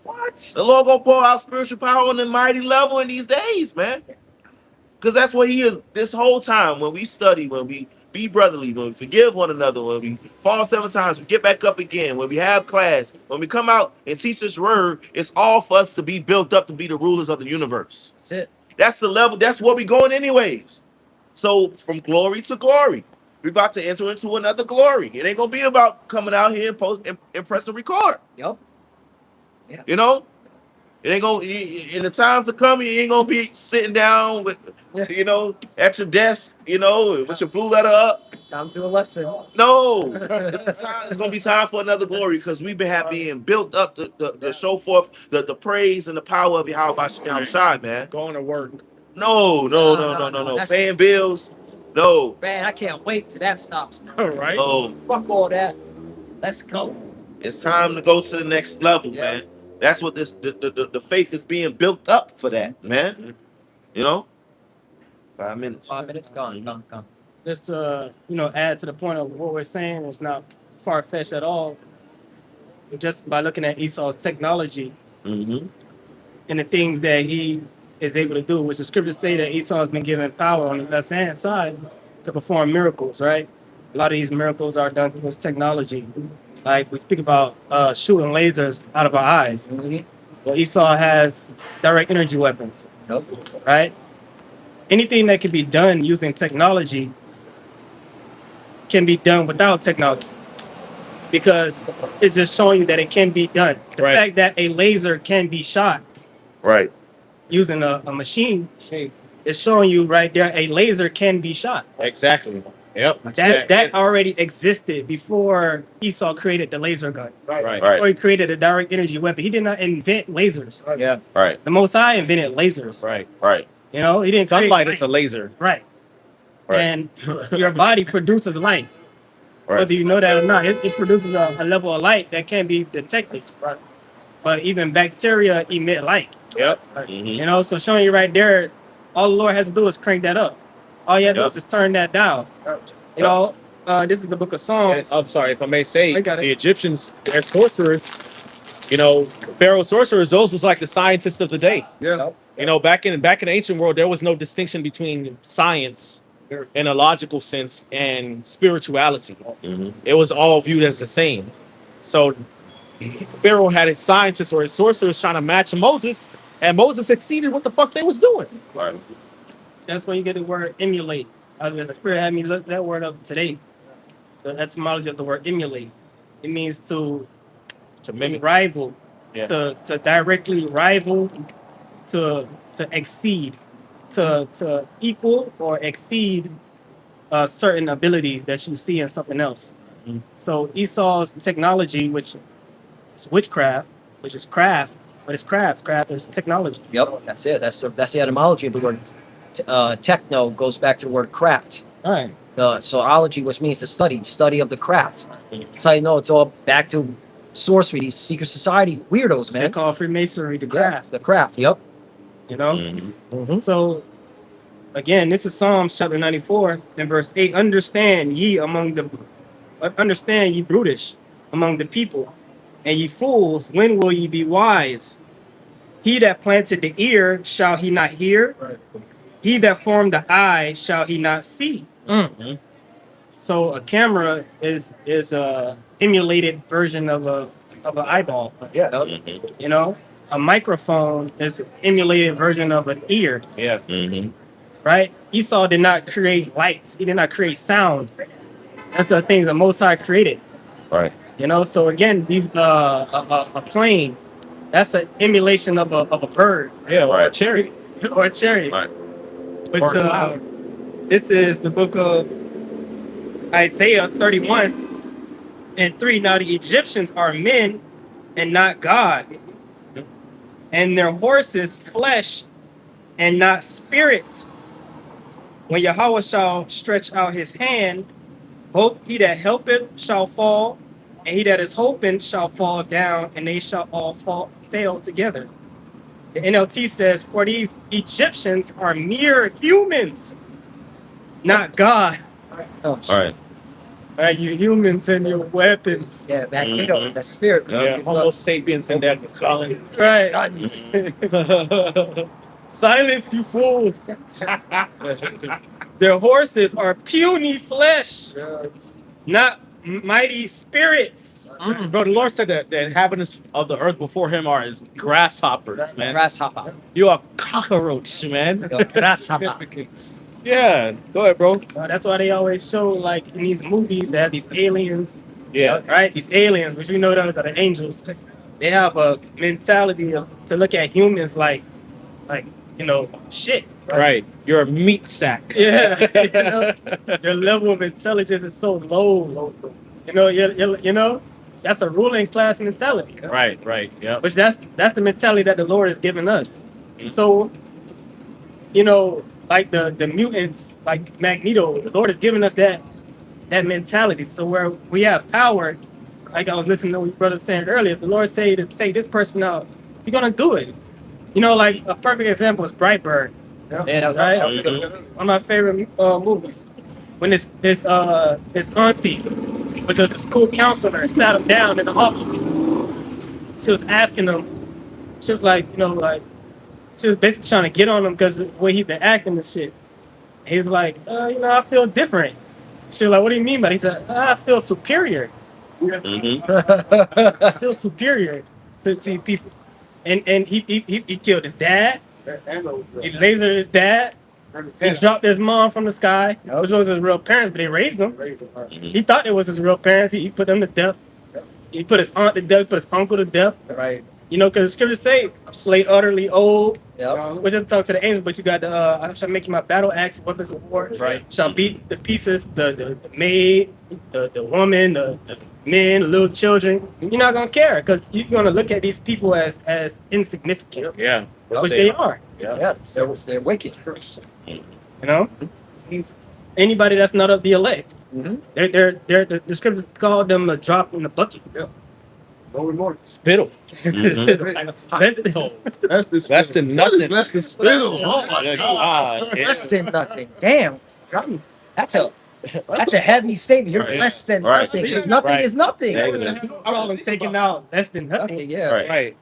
What? The Lord gonna pour out spiritual power on a mighty level in these days, man. Because that's what he is this whole time. When we study, when we be brotherly, when we forgive one another, when we fall 7 times, we get back up again, when we have class, when we come out and teach this word, it's all for us to be built up to be the rulers of the universe. That's it. That's the level, that's where we going anyways. So from glory to glory, we're about to enter into another glory. It ain't gonna be about coming out here and press and record. Yep. You know? It ain't gonna, in the times to come, you ain't gonna be sitting down with, you know, at your desk, you know, with your blue letter up. Time to do a lesson. No, it's gonna be time for another glory because we've been being built up to show forth the praise and the power of Yahweh Shai, man. Going to work. No. That's- Paying bills, no. Man, I can't wait till that stops. All right. No. Fuck all that. Let's go. It's time to go to the next level, man. That's what the faith is being built up for that, man. You know? 5 minutes. 5 minutes gone. Just to add to the point of what we're saying, is not far-fetched at all. Just by looking at Esau's technology Mm-hmm. and the things that he is able to do, which the scriptures say that Esau has been given power on the left-hand side to perform miracles, right? A lot of these miracles are done through his technology. Like we speak about shooting lasers out of our eyes. Well, Esau has direct energy weapons, Yep. right? Anything that can be done using technology can be done without technology, because it's just showing you that it can be done. The Right. fact that a laser can be shot Right. using a machine is showing you right there a laser can be shot. Exactly. Yep. That already existed before Esau created the laser gun. Right. Or he created a direct energy weapon. He did not invent lasers. Yeah. Right. The Most High invented lasers. Right. You know, he didn't Sunlight create is a laser. right. Right. And your body produces light. Right. Whether you know that or not, it produces a level of light that can be detected. Right. But even bacteria emit light. Yep. You know, so showing you right there, all the Lord has to do is crank that up. All you have to do is just turn that down. You know, this is the book of Psalms. I'm sorry if I may say, I got it. the Egyptians, they're sorcerers. You know, Pharaoh sorcerers. Those was like the scientists of the day. Yeah. You know, back in the ancient world, there was no distinction between science in a logical sense and spirituality. Mm-hmm. It was all viewed as the same. So Pharaoh had his scientists or his sorcerers trying to match Moses, and Moses succeeded what the fuck they was doing. Right. That's when you get the word emulate. The Spirit had me look that word up today. The etymology of the word emulate. It means to mimic. rival, Yeah. to directly rival, to exceed, to equal or exceed certain abilities that you see in something else. Mhm. So Esau's technology, which is witchcraft, which is craft, but it's craft. Craft is technology. Yep. That's it. That's the etymology of the word. Techno goes back to the word craft. All right. So ology, which means the study of the craft. So you know it's all back to sorcery, these secret society weirdos, They man. call Freemasonry the craft. The craft. Yep. You know. Mm-hmm. So again, this is Psalms chapter 94 and verse 8. Understand ye brutish among the people, and ye fools, when will ye be wise? He that planted the ear, shall he not hear? He that formed the eye, shall he not see? Mm. So a camera is a emulated version of an eyeball. Yep. Mm-hmm. You know, a microphone is an emulated version of an ear. Yeah. Mm-hmm. Right? Esau did not create lights. He did not create sound. That's the things that Most High created. Right. You know, so again, these a plane, that's an emulation of a bird. Yeah. Or a Right. cherry. Or a chariot. Right. Which Or a cloud. this is the book of Isaiah 31:3. Now the Egyptians are men and not God, and their horses flesh and not spirit. When Yahweh shall stretch out his hand, both he that helpeth shall fall, and he that is hoping shall fall down, and they shall all fail together. The NLT says, for these Egyptians are mere humans, not God. Oh, All right. Right, you humans and your weapons. yeah, Magneto, the spirit. Yeah, Homo sapiens in that Colin. Right. Silence, you fools. Their horses are puny flesh, not mighty spirits. Bro, the Lord said that the inhabitants of the earth before him are as grasshoppers, man. Grasshopper. You are cockroach, man. Grasshopper. Yeah, go ahead, bro. That's why they always show, like, in these movies, they have these aliens, Yeah, right? These aliens, which we know those are the angels. They have a mentality to look at humans like, shit. right. You're a meat sack. Yeah. Your level of intelligence is so low. That's a ruling class mentality. Right, yeah. Which that's the mentality that the Lord has given us. Mhm. So, like the mutants, like Magneto, the Lord has given us that mentality. So where we have power, like I was listening to what your brother saying earlier, the Lord say to take this person out, you're gonna do it. Like a perfect example is Brightburn. Yeah, that was Right? Mhm. One of my favorite movies. When this auntie, which was the school counselor, sat him down in the office. She was asking him, she was like, she was basically trying to get on him because the way he been acting and shit. He's like, I feel different. She was like, what do you mean by that? He said, I feel superior. I feel superior to you people. And he killed his dad. He lasered his dad. He dropped his mom from the sky, which was his real parents, but they raised him. He thought it was his real parents. He put them to death. He put his aunt to death, put his uncle to death. Right. Because the scriptures say, slay utterly old. Yep. Which doesn't talk to the angels, but you got the I shall make you my battle axe, weapons of war. Right. Shall beat the pieces, the maid, the woman, the men, the little children. You're not gonna care because you're gonna look at these people as insignificant, Yeah. which they are. Yeah, they're wicked. Anybody that's not of the elect, Mm-hmm. they're the scriptures call them a drop in the bucket. Spittle. Less than nothing. Less than spittle. Oh my God. Yeah. Less than nothing. Damn. That's a heavy statement. You're Right. less than Right. nothing. Because nothing Right. is nothing. Negative. I'm only taking out less than nothing. Nothing, yeah. Right. Right.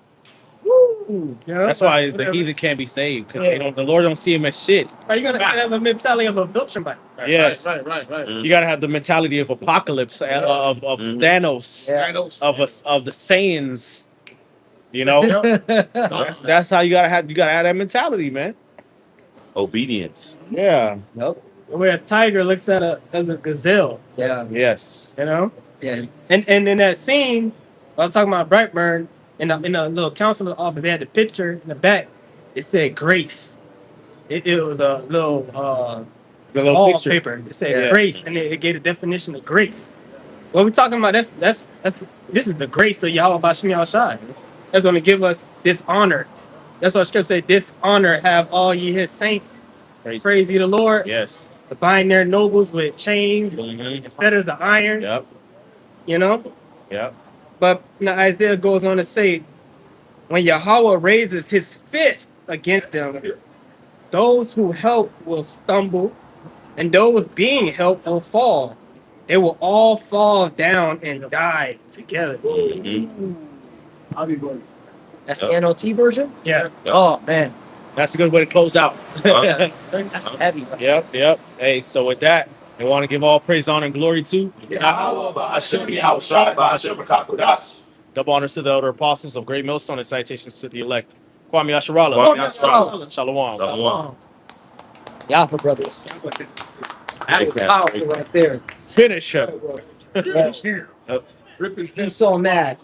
Woo. That's why the heathen can't be saved because Yeah. the Lord don't see him as shit. Are you gonna have a mentality of a Viltrumbite? Yes. Right. You gotta have the mentality of Apocalypse, of Thanos, Yeah. of the Saiyans. That's how you gotta have that mentality, man. Obedience. Yeah. Nope. Where a tiger looks at as a gazelle, Yeah. Yes. Yeah. And in that scene, I was talking about Brightburn in a little counselor office. They had the picture in the back. It said Grace. It was a little The little wall picture. paper. It said Yeah. grace, and it gave the definition of grace. What we're talking about, this is the grace of Yahweh Bashim Yahushai. That's going to give us this honor. That's what Scripture say. This honor have all ye his saints. Praise ye the Lord. Yes. The bind their nobles with chains Mhm. and fetters of iron. Yep. Yep. But Isaiah goes on to say, when Yahweh raises his fist against them, those who help will stumble, and those being helped will fall. They will all fall down and die together. Mhm. That's the NOT version? Yeah. Oh, man. That's a good way to close out. That's heavy. Yep. Hey, so with that, we want to give all praise, honor, and glory to double honors to the elder apostles of Great Millstone and citations to the elect. Kwame Asharala. Kwame Asharala. Shalom. Shalom. Yapa brothers. That was Okay. powerful right there. Finish him. Yeah. He's so mad.